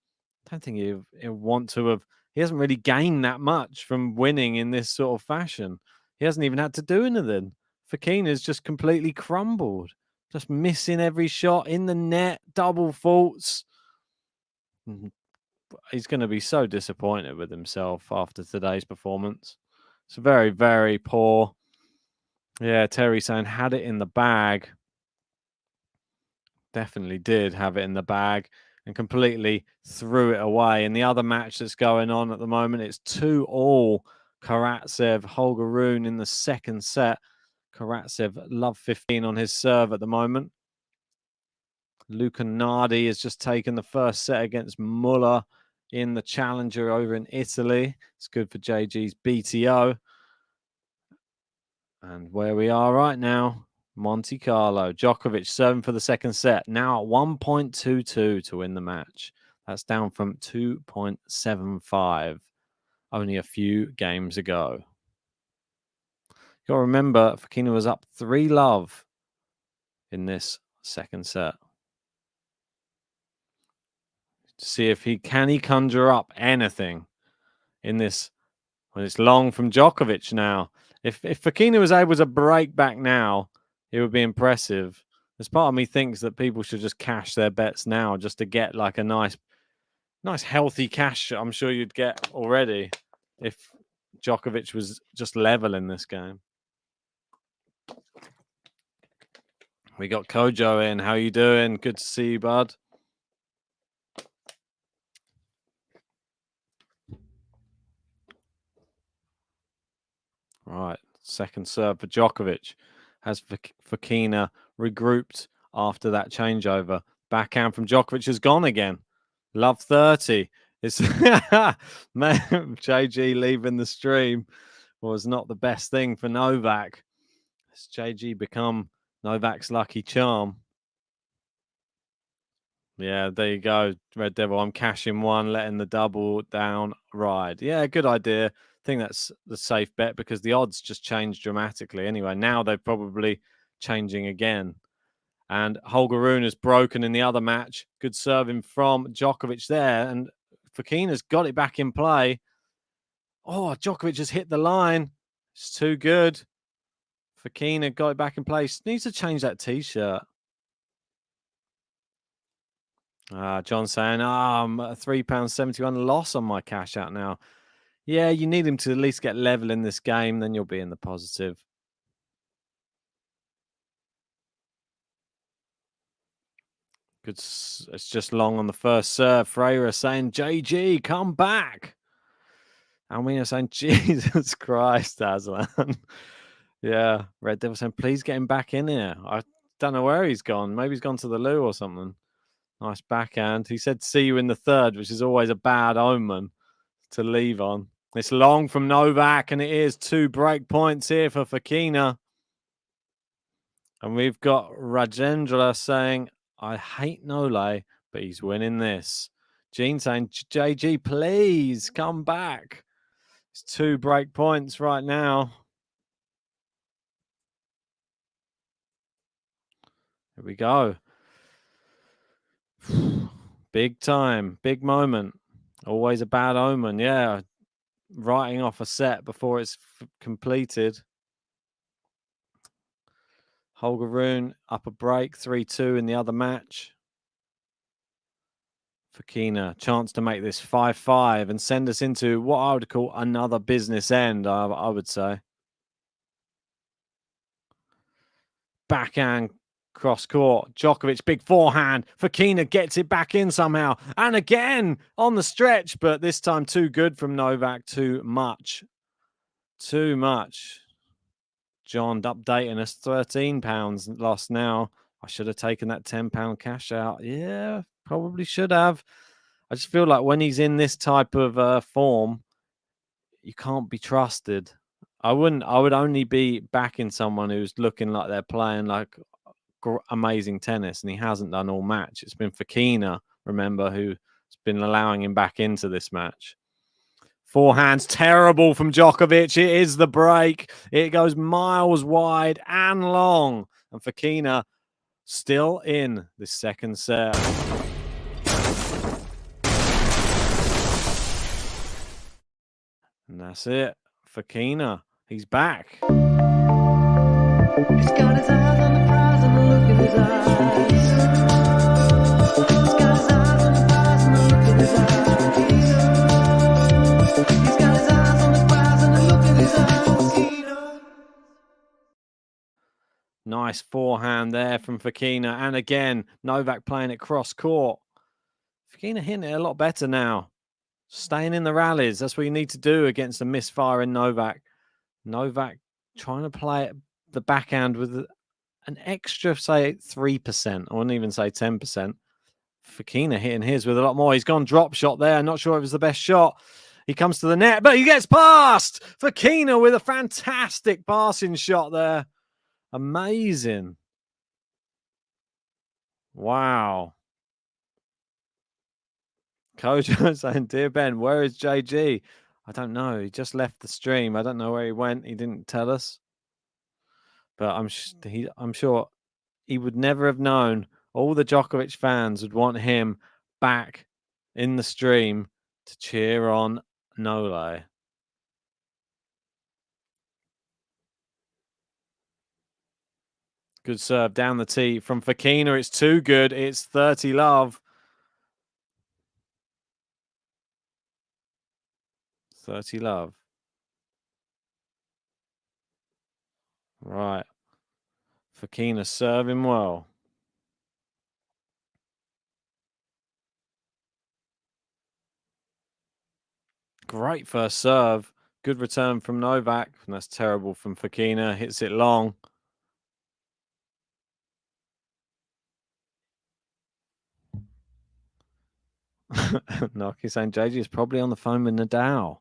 I don't think he'll want to have. He hasn't really gained that much from winning in this sort of fashion. He hasn't even had to do anything. Fokina's just completely crumbled, just missing every shot in the net, double faults. He's going to be so disappointed with himself after today's performance. It's very, very poor. Yeah, Terry saying had it in the bag. Definitely did have it in the bag and completely threw it away. In the other match that's going on at the moment, it's 2-2. Karatsev, Holger Rune in the second set. Karatsev, love 15 on his serve at the moment. Luca Nardi has just taken the first set against Muller in the Challenger over in Italy. It's good for JG's BTO. And where we are right now, Monte Carlo. Djokovic serving for the second set. Now at 1.22 to win the match. That's down from 2.75 only a few games ago. You got to remember, Fokina was up 3 love in this second set. to see if he conjure up anything in this when it's long from Djokovic now. If Fokina was able to break back now, it would be impressive. This part of me thinks that people should just cash their bets now just to get like a nice healthy cash. I'm sure you'd get already if Djokovic was just level in this game. We got Kojo in. How you doing? Good to see you, bud. Right, second serve for Djokovic. Has Fokina regrouped after that changeover? Backhand from Djokovic has gone again. Love 30. It's man, JG leaving the stream was not the best thing for Novak. Has JG become Novak's lucky charm? Yeah, there you go, Red Devil. I'm cashing one, letting the double down ride. Yeah, good idea. I think that's the safe bet because the odds just changed dramatically. Anyway, now they're probably changing again. And Holger Rune is broken in the other match. Good serving from Djokovic there. And Fokina's got it back in play. Oh, Djokovic has hit the line. It's too good. Fokina got it back in place. Needs to change that T-shirt. John saying, I'm a £3.71 loss on my cash out now. Yeah, you need him to at least get level in this game. Then you'll be in the positive. Good. It's just long on the first serve. Freire saying, JG, come back. Almina saying, Jesus Christ, Aslan. Yeah, Red Devil saying, please get him back in here. I don't know where he's gone. Maybe he's gone to the loo or something. Nice backhand. He said, see you in the third, which is always a bad omen to leave on. It's long from Novak, and it is 2 break points here for Fokina. And we've got Rajendra saying, I hate Nole, but he's winning this. Gene saying, JG, please come back. It's 2 break points right now. Here we go. Big time, big moment. Always a bad omen. Yeah, writing off a set before it's completed. Holger Rune up a break, 3-2 in the other match. Fokina, chance to make this 5-5 and send us into what I would call another business end, I would say. Backhand cross court. Djokovic, big forehand. Fokina gets it back in somehow. And again on the stretch, but this time too good from Novak. Too much. Too much. John updating us. £13 lost now. I should have taken that £10 cash out. Yeah, probably should have. I just feel like when he's in this type of form, you can't be trusted. I would only be backing someone who's looking like they're playing like amazing tennis, and he hasn't done all match. It's been Fokina, remember, who's been allowing him back into this match. Forehand's terrible from Djokovic. It is the break. It goes miles wide and long. And Fokina still in the second set. And that's it. Fokina, he's back. He's got his eyes on the prize and the look in his eyes. He's got his eyes on the prize and the look in his eyes. He's got his eyes on the prize and the look in his eyes. Nice forehand there from Fokina. And again, Novak playing it cross court. Fokina hitting it a lot better now. Staying in the rallies. That's what you need to do against a misfire in Novak. Novak trying to play it, the backhand with an extra, say, 3%. I wouldn't even say 10%. Fokina hitting his with a lot more. He's gone drop shot there. Not sure it was the best shot. He comes to the net, but he gets past. Fokina with a fantastic passing shot there. Amazing. Wow. Kojo saying, dear Ben, where is JG? I don't know. He just left the stream. I don't know where he went. He didn't tell us. But I'm sure he would never have known. All the Djokovic fans would want him back in the stream to cheer on Nole. Good serve down the tee from Fokina. It's too good. It's 30 love. 30 love. Right. Fokina serving well. Great first serve. Good return from Novak. And that's terrible from Fokina. Hits it long. Noki saying JJ is probably on the phone with Nadal.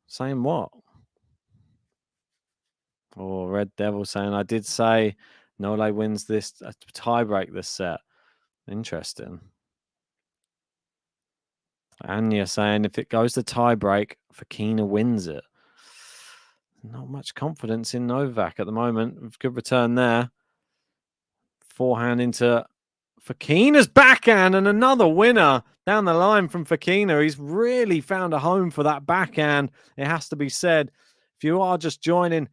Saying what? Oh, Red Devil saying, I did say Nole wins this tiebreak this set. Interesting. Anya saying if it goes to tiebreak, Fokina wins it. Not much confidence in Novak at the moment. Good return there. Forehand into Fokina's backhand and another winner down the line from Fokina. He's really found a home for that backhand. It has to be said. If you are just joining,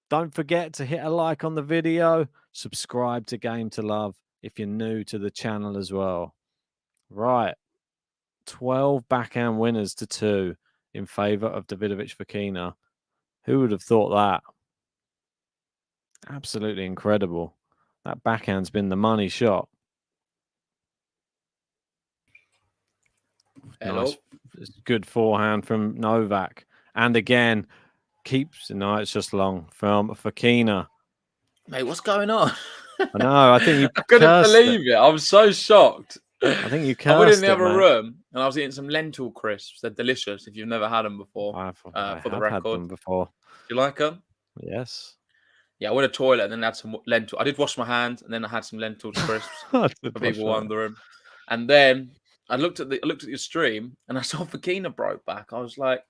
don't forget to hit a like on the video. Subscribe to Game to Love if you're new to the channel as well. Right. 12 backhand winners to 2 in favor of Davidovich Fokina. Who would have thought that? Absolutely incredible. That backhand's been the money shot. Hello. Nice. Good forehand from Novak. And again, keeps... No, it's just long from Fokina. Mate, what's going on? I know. I think you I couldn't cursed believe it. I was so shocked. I think you cursed I went in the it, other mate. room and I was eating some lentil crisps. They're delicious if you've never had them before. I for the have had record. them before. Do you like them? Yes. Yeah, I went to the toilet and then had some lentil. I did wash my hands and then I had some lentil crisps for people wondering. And then I looked at your stream and I saw Fokina broke back. I was like,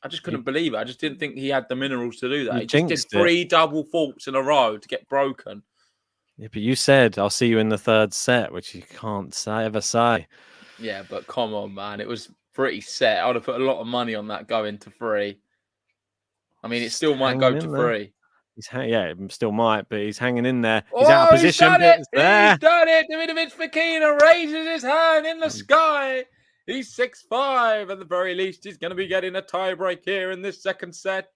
I just couldn't believe it. I just didn't think he had the minerals to do that. You He just did jinxed 3 double faults in a row to get broken. Yeah, but you said I'll see you in the third set, which you can't ever say. Yeah, but come on, man. It was pretty set. I would have put a lot of money on that going to 3. I mean, it still might go to 3. Yeah, it still might, but he's hanging in there. He's out of position. He's done it! It's there. He's done it! Davidovich Fokina raises his hand in the sky. He's 6-5. At the very least, he's going to be getting a tiebreak here in this second set.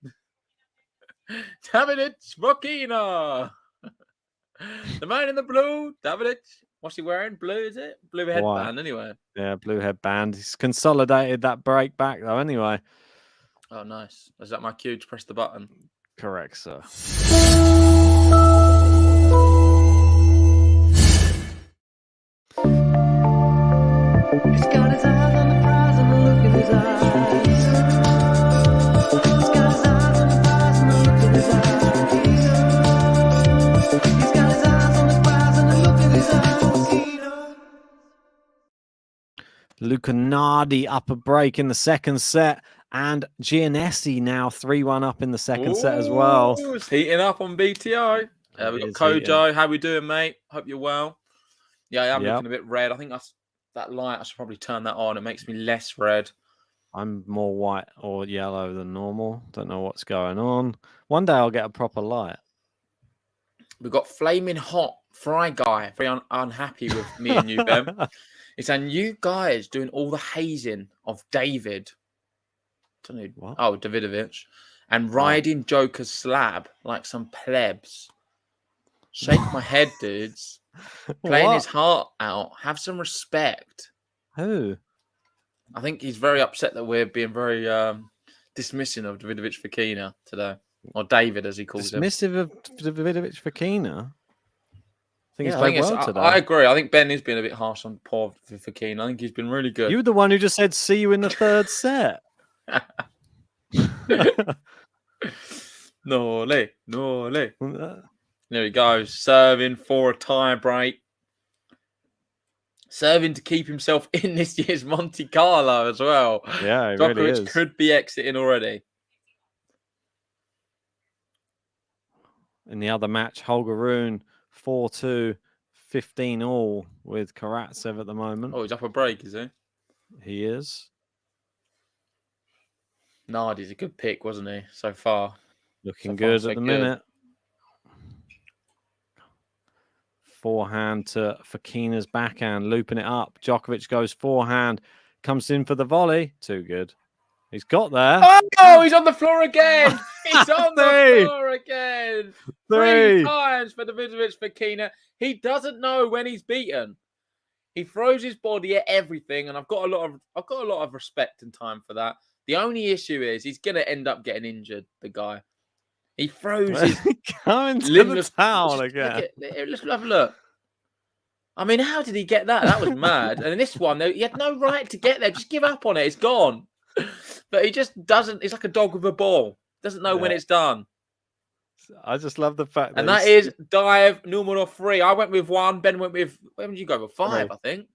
Davidovich Fokina. The man in the blue, Davidovich. What's he wearing? Blue, is it? Blue headband, anyway. Yeah, blue headband. He's consolidated that break back, though, anyway. Oh, nice. Is that my cue to press the button? Correct, sir. He's got his eyes on the prize and the look in his eyes. He's got his eyes on the prize and the look in his eyes. He's got his eyes on the prize and the look in his eyes. Luca Nardi up a break in the second set. And Giannessi now 3-1 up in the second set as well. It's heating up on BTO. We've got Kojo. How we doing, mate? Hope you're well. Yeah, I am looking a bit red. I think that light, I should probably turn that on. It makes me less red. I'm more white or yellow than normal. Don't know what's going on. One day I'll get a proper light. We've got Flaming Hot Fry Guy. Very unhappy with me and you, Ben. He's saying, you guys doing all the hazing of David. What? Oh, Davidovich. And riding Joker's slab like some plebs. Shake my head, dudes. Playing his heart out. Have some respect. Who? I think he's very upset that we're being very dismissing of Davidovich Fokina today. Or David, as he calls him. Dismissive of Davidovich Fokina? I think he's played well today. I agree. I think Ben is being a bit harsh on poor Fokina. I think he's been really good. You were the one who just said, see you in the third set. No. There he goes, serving for a tie break. Serving to keep himself in this year's Monte Carlo as well. Yeah, Djokovic really is. could be exiting already. In the other match, Holger Rune 4-2, 15 all with Karatsev at the moment. Oh, he's up a break, is he? He is. Nardi's a good pick, wasn't he, so far? Looking So far, good so at the good. minute. Forehand to Fokina's backhand, looping it up. Djokovic goes forehand, comes in for the volley. Too good. He's got there. Oh, he's on the floor again. He's on the floor again. Three times for Davidovich Fokina. He doesn't know when he's beaten. He throws his body at everything, and I've got a lot of respect and time for that. The only issue is he's gonna end up getting injured. The guy. He throws his going to the towel again. Let's have a look. I mean, how did he get that? That was mad. And in this one, he had no right to get there. Just give up on it. It's gone. But he just doesn't. He's like a dog with a ball. Doesn't know when it's done. I just love the fact and that is dive numero 3. I went with 1. Ben went with. Where did you go with 5? 3. I think.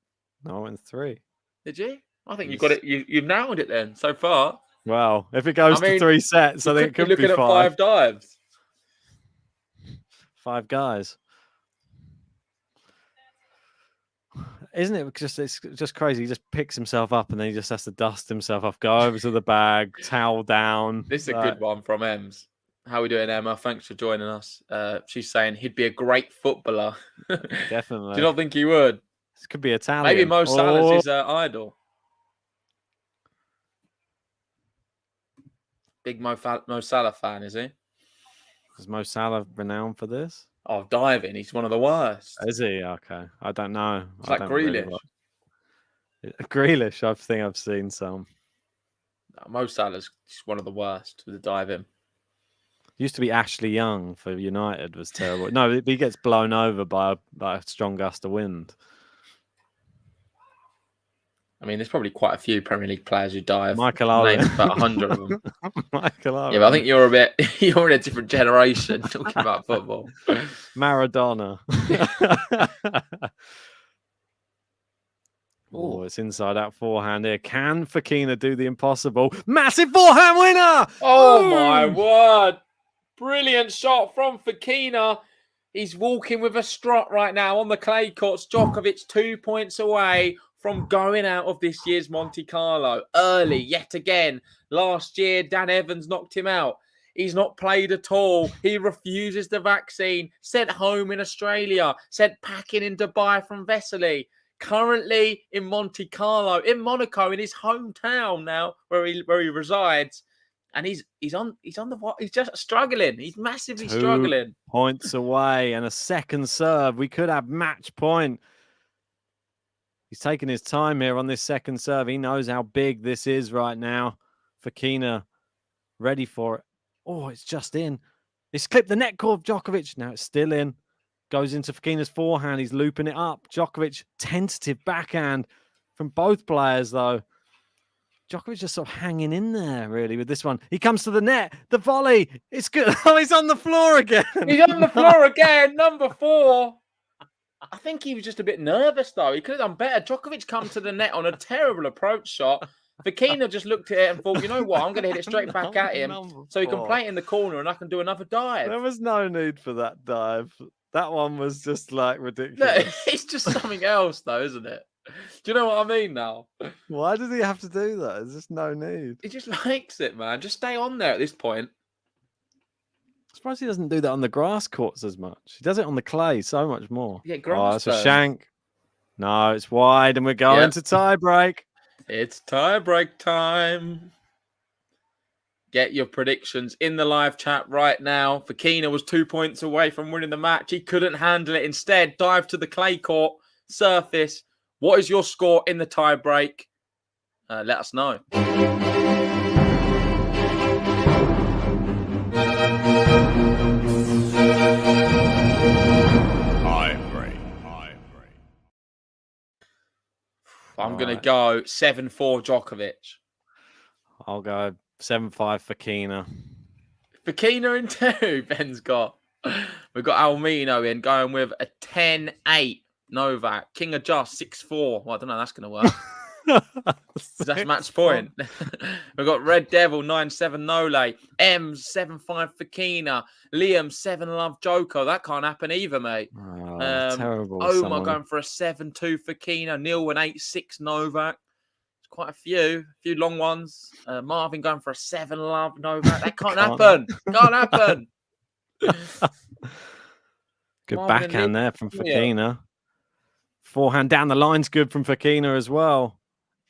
No, I went 3. Did you? I think you got it. You've nailed it then so far. Well, if it goes to 3 sets, I think it could be 5. Looking at 5 dives. 5 guys. Isn't it just, it's just crazy? He just picks himself up and then he just has to dust himself off, go over to the bag, towel down. This is a good one from Ems. How are we doing, Emma? Thanks for joining us. She's saying he'd be a great footballer. Definitely. Do you not think he would? This could be Italian. Maybe Mo Salah's his idol. Big Mo Salah fan, is he? Is Mo Salah renowned for this? Oh, diving. He's one of the worst. Is he? Okay. I don't know. It's like Grealish. Grealish, I think I've seen some. No, Mo Salah's just one of the worst with the diving. Used to be Ashley Young for United was terrible. No, he gets blown over by a strong gust of wind. I mean, there's probably quite a few Premier League players who dive. Michael Owen. About 100 of them. Michael Owen. Yeah, but I think you're in a different generation talking about football. Maradona. Oh, it's inside out forehand here. Can Fokina do the impossible? Massive forehand winner! Oh, my word. Brilliant shot from Fokina. He's walking with a strut right now on the clay courts. Djokovic 2 points away from going out of this year's Monte Carlo early yet again. Last year, Dan Evans knocked him out. He's not played at all. He refuses the vaccine. Sent home in Australia. Sent packing in Dubai from Vesely. Currently in Monte Carlo, in Monaco, in his hometown now, where he resides. And he's just struggling. He's massively struggling. 2 points away and a second serve. We could have match point. He's taking his time here on this second serve. He knows how big this is right now. Fokina ready for it. Oh, it's just in. It's clipped the net cord of Djokovic. Now it's still in. Goes into Fokina's forehand. He's looping it up. Djokovic, tentative backhand from both players, though. Djokovic just sort of hanging in there, really, with this one. He comes to the net. The volley. It's good. Oh, he's on the floor again. He's on the floor again. Number 4. I think he was just a bit nervous, though. He could have done better. Djokovic come to the net on a terrible approach shot. Fokina just looked at it and thought, you know what? I'm going to hit it straight back at him so he can play it in the corner and I can do another dive. There was no need for that dive. That one was just like ridiculous. No, it's just something else, though, isn't it? Do you know what I mean now? Why does he have to do that? There's just no need. He just likes it, man. Just stay on there at this point. I'm surprised he doesn't do that on the grass courts as much. He does it on the clay so much more. Yeah, grass. Oh, it's a shank. No, it's wide, and we're going to tie break. It's tie break time. Get your predictions in the live chat right now. Fokina was 2 points away from winning the match. He couldn't handle it. Instead, dive to the clay court surface. What is your score in the tie break? Let us know. I'm going to go 7-4 Djokovic. I'll go 7-5 Fokina. Fokina in 2, Ben's got. We've got Almino in going with a 10-8 Novak. King of Just 6-4. Well, I don't know, that's going to work. That's match point. We've got Red Devil 9-7 Nole, M 7-5 Fokina, Liam 7-love Joko. That can't happen either, mate. Terrible. Omar going for a 7-2 Fokina, Neil an 8-6 Novak. It's quite a few long ones. Marvin going for a 7-love Novak. That can't happen. Can't happen. Good Marvin and backhand Liam. there from Fokina. Forehand down the line's good from Fokina as well.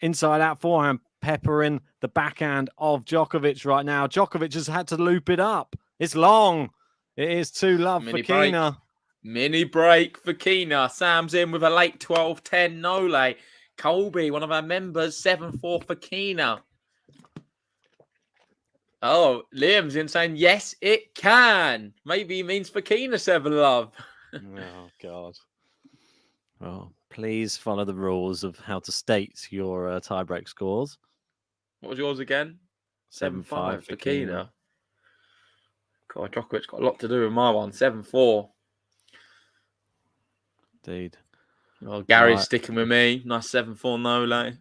Inside out forehand, peppering the backhand of Djokovic right now. Djokovic has had to loop it up. It's long. It is 2-love Fokina. Mini break Fokina. Sam's in with a late 12-10 Nole. Colby, one of our members, 7-4 Fokina. Oh, Liam's in saying, yes, it can. Maybe he means Fokina 7-love. Oh, God. Well, please follow the rules of how to state your tiebreak scores. What was yours again? 7-5 Fokina. God, Djokovic's got a lot to do with my one. 7-4. Indeed. Well, Gary's sticking with me. Nice 7-4 Nole.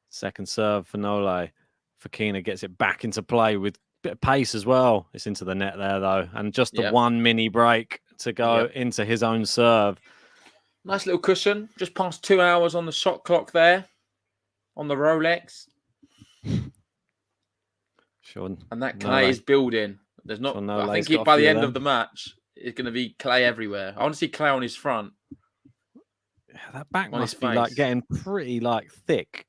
Second serve for Nole. Fokina gets it back into play with a bit of pace as well. It's into the net there, though. And just the one mini break to go into his own serve. Nice little cushion. Just past 2 hours on the shot clock there. On the Rolex. Sure. And that clay is building. There's not. Sure, I think by the end of the match, it's going to be clay everywhere. I want to see clay on his front. Yeah, that back must be like getting pretty thick.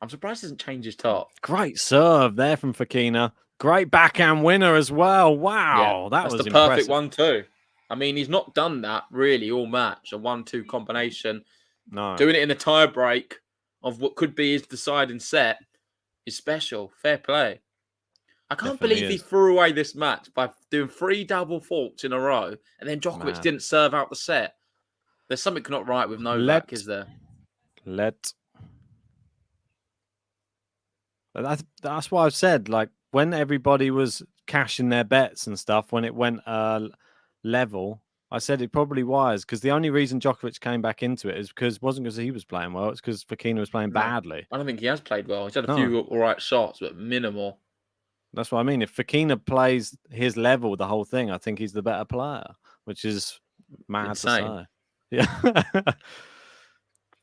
I'm surprised he doesn't change his top. Great serve there from Fokina. Great backhand winner as well. Wow, that was the impressive. perfect one too. I mean, he's not done that really all match. A 1-2 combination. No, doing it in the tie break of what could be his deciding set is special. Fair play. I can't believe he threw away this match by doing 3 double faults in a row, and then Djokovic didn't serve out the set. There's something not right with Novak, is there? That's why I've said, when everybody was cashing their bets and stuff, when it went level, I said it probably was, because the only reason Djokovic came back into it wasn't because he was playing well, it's because Fokina was playing badly. I don't think he has played well. He's had a few all right shots, but minimal. That's what I mean. If Fokina plays his level the whole thing, I think he's the better player, which is mad to say. Yeah.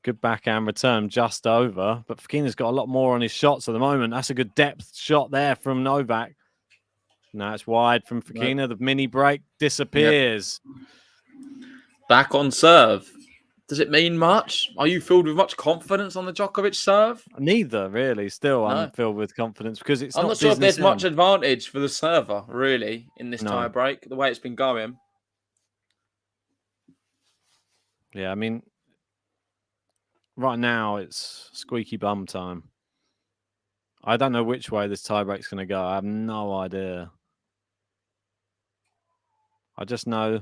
Good backhand return just over, but Fokina's got a lot more on his shots at the moment. That's a good depth shot there from Novak. Now it's wide from Fokina. The mini break disappears. Back on serve. Does it mean much? Are you filled with much confidence on the Djokovic serve? Neither, really. Still, I'm filled with confidence because I'm not sure if there's much advantage for the server, really, in this tie break, the way it's been going. Yeah, I mean, right now it's squeaky bum time. I don't know which way this tiebreak's going to go. I have no idea. I just know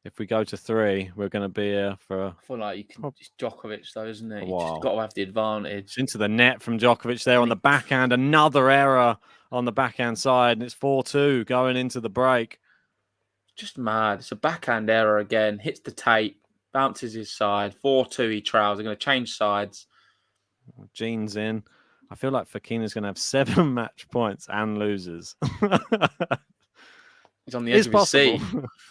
if we go to 3, we're going to be here for I feel like you can. It's Djokovic, though, isn't it? You just got to have the advantage. It's into the net from Djokovic there on the backhand. Another error on the backhand side, and it's 4-2 going into the break. Just mad. It's a backhand error again. Hits the tape, bounces his side. 4-2. He trials. They're going to change sides. Gene's in. I feel like Fokina's going to have 7 match points and loses. He's on the edge of his seat.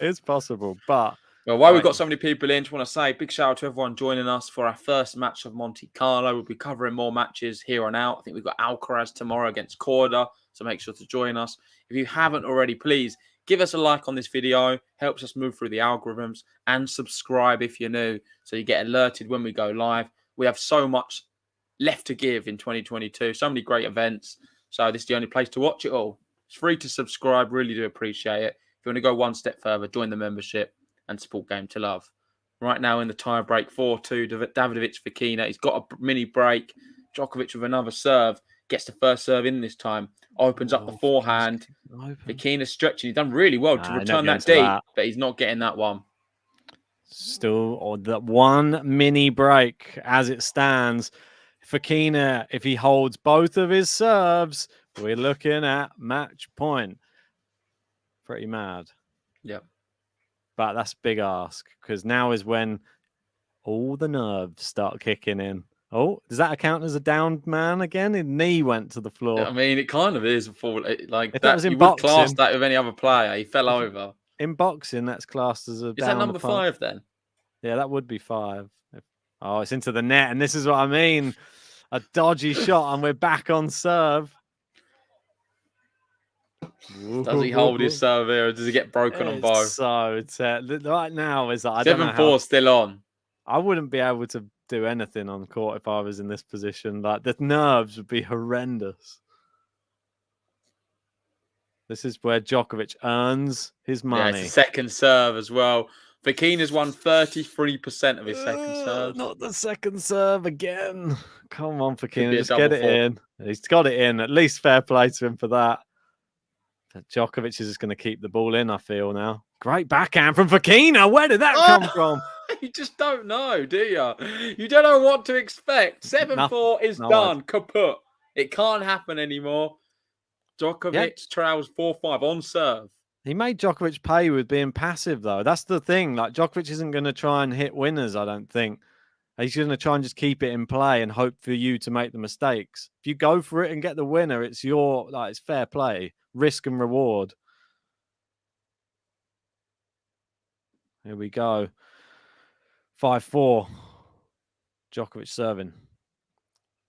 It's possible, but... Well, while we've got so many people in, just want to say big shout out to everyone joining us for our first match of Monte Carlo. We'll be covering more matches here on out. I think we've got Alcaraz tomorrow against Korda, so make sure to join us. If you haven't already, please give us a like on this video. Helps us move through the algorithms, and subscribe if you're new so you get alerted when we go live. We have so much left to give in 2022, so many great events. So this is the only place to watch it all. It's free to subscribe. Really do appreciate it. If you want to go one step further, join the membership and support Game to Love. Right now in the tie break, 4-2, Davidovich Fokina. He's got a mini break. Djokovic with another serve. Gets the first serve in this time. Opens up the forehand. Fokina's stretching. He's done really well to return that deep, but he's not getting that one. Still, that one mini break as it stands. Fokina, if he holds both of his serves, we're looking at match point. Pretty mad. Yep. But that's a big ask, because now is when all the nerves start kicking in. Oh, does that count as a downed man again? His knee went to the floor. I mean, it kind of is a fall. Like If that that, was in you would class boxing- that with any other player. He fell over. In boxing, that's classed as a Is down that number opponent. 5 then? Yeah, that would be 5. Oh, it's into the net, and this is what I mean. A dodgy shot, and we're back on serve. Does he hold his serve here, or does he get broken on both? So right now is I don't know 7-4 still on. I wouldn't be able to do anything on court if I was in this position. Like the nerves would be horrendous. This is where Djokovic earns his Yeah, money. it's a second serve as well. Fokina's won 33% of his second serve. Not the second serve again. Come on, Fokina, be a just get double it fault. in. He's got it in. At least fair play to him for that. But Djokovic is just going to keep the ball in, I feel now. Great backhand from Fokina. Where did that come from? You just don't know, do you? You don't know what to expect. 7-4 is done. Kaput. It can't happen anymore. Djokovic trails 4-5 on serve. He made Djokovic pay with being passive, though. That's the thing. Like Djokovic isn't going to try and hit winners, I don't think. He's going to try and just keep it in play and hope for you to make the mistakes. If you go for it and get the winner, it's it's fair play, risk and reward. Here we go. 5-4. Djokovic serving.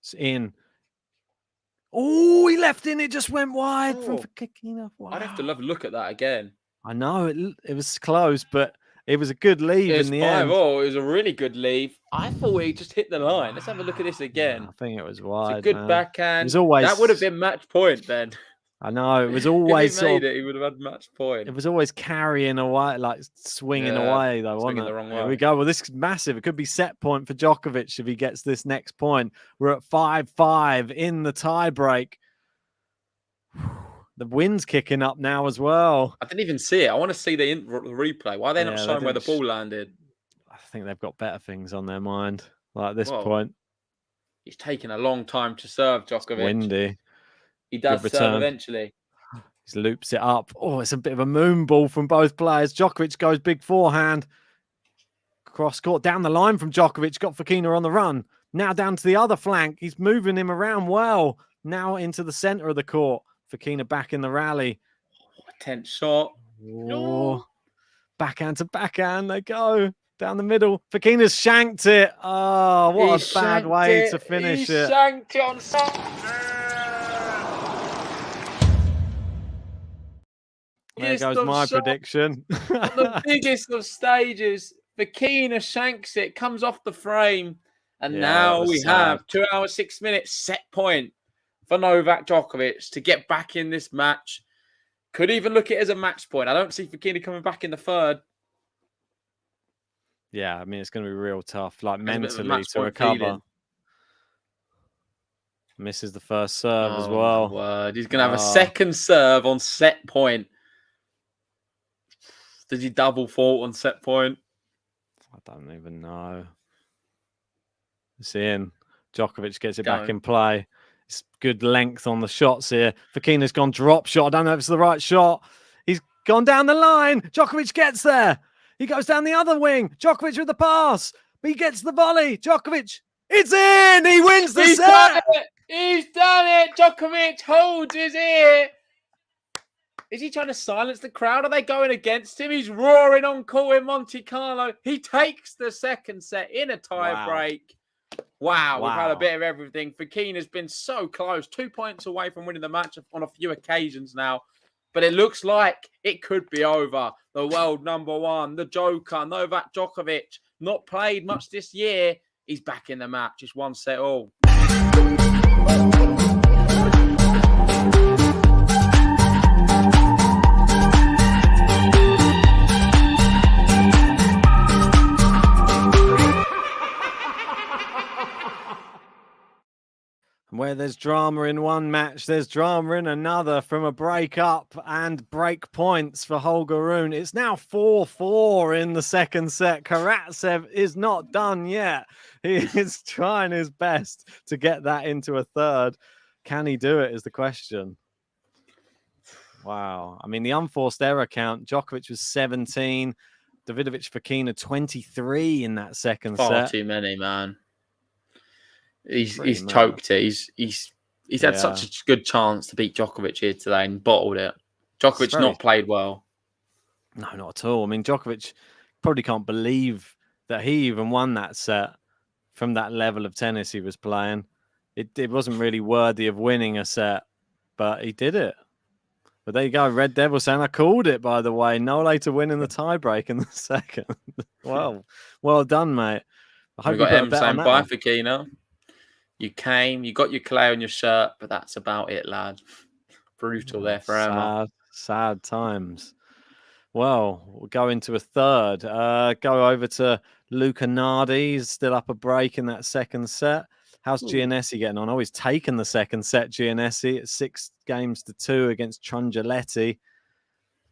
It's in. Oh, he left in. It just went wide from Fokina. Wow. I'd have to have a look at that again. I know it was close, but it was a good leave in the end. 5-0. It was a really good leave. I thought he just hit the line. Let's have a look at this again. I think it was wide. It's a good backhand. It was always... That would have been match point then. I know. It was always if he made it, he would have had match point. It was always carrying away, like swinging away, though, wasn't it? The wrong way. Here we go. Well, this is massive. It could be set point for Djokovic if he gets this next point. We're at 5-5 in the tie break. The wind's kicking up now as well. I didn't even see it. I want to see the replay. Why are they not showing where the ball landed? I think they've got better things on their mind. Like at this point, he's taking a long time to serve. Djokovic. It's windy. He does serve eventually. He loops it up. Oh, it's a bit of a moon ball from both players. Djokovic goes big forehand. Cross court down the line from Djokovic. Got Fokina on the run. Now down to the other flank. He's moving him around well. Now into the center of the court. Fokina back in the rally. Tense shot. Oh, backhand to backhand. They go down the middle. Fokina's shanked it. Oh, what a bad way to finish it. He shanked it on There goes my prediction. On the biggest of stages, Fokina shanks it, comes off the frame, and now we have 2 hours 6 minutes set point for Novak Djokovic to get back in this match. Could even look at it as a match point. I don't see Fokina coming back in the third. Yeah, I mean, it's going to be real tough, like mentally to recover. Feeling. Misses the first serve as well. My word. He's going to have a second serve on set point. Did he double fault on set point? I don't even know. It's in. Djokovic gets it back in play. It's good length on the shots here. Fokina's gone drop shot. I don't know if it's the right shot. He's gone down the line. Djokovic gets there. He goes down the other wing. Djokovic with the pass. But he gets the volley. Djokovic, it's in. He wins the set. Done it. He's done it. Djokovic holds his ear. Is he trying to silence the crowd? Are they going against him? He's roaring on call in Monte Carlo. He takes the second set in a tie break. Wow, we've had a bit of everything. Fokina's been so close. 2 points away from winning the match on a few occasions now. But it looks like it could be over. The world number one, the Joker, Novak Djokovic, not played much this year. He's back in the match. It's one set all. Where there's drama in one match, there's drama in another from a break-up and break points for Holger Rune. It's now 4-4 in the second set. Karatsev is not done yet. He is trying his best to get that into a third. Can he do it is the question. Wow. I mean, the unforced error count, Djokovic was 17. Davidovich Fokina 23 in that second set. Far too many, man. He's Pretty mad. choked it. He's had such a good chance to beat Djokovic here today and bottled it. Djokovic very- not played well. No, not at all. I mean, Djokovic probably can't believe that he even won that set from that level of tennis he was playing. It wasn't really worthy of winning a set, but he did it. But there you go. Red Devil saying, I called it, by the way. Nole to win in the tiebreak in the second. Well done, mate. I hope We you got put a M bet on saying, that bye, one. Fokina. You came, you got your clay on your shirt, but that's about it, lad. Brutal there for Emma. Sad times. Well, we'll go into a third. Go over to Luca Nardi. He's still up a break in that second set. How's Giannessi getting on? Oh, he's taken the second set, Giannessi, at 6-2 against Trungelliti.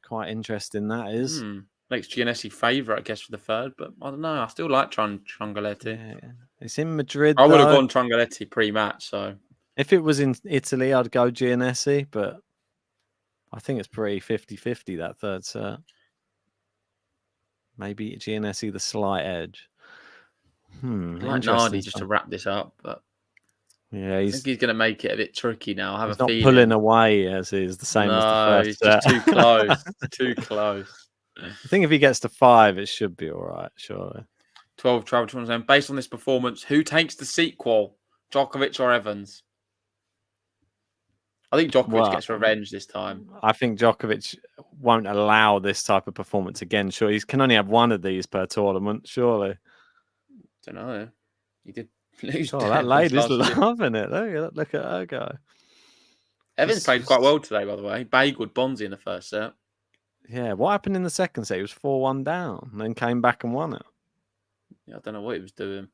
Quite interesting, that is. Makes Giannessi favourite, I guess, for the third, but I don't know. I still like Trungelliti. Yeah. It's in Madrid, I would have though. gone Trungelliti pre-match, so... If it was in Italy, I'd go Giannessi, but I think it's pretty 50-50, that third set. Maybe Giannessi the slight edge. I like Nardi just to wrap this up, but yeah, I think he's going to make it a bit tricky now. I have he's a not feeling. pulling away as is the same as the first he's set. just too close. Too close. I think if he gets to 5, it should be all right, surely. 12 travel tournaments. And based on this performance, who takes the sequel? Djokovic or Evans? I think Djokovic gets revenge this time. I think Djokovic won't allow this type of performance again. Sure, he can only have one of these per tournament, surely. Don't know. He did lose. Oh, that lady's loving it. Look at her go. Evans played quite well today, by the way. Bageled Bonzi in the first set. Yeah, what happened in the second set? He was 4-1 down and then came back and won it. Yeah, I don't know what he was doing.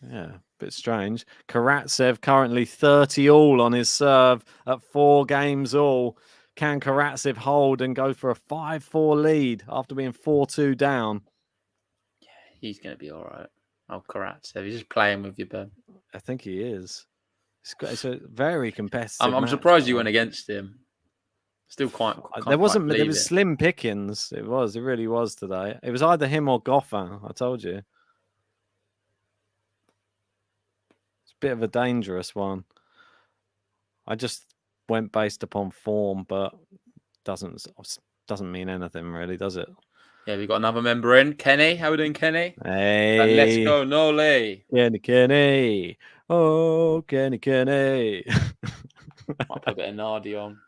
Yeah, bit strange. Karatsev currently 30 all on his serve at 4 games all. Can Karatsev hold and go for a 5-4 lead after being 4-2 down? Yeah, he's going to be all right. Oh, Karatsev, he's just playing with you, Ben. I think he is. It's a very competitive. I'm surprised you went against him. Still quite. There was slim pickings. It really was today. It was either him or Goffin. I told you. It's a bit of a dangerous one. I just went based upon form, but doesn't mean anything really, does it? Yeah, we got another member in. Kenny, how we doing, Kenny? Hey, and let's go, Nole. Kenny. Oh, Kenny. I'll put a bit of Nardi on.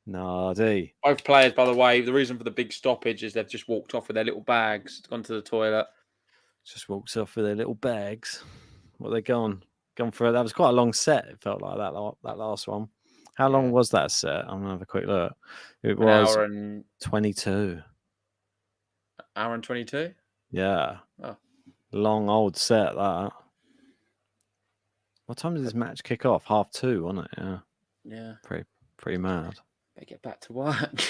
Nardi. Both players, by the way, the reason for the big stoppage is they've just walked off with their little bags, gone to the toilet. Just walked off with their little bags. What they gone for? That was quite a long set. It felt like that last one. How long was that set? I'm gonna have a quick look. It was hour and 22. Hour and 22. Yeah. Oh. Long old set that. What time did this match kick off? 2:30, wasn't it? Yeah. Yeah. Pretty mad. Better get back to work.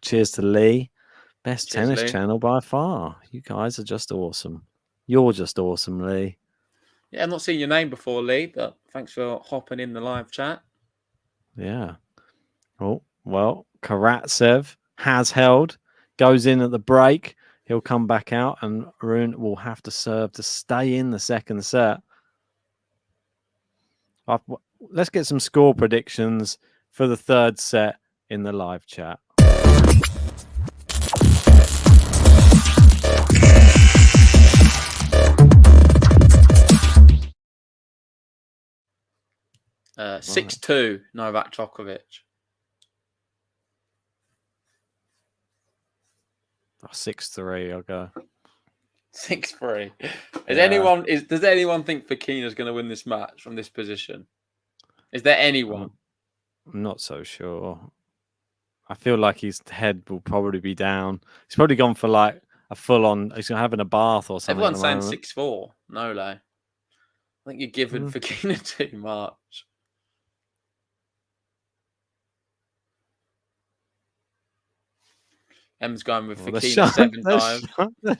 Cheers to Lee. Best Cheers, tennis Lee. channel by far. You guys are just awesome. You're just awesome, Lee. Yeah, I've not seen your name before, Lee, but thanks for hopping in the live chat. Yeah. Oh, well, Karatsev has held, goes in at the break. He'll come back out, and Rune will have to serve to stay in the second set. Let's get some score predictions for the third set in the live chat. 6-2, Novak Djokovic. 6-3, I'll go. 6-3. Does anyone think Fokina's going to win this match from this position? Is there anyone? I'm not so sure. I feel like his head will probably be down. He's probably gone for like a full-on. He's having a bath or something. Everyone's saying 6-4. No, I think you're giving Fokina too much. M's going with Fokina 7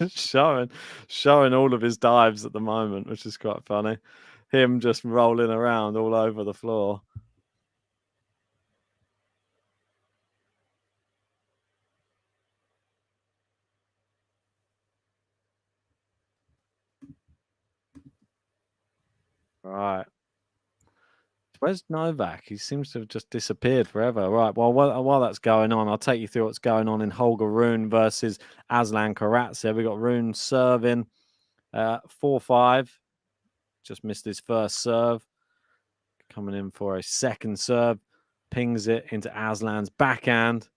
times. Showing all of his dives at the moment, which is quite funny. Him just rolling around all over the floor. Right. Where's Novak? He seems to have just disappeared forever. Right. Well, while that's going on, I'll take you through what's going on in Holger Rune versus Aslan Karatsev. We got Rune serving 4-5. Just missed his first serve. Coming in for a second serve. Pings it into Aslan's backhand.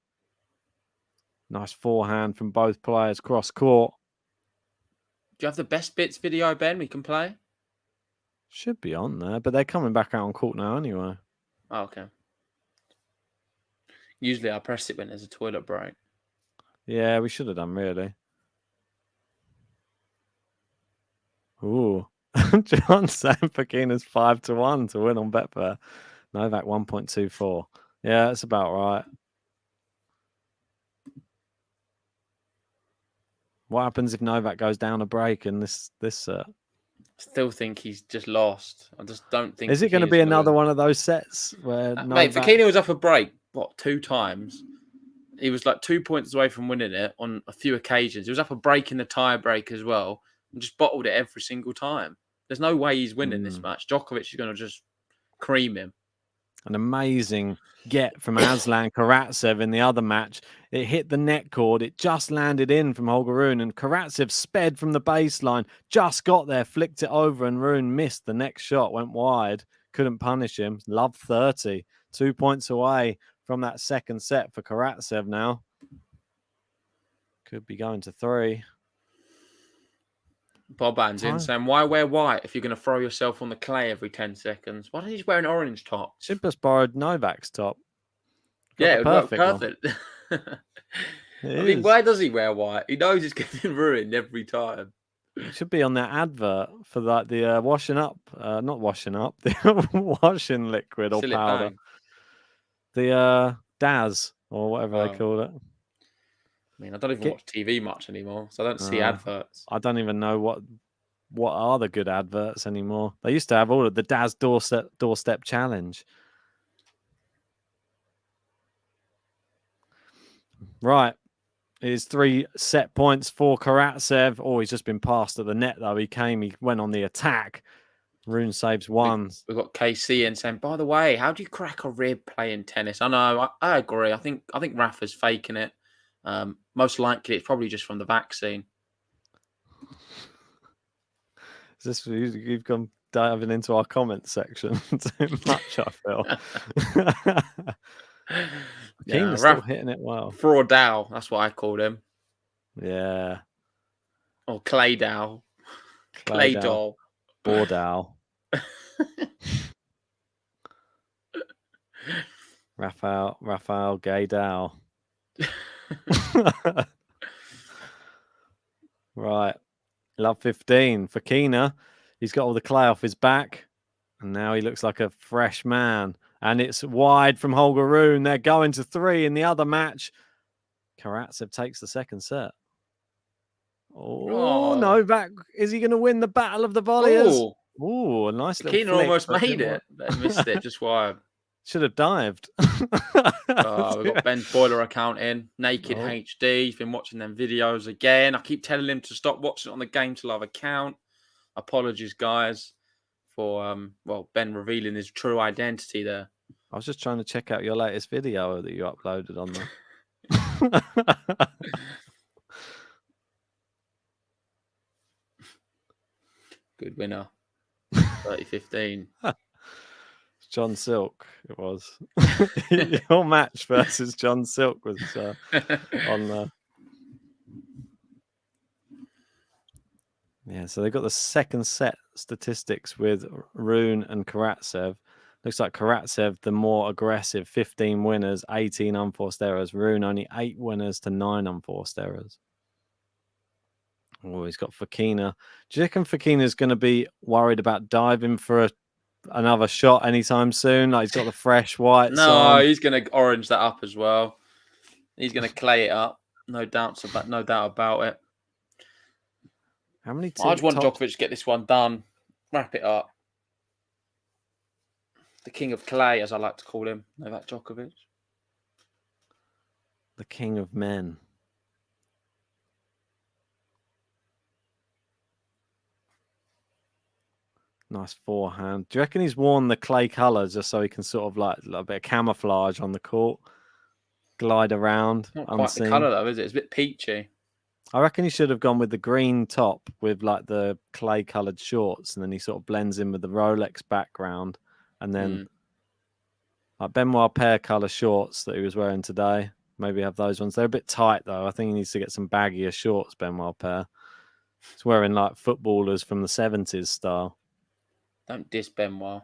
Nice forehand from both players cross court. Do you have the best bits video, Ben, we can play? Should be on there, but they're coming back out on court now anyway. Oh, okay. Usually I press it when there's a toilet break. Yeah, we should have done, really. Ooh. John saying Fokina's 5-1 to win on Betfair. Novak 1.24. Yeah, that's about right. What happens if Novak goes down a break in this Still think he's just lost. I just don't think. Is it going to be another one of those sets where Mate, Fokina was up a break, 2 times? He was like 2 points away from winning it on a few occasions. He was up a break in the tie break as well and just bottled it every single time. There's no way he's winning this match. Djokovic is going to just cream him. An amazing get from Aslan Karatsev in the other match. It hit the net cord. It just landed in from Holger Rune, and Karatsev sped from the baseline, just got there, flicked it over, and Rune missed the next shot, went wide, couldn't punish him. Love 30, 2 points away from that second set for Karatsev now. Could be going to 3. Boban's in saying, why wear white if you're going to throw yourself on the clay every 10 seconds? Why don't you just wear an orange top? Should just borrowed Novak's top. Yeah, it would work perfect. I mean, why does he wear white? He knows it's getting ruined every time. It should be on that advert for like the washing up, not washing up, the washing liquid or powder. The Daz or whatever they call it. I mean, I don't even watch TV much anymore, so I don't see adverts. I don't even know what are the good adverts anymore. They used to have all of the Daz doorstep challenge. Right. It is 3 set points for Karatsev. Oh, he's just been passed at the net, though. He went on the attack. Rune saves 1. We've got KC in saying, by the way, how do you crack a rib playing tennis? I know, I agree. I think Rafa's faking it. Most likely, it's probably just from the vaccine. Is this you've gone diving into our comment section too much? I feel. Keane's still hitting it well. Fraudal, that's what I called him. Yeah. Or Claydal. Claydol. Bordal. Rafael Gaydal. Right. Love 15. Fokina. He's got all the clay off his back. And now he looks like a fresh man. And it's wide from Holger Rune. They're going to 3 in the other match. Karatsev takes the second set. Oh, Novak. Is he going to win the battle of the volleyers? Oh, a nice little Fokina almost made it. But missed it just wide. Should have dived. We've got Ben's boiler account in. Naked HD. He's been watching them videos again. I keep telling him to stop watching it on the Game to Love account. Apologies, guys, for Ben revealing his true identity there. I was just trying to check out your latest video that you uploaded on there. Good winner. 30-15. John Silk, it was. Your match versus John Silk was on the. Yeah, so they got the second set statistics with Rune and Karatsev. Looks like Karatsev, the more aggressive, 15 winners, 18 unforced errors. Rune only 8 winners to 9 unforced errors. Oh, he's got Fokina. Do you reckon Fokina's going to be worried about diving for another shot anytime soon? Like he's got the fresh whites. No, he's going to orange that up as well. He's going to clay it up. No doubt about it. How many? I just want Djokovic to get this one done. Wrap it up. The king of clay, as I like to call him, Novak Djokovic. The king of men. Nice forehand. Do you reckon he's worn the clay colours just so he can sort of like a bit of camouflage on the court, glide around Not quite the unseen? colour though, is it? It's a bit peachy. I reckon he should have gone with the green top with like the clay coloured shorts, and then he sort of blends in with the Rolex background, and then like Benoit pair colour shorts that he was wearing today. Maybe have those ones. They're a bit tight though. I think he needs to get some baggier shorts. Benoit pair. He's wearing like footballers from the 70s style. Don't diss Benoit.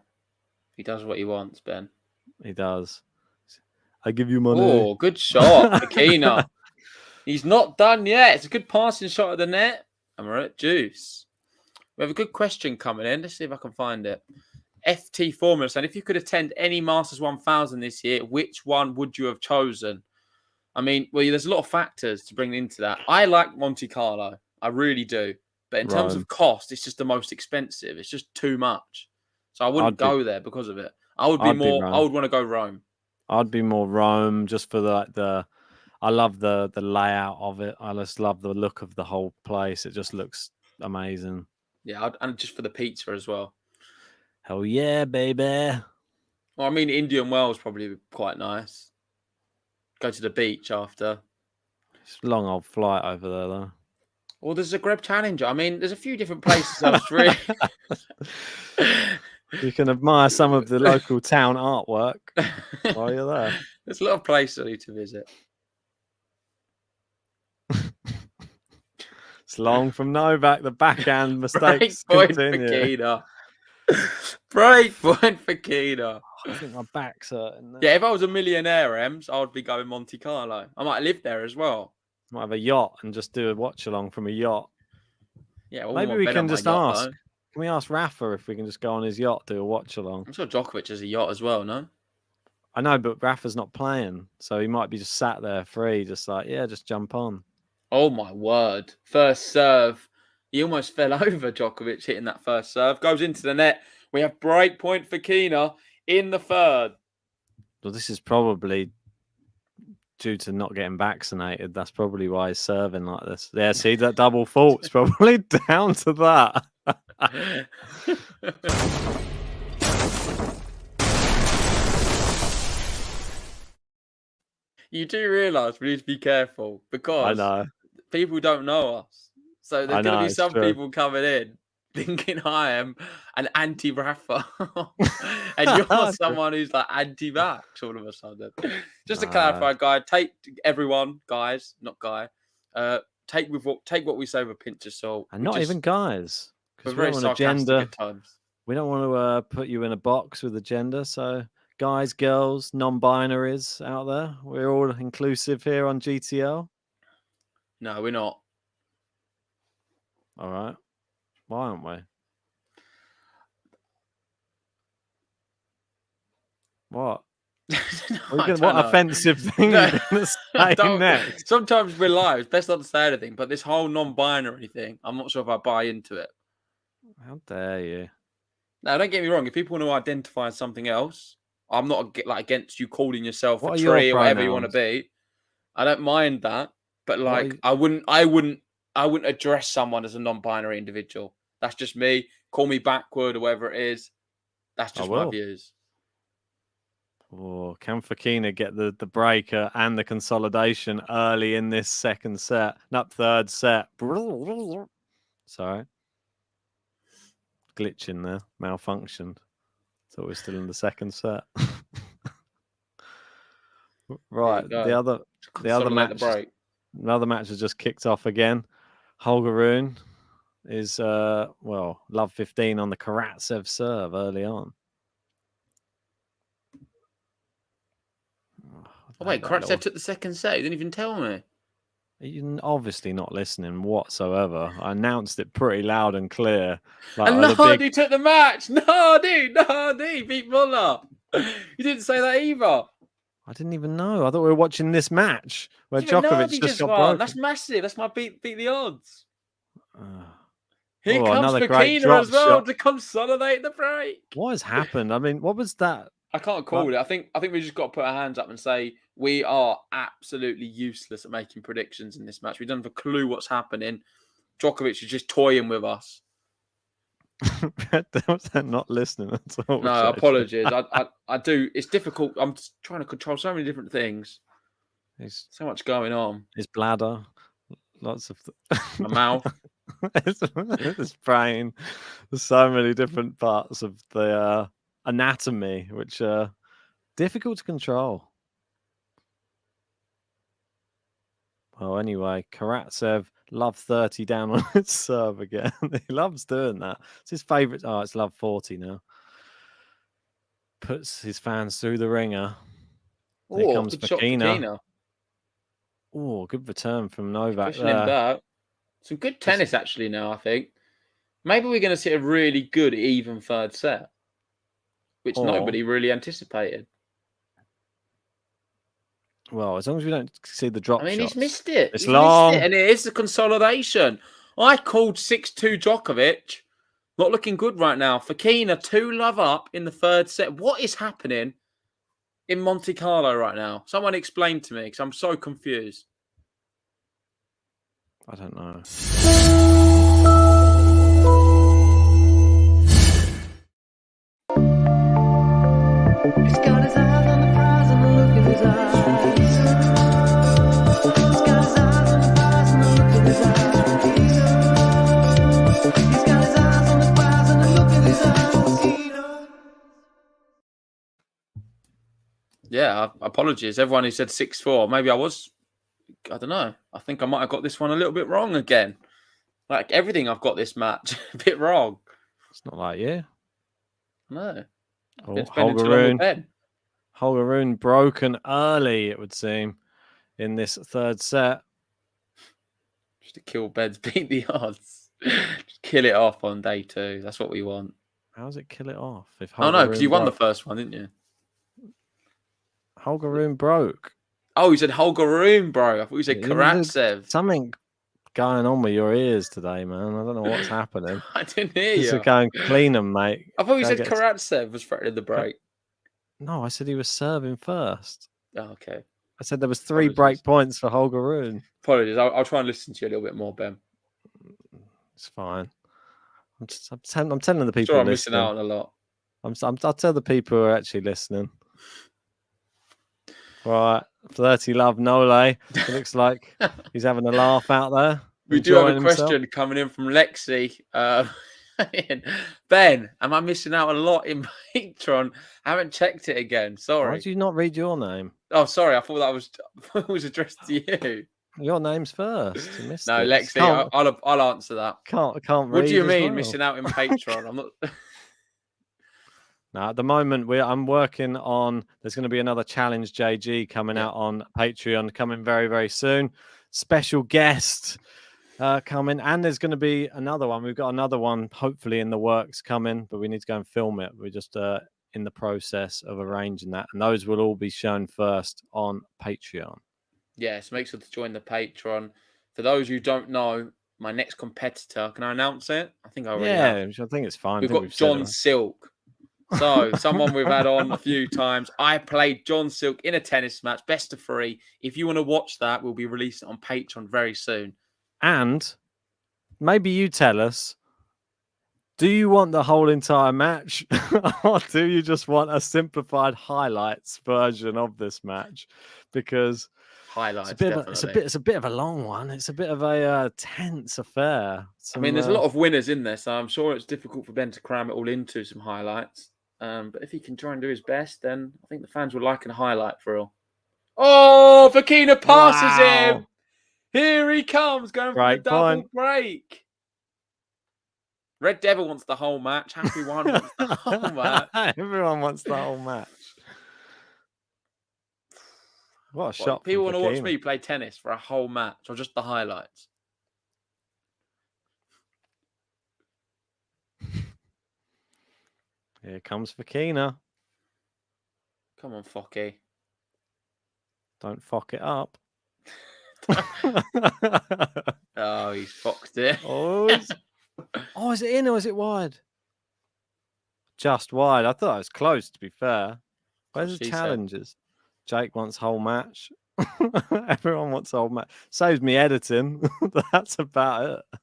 He does what he wants, Ben. He does. I give you money. Oh, good shot, Fokina. He's not done yet. It's a good passing shot at the net. And we're at juice. We have a good question coming in. Let's see if I can find it. FT Formula saying, if you could attend any Masters 1000 this year, which one would you have chosen? I mean, well, there's a lot of factors to bring into that. I like Monte Carlo. I really do. But in terms of cost, it's just the most expensive. It's just too much. So I wouldn't go there because of it. I would want to go Rome. I'd be more Rome just for the I love the layout of it. I just love the look of the whole place. It just looks amazing. Yeah, and just for the pizza as well. Hell yeah, baby. Well, I mean, Indian Wells probably quite nice. Go to the beach after. It's a long old flight over there, though. Well, there's a Greb Challenger. I mean, there's a few different places I was really... You can admire some of the local town artwork while you're there. There's a lot of places I need to visit. It's long from Novak. The backhand mistakes Break point continue. for Fokina. Break point for Fokina. I think my back's hurting. Yeah, if I was a millionaire, Ems, I would be going Monte Carlo. I might live there as well. Might have a yacht and just do a watch along from a yacht. Yeah, well, maybe we can just ask. Though. Can we ask Rafa if we can just go on his yacht, do a watch along? I'm sure Djokovic has a yacht as well, no? I know, but Rafa's not playing, so he might be just sat there free, just like, yeah, just jump on. Oh my word. First serve. He almost fell over, Djokovic, hitting that first serve. Goes into the net. We have break point for Fokina in the third. Well, this is probably due to not getting vaccinated. That's probably why he's serving like this. Yeah, see, that double fault's probably down to that. You do realise we need to be careful because I know people don't know us. So there's going to be some people coming in thinking I am an anti-Rafa. And you're someone who's like anti-vax all of a sudden. Just to clarify, guys, not Guy, take what we say with a pinch of salt. And not even guys. We're very sarcastic at times. We don't want to put you in a box with a gender, so guys, girls, non-binaries out there, we're all inclusive here on GTL. No, we're not. All right. Why aren't we? What? What offensive thing are you going to say next? Sometimes we're live. It's best not to say anything, but this whole non-binary thing, I'm not sure if I buy into it. How dare you? Now, don't get me wrong. If people want to identify as something else, I'm not against you calling yourself a tree or whatever you want to be. I don't mind that, but I wouldn't address someone as a non-binary individual. That's just me. Call me backward or whatever it is. That's just my views. Oh, can Fokina get the breaker and the consolidation early in this second set? Not third set. Sorry. Glitch in there. Malfunctioned. Thought we're still in the second set. Right. The other match. Another match has just kicked off again. Holger Rune is love 15 on the Karatsev serve early on. Oh, wait, Karatsev took the second set. You didn't even tell me. You're obviously not listening whatsoever. I announced it pretty loud and clear. And Nardi took the match. Nardi beat Muller. You didn't say that either. I didn't even know. I thought we were watching this match where Djokovic just got broken. That's massive. That's my beat the odds. Here comes Fokina as well to consolidate the break. What has happened? I mean, what was that? I can't call it. I think we just got to put our hands up and say we are absolutely useless at making predictions in this match. We don't have a clue what's happening. Djokovic is just toying with us. Red Devil's not listening at all. No, JJ. apologies. I do. It's difficult. I'm trying to control so many different things. His, So much going on. his bladder, lots of My mouth. his brain. There's so many different parts of the anatomy which are difficult to control. Well, anyway, Karatsev love 30 down on his serve again. He loves doing that. It's his favourite. Oh, it's love 40 now. Puts his fans through the ringer. Here comes good shot, Fokina. Fokina. Oh, good return from Novak Pushing him there. back. Some good tennis actually now, I think. Maybe we're going to see a really good even third set, which Or- nobody really anticipated. Well, as long as we don't see the drop I mean, shots. he's missed it. It's He's long. missed it, and it is the consolidation. I called 6-2 Djokovic. Not looking good right now. Fokina 2-love up in the third set. What is happening in Monte Carlo right now? Someone explain to me, because I'm so confused. I don't know. He's got his eyes on the prize and the look in his eyes. He's got his eyes on the prize and the look in his eyes. He's got his eyes on the prize and the look in his eyes. Yeah, apologies. Everyone who said 6-4, maybe I don't know. I think I might have got this one a little bit wrong again. Like everything I've got this match a bit wrong. It's not like you. No. Oh, Been spending too long with Holger Ben. Rune broken early, it would seem, in this third set. Just to kill beds, beat the odds. Just kill it off on day 2. That's what we want. How does it kill it off? If Oh no, because Rune you won the broke? first one, didn't you? Holger Rune broke. Oh, you said Holger Rune, bro. I thought you said Yeah, you Karatsev. Something going on with your ears today, man. I don't know what's happening. I didn't hear Just you. go and clean them, mate. I thought you Go said get- Karatsev was threatening the break. No, I said he was serving first. Oh, okay. I said there was 3 Apologies. break points for Holger Rune. Apologies. I'll try and listen to you a little bit more, Ben. It's fine. I'm telling the people Sure, I'm missing listening. out on a lot. I'll tell the people who are actually listening. Right, 30 love Nole. It looks like he's having a laugh out there. We do have a enjoying himself. question coming in from Lexi. Ben, am I missing out a lot in Patreon? I haven't checked it again. Why Sorry. did you not read your name? Oh, sorry. I thought that was addressed to you. Your name's first. You missed No, it. Lexi, I'll answer that. Can't What read do you as mean well. missing out in Patreon? I'm not. No, at the moment I'm working on. There's going to be another challenge JG coming out on Patreon, coming very, very soon. Special guest coming, and there's going to be another one. We've got another one hopefully in the works coming, but we need to go and film it. We're just in the process of arranging that, and those will all be shown first on Patreon. Yes, make sure to join the Patreon. For those who don't know, my next competitor. Can I announce it? I think I already have. I think it's fine. We've I think got said John it. Silk. So, someone we've had on a few times. I played John Silk in a tennis match, best of 3. If you want to watch that, we'll be releasing it on Patreon very soon. And maybe you tell us, do you want the whole entire match or do you just want a simplified highlights version of this match? Because Highlights, it's a bit of a long one. It's a bit of a tense affair. I mean, there's a lot of winners in there, so I'm sure it's difficult for Ben to cram it all into some highlights. But if he can try and do his best, then I think the fans will like a highlight for all. Oh, Fokina passes him. Here he comes, going for the double break. Red Devil wants the whole match. Happy One wants the whole match. Everyone wants the whole match. What a shot. People want to watch me play tennis for a whole match or just the highlights. Here comes Fokina. Come on, Focky. Don't fuck it up. Oh, he's foxed it. Oh, is it in or is it wide? Just wide. I thought it was close, to be fair. Where's the challenges? Jake wants whole match. Everyone wants whole match. Saves me editing. That's about it.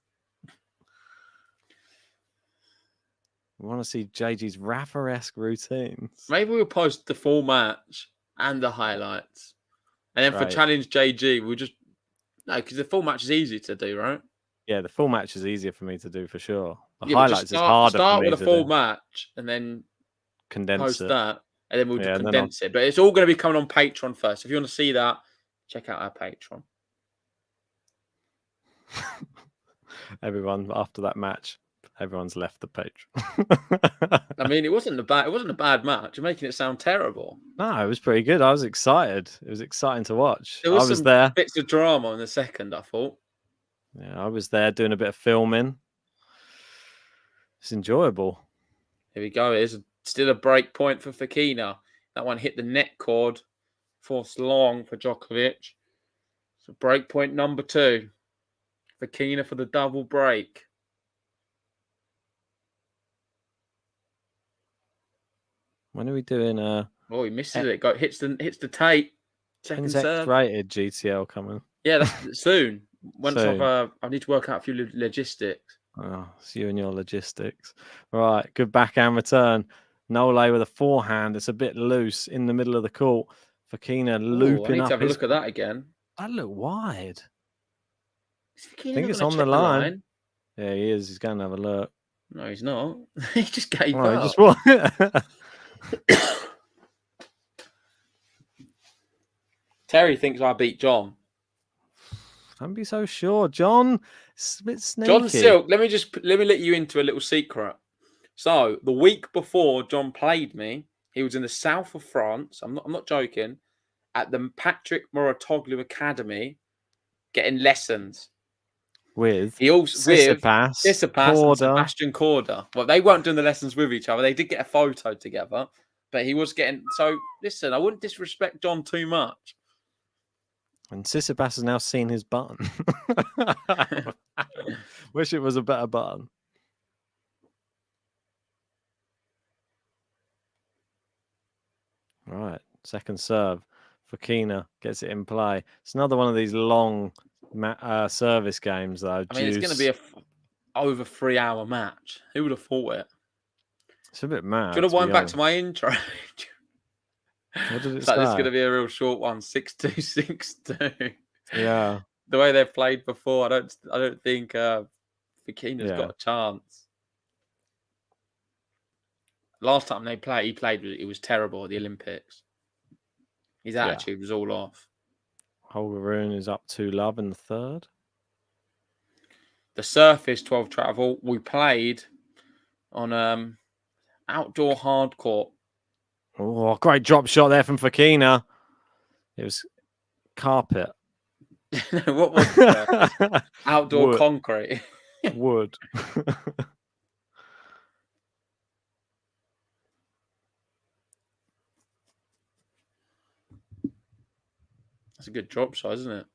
We want to see JG's Rafa-esque routines. Maybe we'll post the full match and the highlights. And then for Right. Challenge JG, we'll just... No, because the full match is easy to do, right? Yeah, the full match is easier for me to do for sure. The Yeah, but highlights just is harder start for me with a to full do. match and then Condense post it. that. And then we'll Yeah, and then condense it. But it's all going to be coming on Patreon first. If you want to see that, check out our Patreon. Everyone, after that match, everyone's left the page. I mean, it wasn't a bad match. You're making it sound terrible. No, it was pretty good. I was excited. It was exciting to watch. There I was was some there. bits of drama in the second, I thought. Yeah, I was there doing a bit of filming. It's enjoyable. Here we go. It is still a break point for Fokina. That one hit the net cord. Forced long for Djokovic. So break point number 2. Fokina for the double break. When are we doing Oh, he misses it. Hits the tape. Second when's serve. X-rated GTL coming? Yeah, that's soon. Once Soon. I need to work out a few logistics. Oh, it's you and your logistics. Right, good backhand return. Nole with a forehand. It's a bit loose in the middle of the court. Fokina I looping need up. to have a look at that again. That looked wide. Is I Fokina think it's gonna on check the line. Yeah, he is. He's going to have a look. No, he's not. He just gave Oh, he up. just what? Terry thinks I beat John. Don't be so sure, John. It's a bit sneaky. John Silk, let me let you into a little secret. So the week before John played me, he was in the south of France. I'm not joking. At the Patrick Mouratoglou Academy, getting lessons. with He also Tsitsipas, Tsitsipas and Korda. Sebastian Korda. Well, they weren't doing the lessons with each other. They did get a photo together, but he was getting. So listen, I wouldn't disrespect John too much. And Tsitsipas has now seen his button. Wish it was a better button. Right, second serve. Fokina gets it in play. It's another one of these long service games, though. I mean, it's going to be over 3-hour match. Who would have thought it? It's a bit mad. Do you want to wind back to my intro? What did it So say? this is going to be a real short one. 6-2, 6-2. Yeah. The way they've played before, I don't think Fokina's got a chance. Last time he played, it was terrible at the Olympics. His attitude was all off. Holger Rune is up 2-love in the third. The surface 12 travel, we played on outdoor hard court. Oh, great drop shot there from Fokina. It was carpet. What was it? Outdoor Wood. concrete. Wood. That's a good drop shot, isn't it?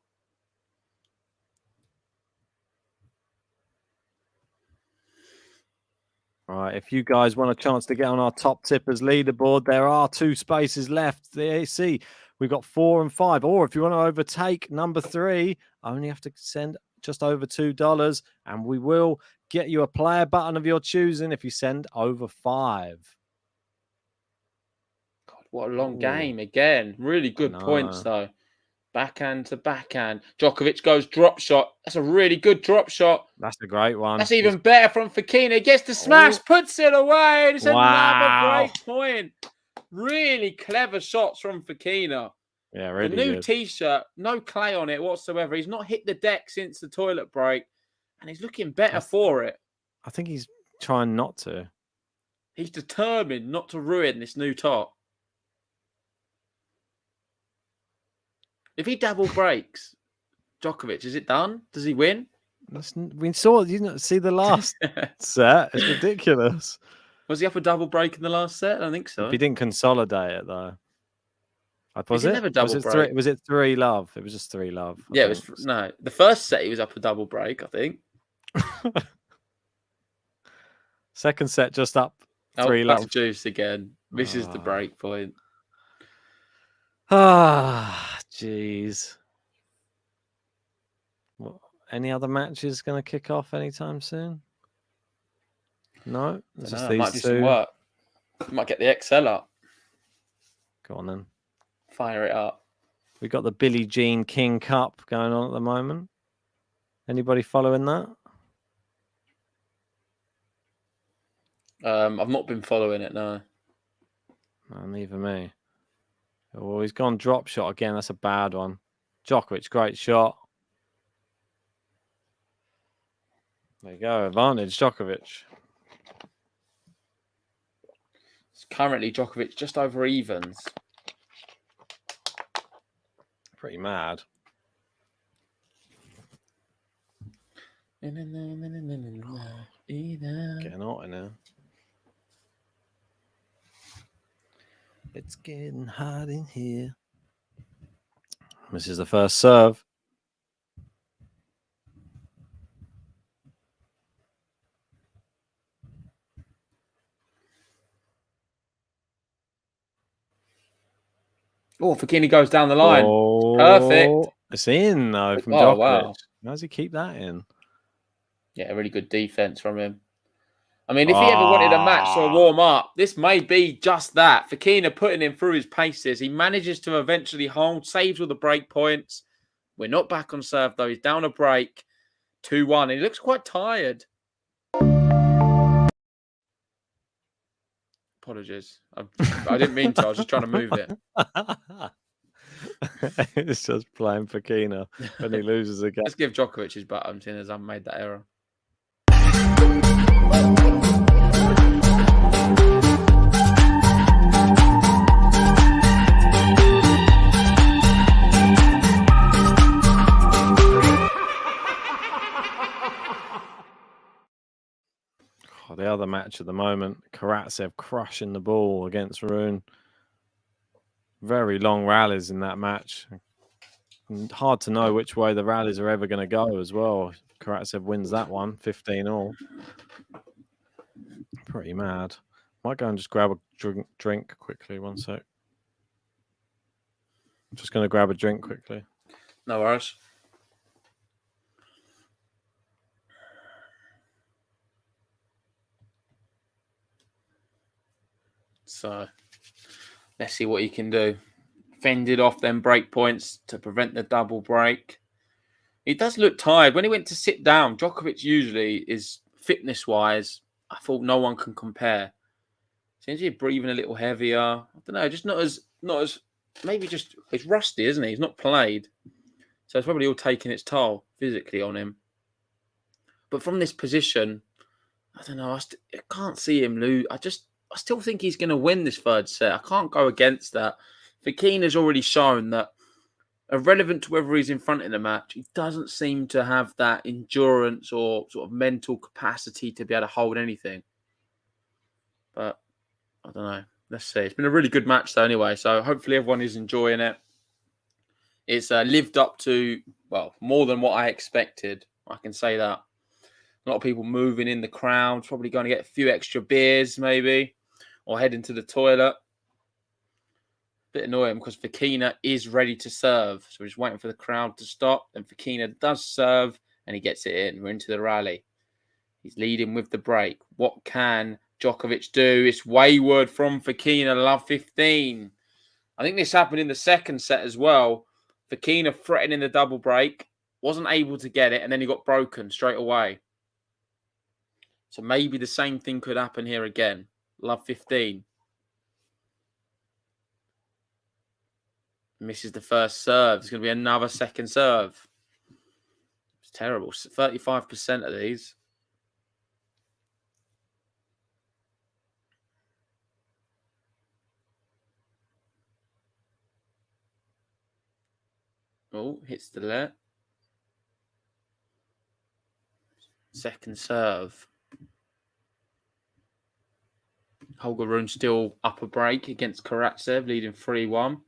All right, if you guys want a chance to get on our top tippers leaderboard, there are 2 spaces left. The AC, we've got 4 and 5. Or if you want to overtake number 3, only have to send just over $2, and we will get you a player button of your choosing if you send over 5. God, what a long game again. Really good points, though. Backhand to backhand. Djokovic goes drop shot. That's a really good drop shot. That's a great one. That's even better from Fokina. Gets the smash, puts it away. It's another great point. Really clever shots from Fokina. Yeah, really The new good. T-shirt, no clay on it whatsoever. He's not hit the deck since the toilet break, and he's looking better for it. I think he's trying not to. He's determined not to ruin this new top. If he double breaks Djokovic, is it done? Does he win? We saw, you didn't see the last set. It's ridiculous. Was he up a double break in the last set? I don't think so. He didn't consolidate it though. Was He it? never double break. Was it 3-love? It was just 3-love. Yeah, it was the first set he was up a double break, I think. Second set just up 3-love. That's juice again. This is the break point. Ah, jeez. Any other matches going to kick off anytime soon? No, it's just Might do these some two. work. Might get the XL up. Go on then. Fire it up. We got the Billie Jean King Cup going on at the moment. Anybody following that? I've not been following it, no. No, neither me. Oh, he's gone drop shot again. That's a bad one. Djokovic, great shot. There you go. Advantage, Djokovic. It's currently Djokovic just over evens. Pretty mad. Getting Getting hot in there. It's getting hot in here. This is the first serve. Oh, Fokina goes down the line. Oh, Perfect. It's in though from Oh, Djokovic. wow. How does he keep that in? Yeah, really good defense from him. I mean, if he ever wanted a match or a warm up, this may be just that. Fokina putting him through his paces. He manages to eventually hold, saves all the break points. We're not back on serve, though. He's down a break. 2-1. He looks quite tired. Apologies. I didn't mean to. I was just trying to move it. It's just playing Fokina when he loses again. Let's give Djokovic his button, seeing as I've made that error. Oh, the other match at the moment, Karatsev crushing the ball against Rune. Very long rallies in that match. And hard to know which way the rallies are ever going to go as well. Karatsev wins that one, 15-all. Pretty mad. Might go and just grab a drink quickly. One sec. Just going to grab a drink quickly. No worries. So let's see what he can do. Fended off them break points to prevent the double break. He does look tired. When he went to sit down, Djokovic usually is fitness-wise, I thought no one can compare. Seems to be breathing a little heavier. I don't know, just not as maybe just he's rusty, isn't he? He's not played. So it's probably all taking its toll physically on him. But from this position, I don't know, I can't see him lose. I still think he's going to win this third set. I can't go against that. Fokina's already shown that, irrelevant to whether he's in front in the match, he doesn't seem to have that endurance or sort of mental capacity to be able to hold anything. But I don't know. Let's see. It's been a really good match though anyway, so hopefully everyone is enjoying it. It's lived up to, well, more than what I expected. I can say that. A lot of people moving in the crowd, probably going to get a few extra beers maybe, or head into the toilet. Bit annoying because Fokina is ready to serve. So we're just waiting for the crowd to stop. Then Fokina does serve and he gets it in. We're into the rally. He's leading with the break. What can Djokovic do? It's wayward from Fokina, love 15. I think this happened in the second set as well. Fokina threatening the double break. Wasn't able to get it and then he got broken straight away. So maybe the same thing could happen here again. Love 15. Misses the first serve. There's going to be another second serve. It's terrible. 35% of these. Oh, hits the net. Second serve. Holger Rune still up a break against Karatsev, leading 3-1.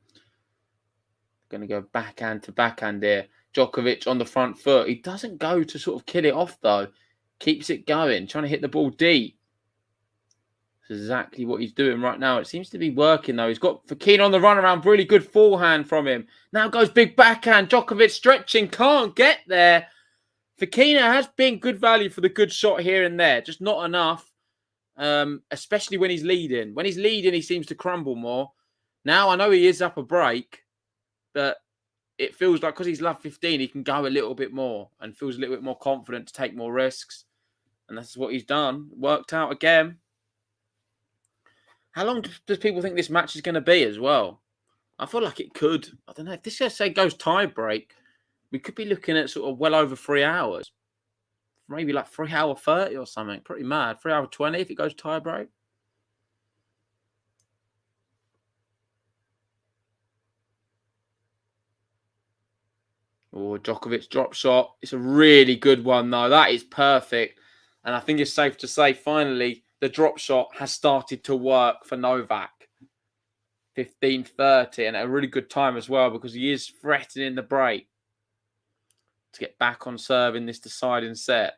Going to go backhand to backhand here. Djokovic on the front foot. He doesn't go to sort of kill it off, though. Keeps it going, trying to hit the ball deep. That's exactly what he's doing right now. It seems to be working, though. He's got Fokina on the run around. Really good forehand from him. Now goes big backhand. Djokovic stretching. Can't get there. Fokina has been good value for the good shot here and there. Just not enough. especially when he's leading. When he's leading, he seems to crumble more. Now, I know he is up a break, but it feels like because he's love 15, he can go a little bit more and feels a little bit more confident to take more risks. And that's what he's done. Worked out again. How long does people think this match is going to be as well? I feel like it could. I don't know. If this, say, goes tie break, we could be looking at sort of well over 3 hours. Maybe like 3 hour 30 or something. Pretty mad. 3 hour 20 if it goes tie break. Oh, Djokovic drop shot. It's a really good one, though. That is perfect. And I think it's safe to say, finally, the drop shot has started to work for Novak. 15:30, and at a really good time as well, because he is threatening the break to get back on serve in this deciding set.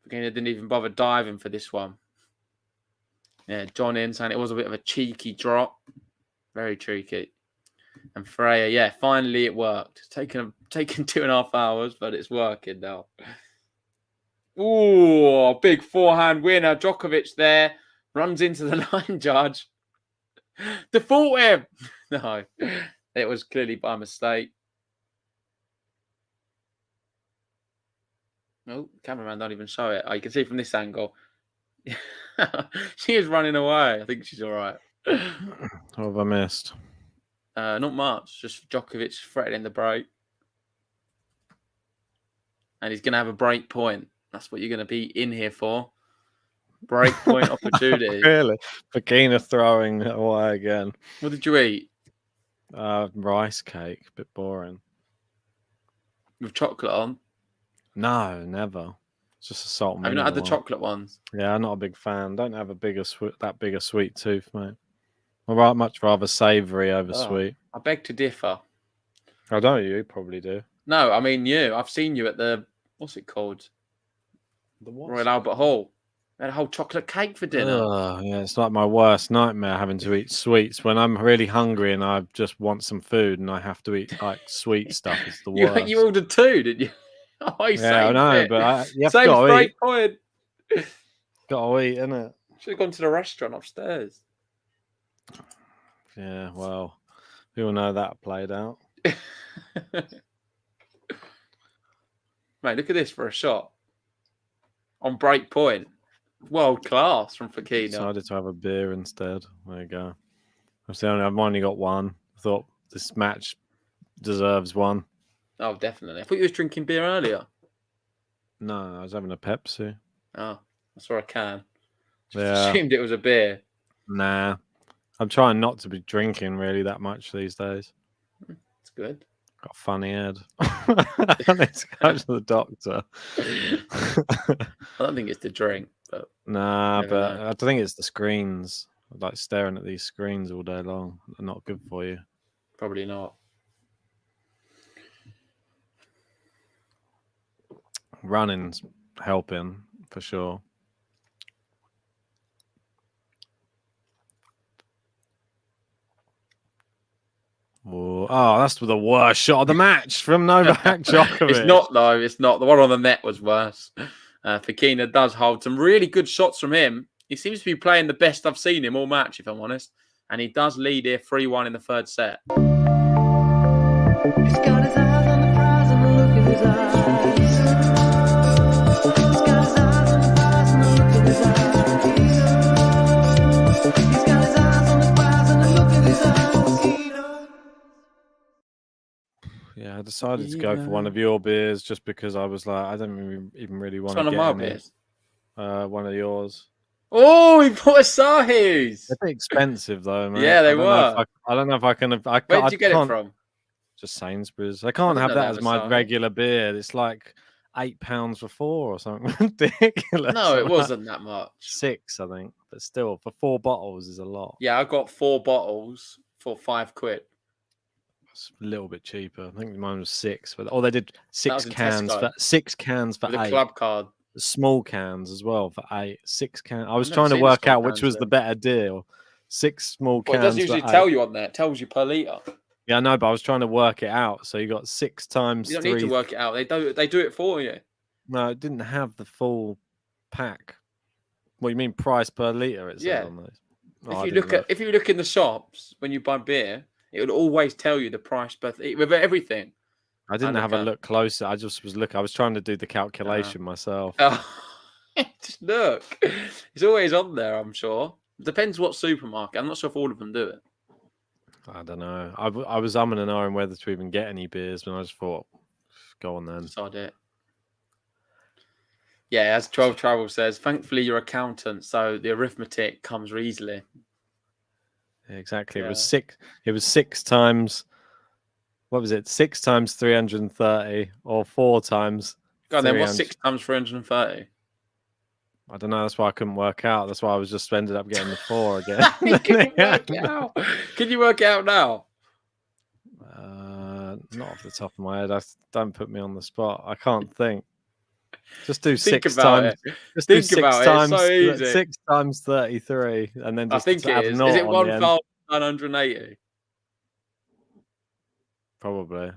Fokina didn't even bother diving for this one. Yeah, John in saying it was a bit of a cheeky drop. Very cheeky. And Freya, yeah, finally it worked. It's taken 2.5 hours, but it's working now. Ooh, big forehand winner. Djokovic there. Runs into the line judge. Default him. No, it was clearly by mistake. No, cameraman don't even show it. Oh, you can see from this angle. She is running away. I think she's all right. What have I missed? Not much. Just Djokovic threatening the break. And he's going to have a break point. That's what you're going to be in here for. Break point opportunity. Really? Fokina throwing away again. What did you eat? Rice cake. A bit boring. With chocolate on? No, never. It's just a salt. Have you not had the chocolate ones? Yeah, I'm not a big fan. Don't have that big a sweet tooth, mate. I'd much rather savoury over sweet. I beg to differ. I don't. You probably do. No, I mean you. I've seen you at the, what's it called? The what? Royal Albert Hall. They had a whole chocolate cake for dinner. Yeah, it's like my worst nightmare having to eat sweets. When I'm really hungry and I just want some food and I have to eat like sweet stuff, it's the worst. You ordered 2, didn't you? Oh, yeah, I know, but you have same got to eat. Point. Got to eat, innit? Should have gone to the restaurant upstairs. Yeah, well, we all know that played out. Mate, look at this for a shot. On break point. World class from Fokina. Decided to have a beer instead. There you go. I've only got one. I thought this match deserves one. Oh, definitely. I thought you was drinking beer earlier. No, I was having a Pepsi. Oh, I saw a can. Yeah. Assumed it was a beer. Nah. I'm trying not to be drinking really that much these days. It's good. Got a funny head. I need to go to the doctor. I don't think it's the drink, but nah, but I think it's the screens. I like staring at these screens all day long. They're not good for you. Probably not. Running's helping for sure. Oh, that's the worst shot of the match from Novak Djokovic. It's not, though. It's not. The one on the net was worse. Fokina does hold some really good shots from him. He seems to be playing the best I've seen him all match, if I'm honest. And he does lead here 3-1 in the third set. He's got his eyes on the prize and the look in his eyes. He's got his eyes on the prize and the look in his eyes. He's got his eyes on the prize and the look in his eyes. Yeah, I decided to go for one of your beers just because I was like, I don't even really want to It's get one of my any. beers. One of yours. Oh, he bought Asahi's. They're a bit expensive though, man. Yeah, they were. I don't know if I can. Where did you get it from? Just Sainsbury's. I can't I have didn't know that that as my was regular beer. It's like £8 for 4 or something ridiculous. No, it wasn't that much. 6, I think, but still, for 4 bottles is a lot. Yeah, I got 4 bottles for £5. It's a little bit cheaper. I think mine was 6, but they did 6 was in cans Tesco. for 6 cans for With 8. a club card. Small cans as well for 8. 6 cans. I was I've trying never to seen work small out which cans was then. the better deal. 6 small Well, cans. it does usually for 8. tell you on there. It tells you per litre. Yeah, I know, but I was trying to work it out. So you got 6 times You don't 3. need to work it out. They do it for you. No, it didn't have the full pack. What you mean price per litre? It says Yeah. on those. Oh, If you look in the shops when you buy beer, it would always tell you the price per with everything. I didn't have a look closer. I just was looking. I was trying to do the calculation myself. Oh, just look. It's always on there, I'm sure. Depends what supermarket. I'm not sure if all of them do it. I don't know. I was umming and ahhing whether to even get any beers, but I just thought, go on then. Decide it. Yeah, as 12 Travel says, thankfully you're accountant, so the arithmetic comes easily. Yeah, exactly. Yeah. It was 6 times. What was it? 6 times 330 or 4 times. God, then what's 6 times 330? I don't know. That's why I couldn't work out. That's why I was just ended up getting the 4 again. Can you work it out? Can you work it out now? Not off the top of my head. Don't put me on the spot. I can't think. Just do Think 6 about times. it. Just Think do 6 about it. times. It's so easy. 6 times 33, and then just I think add it is. naught Is it on the end. 1,980? Probably.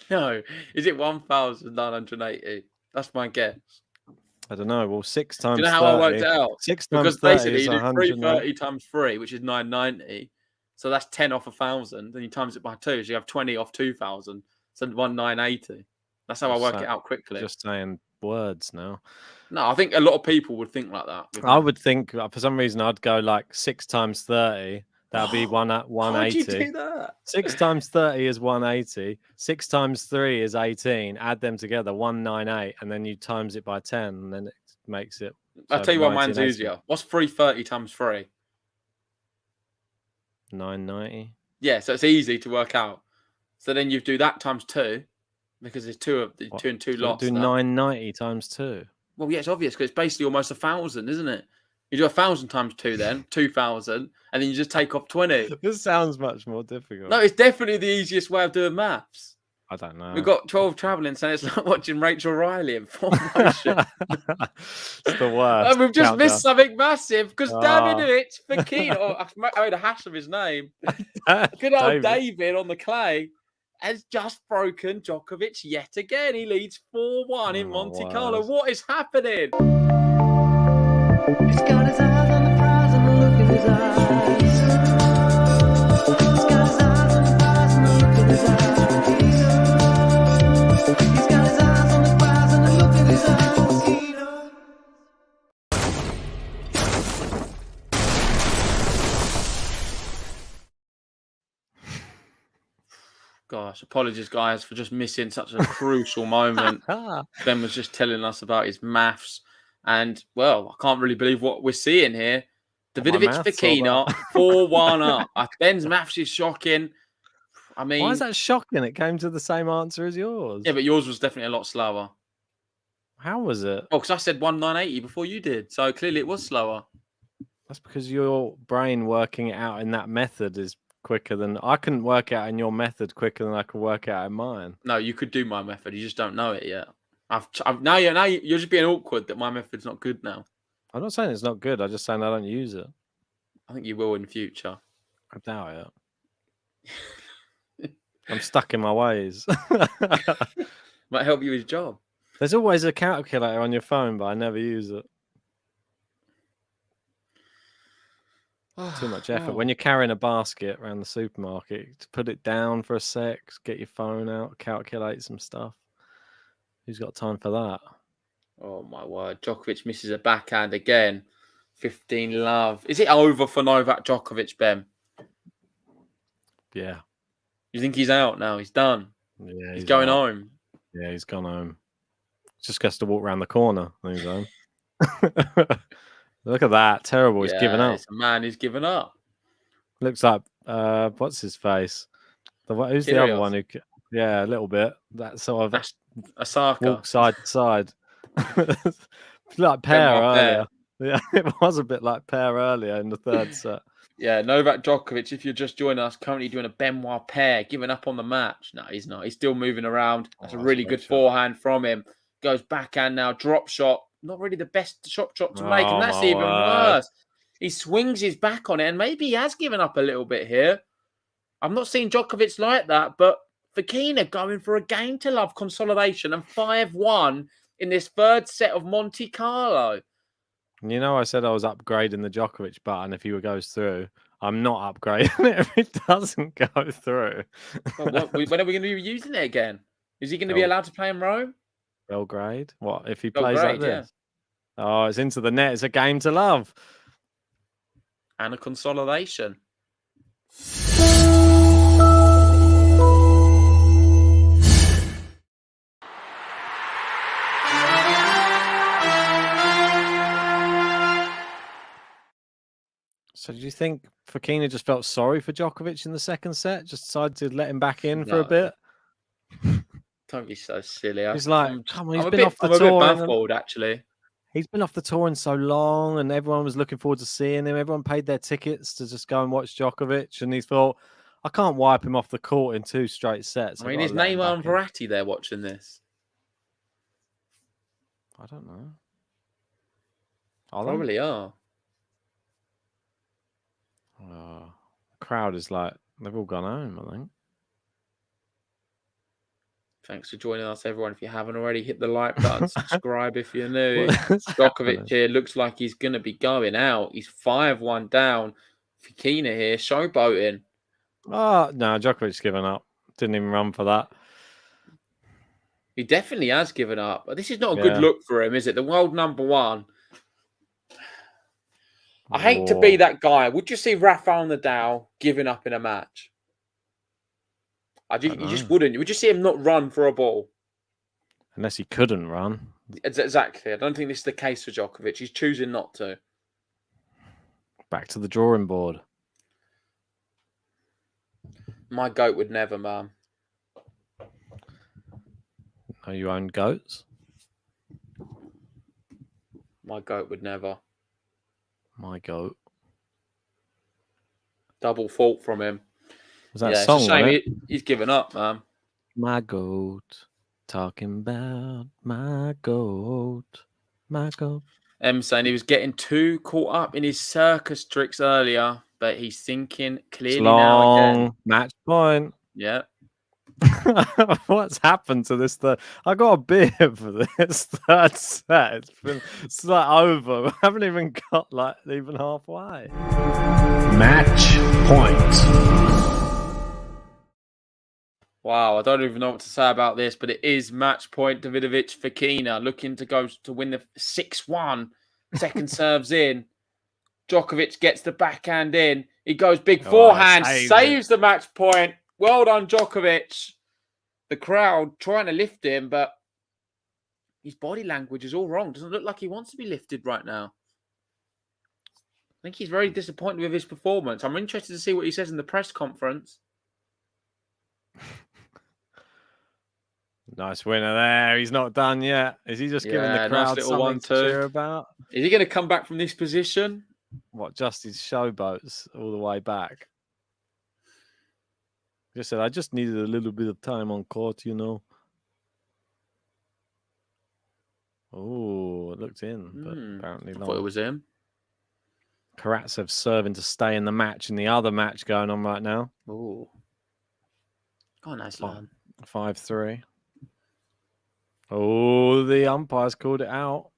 No. Is it 1,980? That's my guess. I don't know. Well, 6 times. Do you know how 30, I worked it out? 6 times Because 30 basically is you do 180. 330 times 3, which is 990. So that's 10 off 1,000. Then you times it by 2, so you have 20 off 2,000. So 1,980. That's how I work it out quickly. Just saying words now. No, I think a lot of people would think like that. I would think for some reason I'd go like 6 times 30. That'd be 180. Why'd you do that? 6 times 30 is 180. 6 times 3 is 18. Add them together, 198, and then you times it by 10, and then it makes it. I'll tell you what mine's easier. What's 330 times 3? 990. Yeah, so it's easy to work out. So then you do that times 2, because there's 2 and 2 lots. Do 990 times 2. Well, yeah, it's obvious because it's basically almost 1,000, isn't it? You do 1,000 times 2 then, 2,000, and then you just take off 20. This sounds much more difficult. No, it's definitely the easiest way of doing maths. I don't know. We've got 12 travelling, saying it's like watching Rachel Riley in full motion. It's the worst. And we've just countdown. missed something massive because Davidovich Fokina, I made a hash of his name. Good old David on the clay has just broken Djokovic yet again. He leads 4-1 in Monte Carlo. What is happening? He's got his eyes on the prize and the look in his eyes. He's got his eyes on the prize and the look in his eyes. He's got his eyes on the prize and the look in his eyes. Gosh, apologies, guys, for just missing such a crucial moment. Ben was just telling us about his maths. And, well, I can't really believe what we're seeing here. Davidovich Fokina, 4-1 up. Ben's maths is shocking. I mean... Why is that shocking? It came to the same answer as yours. Yeah, but yours was definitely a lot slower. How was it? Oh, because I said 1,980 before you did. So clearly it was slower. That's because your brain working it out in that method is quicker than... I couldn't work it out in your method quicker than I could work it out in mine. No, you could do my method. You just don't know it yet. Now you're just being awkward that my method's not good now. I'm not saying it's not good. I'm just saying I don't use it. I think you will in the future. I doubt it. I'm stuck in my ways. Might help you with your job. There's always a calculator on your phone, but I never use it. Too much effort. When you're carrying a basket around the supermarket, to put it down for a sec, get your phone out, calculate some stuff. Who's got time for that? Oh, my word. Djokovic misses a backhand again. 15 love. Is it over for Novak Djokovic, Ben? Yeah. You think he's out now? He's done. Yeah, he's going home. Yeah, he's gone home. Just has to walk around the corner. And he's home. Look at that. Terrible. He's given up. It's a man who's given up. Looks like, what's his face? Who's the other one? Yeah, a little bit. That sort of Osaka. Walk side to side. Like pair earlier. Yeah, it was a bit like pair earlier in the third set. Yeah, Novak Djokovic, if you're just joining us, currently doing a Benoit pair, giving up on the match. No, he's not. He's still moving around. That's a really good forehand from him. Goes backhand now, drop shot. Not really the best shot to make, and that's even worse. He swings his back on it, and maybe he has given up a little bit here. I'm not seeing Djokovic like that, but Fokina going for a game to love consolidation and 5-1 in this third set of Monte Carlo. You know, I said I was upgrading the Djokovic button if he goes through. I'm not upgrading it if it doesn't go through. Well, when are we going to be using it again? Is he going to be Oh. allowed to play in Rome? Belgrade? What, if he plays like Belgrade, yeah. this? Oh, it's into the net. It's a game to love. And a consolidation. So do you think Fokina just felt sorry for Djokovic in the second set? Just decided to let him back in for a No. bit? Don't be so silly. He's like, I'm come on, he's a been bit, off the I'm a bit tour. baffled, actually. He's been off the tour in so long, and everyone was looking forward to seeing him. Everyone paid their tickets to just go and watch Djokovic, and he thought, I can't wipe him off the court in 2 straight sets. I mean, is Neymar and Verratti there watching this? I don't know. Are they? Probably are. The crowd is like, they've all gone home, I think. Thanks for joining us, everyone. If you haven't already, hit the like button, subscribe if you're new. What's Djokovic happening? here looks like he's going to be going out. He's 5-1 down. Fokina here, showboating. Oh, no, Djokovic's given up. Didn't even run for that. He definitely has given up. But this is not a good Yeah. look for him, is it? The world number one. I hate to be Whoa. that guy. Would you see Rafael Nadal giving up in a match? You just wouldn't. Would you see him not run for a ball? Unless he couldn't run. Exactly. I don't think this is the case for Djokovic. He's choosing not to. Back to the drawing board. My goat would never, man. Are you own goats? My goat would never. My goat. Double fault from him. Was that Yeah, a song? it's a shame. wasn't it? He's given up, man. My goat. Talking about my goat. My goat. Saying he was getting too caught up in his circus tricks earlier, but he's thinking clearly now again. Long match point. Yeah. What's happened to this? I got a beer for this third set. It's like over. We haven't even got even halfway. Match point. Wow, I don't even know what to say about this, but it is match point. Davidovich Fokina looking to go to win the 6-1. Second serves in. Djokovic gets the backhand in. He goes big forehand, saves the match point. Well done, Djokovic. The crowd trying to lift him, but his body language is all wrong. Doesn't look like he wants to be lifted right now. I think he's very disappointed with his performance. I'm interested to see what he says in the press conference. Nice winner there. He's not done yet. Is he just giving the nice crowd little something to 1-2. cheer about? Is he going to come back from this position? What, just his showboats all the way back? Just said, I just needed a little bit of time on court, you know. Oh, it looked in, but apparently I not. thought it was him. Karatsev serving to stay in the match in the other match going on right now. Oh, nice line. 5-3. Oh, the umpires called it out.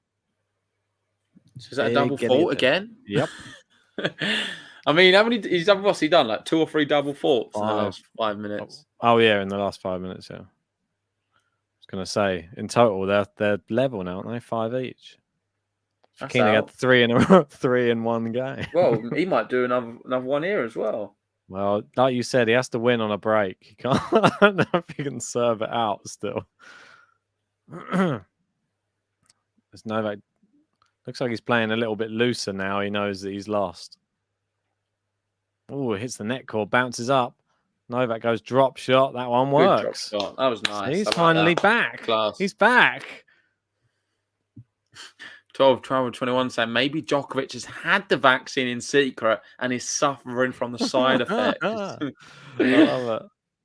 So is that a double fault again? Yep. I mean, what's he done? Like 2 or 3 double faults in the last 5 minutes. Oh, yeah, in the last 5 minutes, yeah. I was going to say, in total, they're level now, aren't they? 5 each. Fokina had 3 in a row, 3 in one game. Well, he might do another one here as well. Well, like you said, he has to win on a break. He can't. I don't know if he can serve it out still. There's Novak. Looks like he's playing a little bit looser now. He knows that he's lost. Oh, it hits the net cord, bounces up. Novak goes drop shot. That one works. Good drop shot. That was nice. He's finally back. Class. He's back. 12-21 saying maybe Djokovic has had the vaccine in secret and is suffering from the side effects. I love it.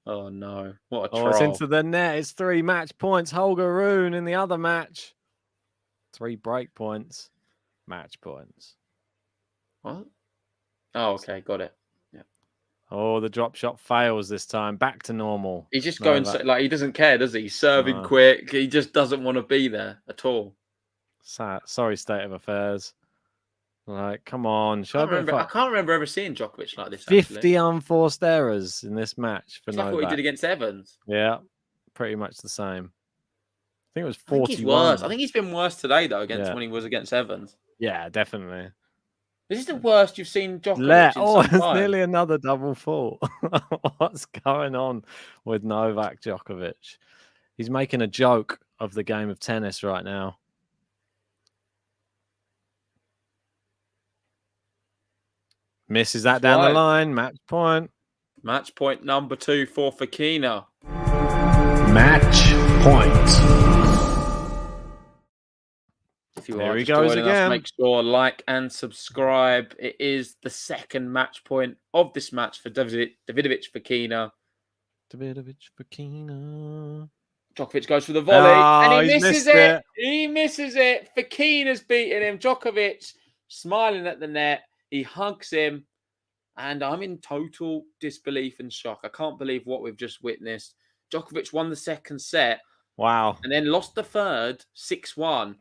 Oh no! What a Oh, troll. it's into the net. It's 3 match points. Holger Rune in the other match. 3 break points. Match points. What? Oh, okay, got it. Yeah. Oh, the drop shot fails this time. Back to normal. He's just going like he doesn't care, does he? He's serving quick. He just doesn't want to be there at all. Sorry state of affairs. Like, come on, show I a bit of fight. can't remember ever seeing Djokovic like this. 50 Actually. unforced errors in this match for It's like what he did Novak. against Evans. Yeah, pretty much the same. I think it was I think he's 41. worse. I think he's been worse today though when he was against Evans. Yeah, definitely. This is the worst you've seen Djokovic in some It's time. nearly another double fault. What's going on with Novak Djokovic? He's making a joke of the game of tennis right now. Misses that down the line. Match point. Match point number 2 for Fokina. Match point. If you There are he just goes joining again. us, make sure like and subscribe. It is the second match point of this match for Davidovich Fokina. Davidovich Fokina. Djokovic goes for the volley and he he's misses missed it. He misses it. Fokina's beating him. Djokovic smiling at the net. He hugs him. And I'm in total disbelief and shock. I can't believe what we've just witnessed. Djokovic won the second set. Wow. And then lost the third, 6-1.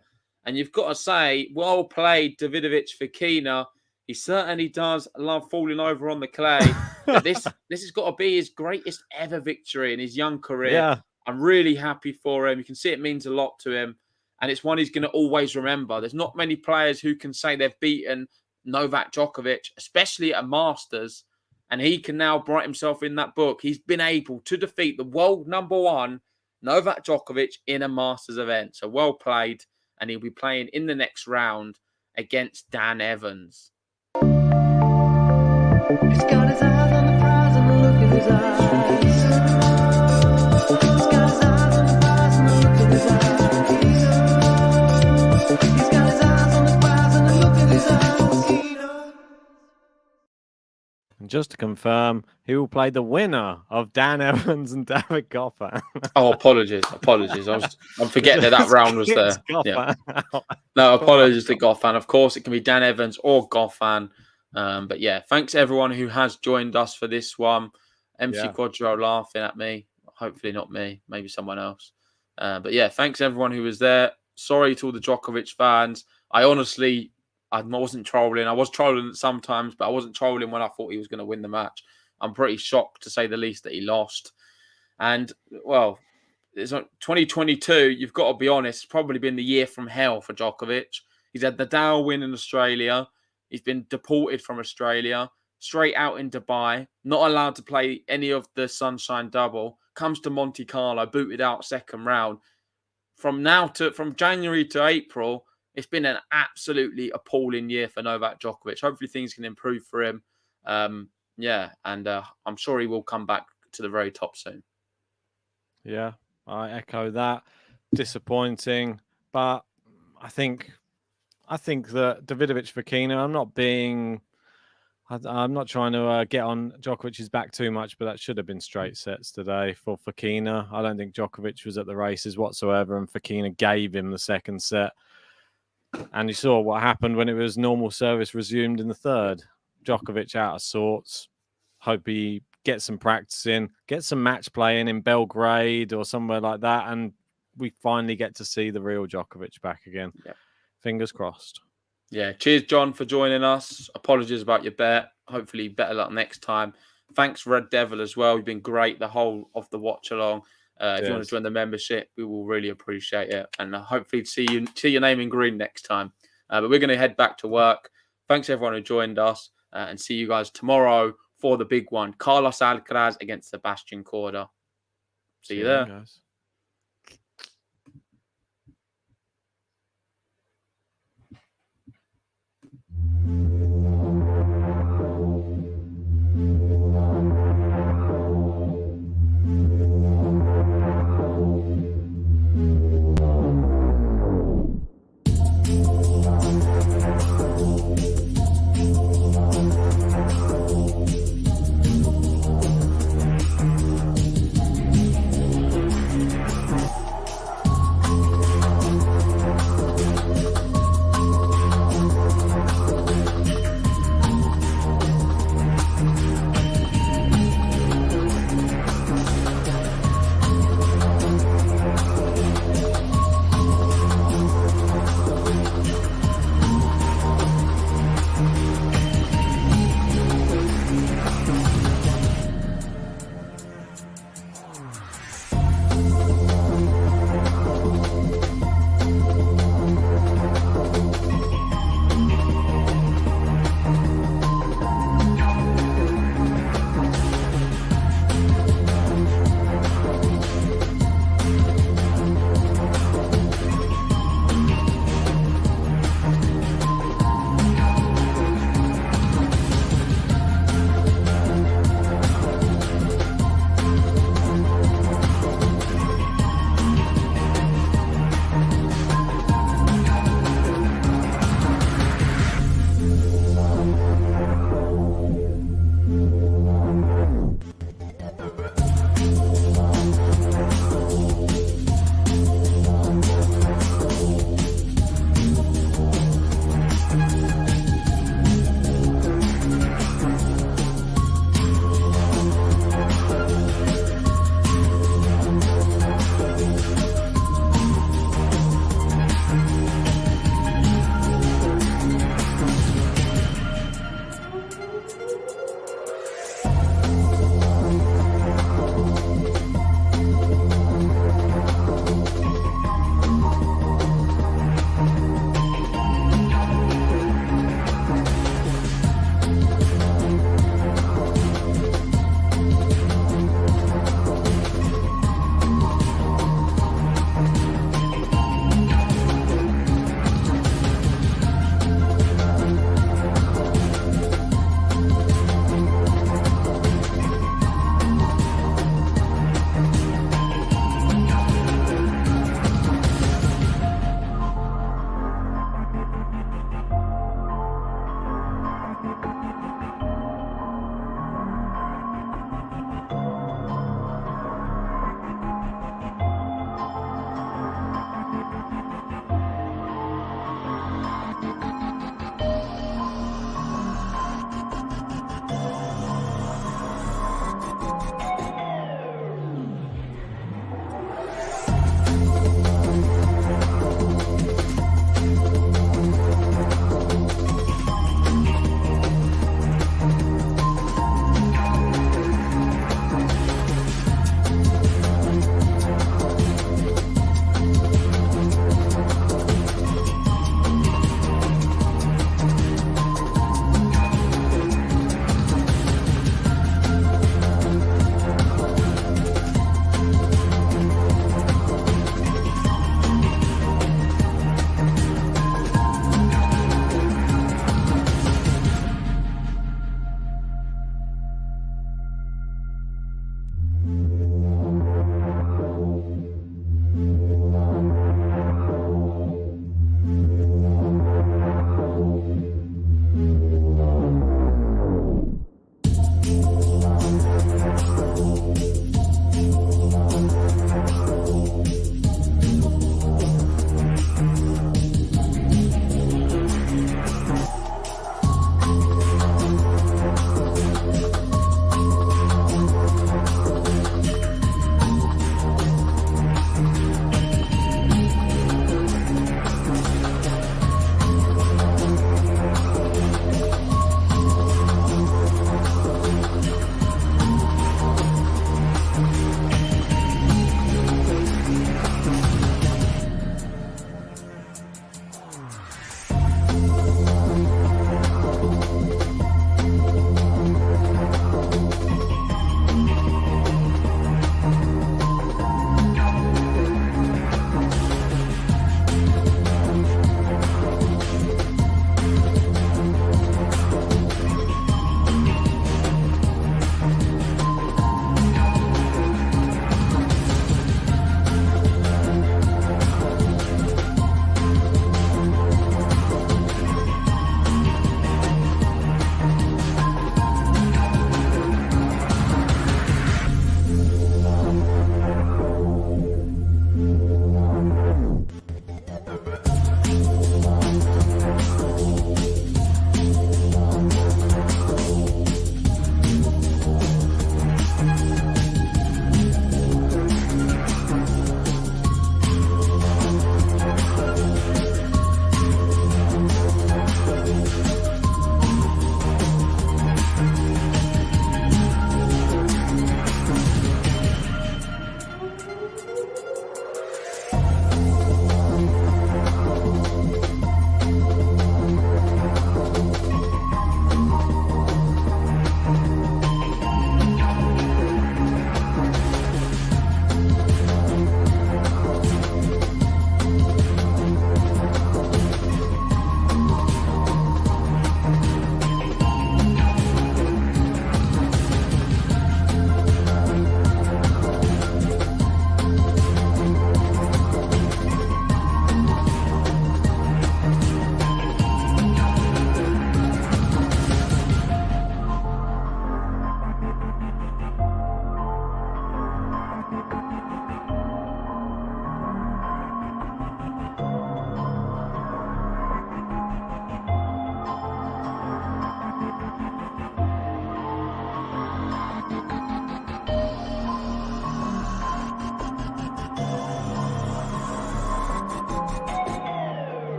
And you've got to say, well played, Davidovich Fokina. He certainly does love falling over on the clay. But this has got to be his greatest ever victory in his young career. Yeah. I'm really happy for him. You can see it means a lot to him. And it's one he's going to always remember. There's not many players who can say they've beaten Novak Djokovic, especially at Masters. And he can now write himself in that book. He's been able to defeat the world number 1, Novak Djokovic, in a Masters event. So well played. And he'll be playing in the next round against Dan Evans. He's got his eyes on the prize and the look in his eyes. He's got his eyes on the prize and the look in his eyes. He's got his eyes on the prize and the look in his eyes. And just to confirm, he will play the winner of Dan Evans and David Goffin. Oh, apologies. I'm forgetting that round was there. Yeah. No, apologies to Goffin. Of course, it can be Dan Evans or Goffin. But yeah, thanks everyone who has joined us for this one. MC Quadro laughing at me. Hopefully not me. Maybe someone else. But yeah, thanks everyone who was there. Sorry to all the Djokovic fans. I wasn't trolling. I was trolling sometimes, but I wasn't trolling when I thought he was going to win the match. I'm pretty shocked, to say the least, that he lost. And, well, it's 2022, you've got to be honest, it's probably been the year from hell for Djokovic. He's had the Dow win in Australia. He's been deported from Australia, straight out in Dubai, not allowed to play any of the Sunshine Double, comes to Monte Carlo, booted out second round. From January to April, it's been an absolutely appalling year for Novak Djokovic. Hopefully things can improve for him. I'm sure he will come back to the very top soon. Yeah, I echo that. Disappointing, but I think that Davidovich Fokina, I'm not trying to get on Djokovic's back too much, but that should have been straight sets today for Fokina. I don't think Djokovic was at the races whatsoever, and Fokina gave him the second set. And you saw what happened when it was normal service resumed in the third. Djokovic out of sorts. Hope he gets some practice in, get some match playing in Belgrade or somewhere like that, and we finally get to see the real Djokovic back again. Yeah. Fingers crossed. Yeah. Cheers, John, for joining us. Apologies about your bet. Hopefully better luck next time. Thanks, Red Devil, as well. You've been great the whole of the watch along. If you want to join the membership, we will really appreciate it. And hopefully see your name in green next time. But we're going to head back to work. Thanks, everyone who joined us. And see you guys tomorrow for the big one. Carlos Alcaraz against Sebastian Korda. See you there. Guys.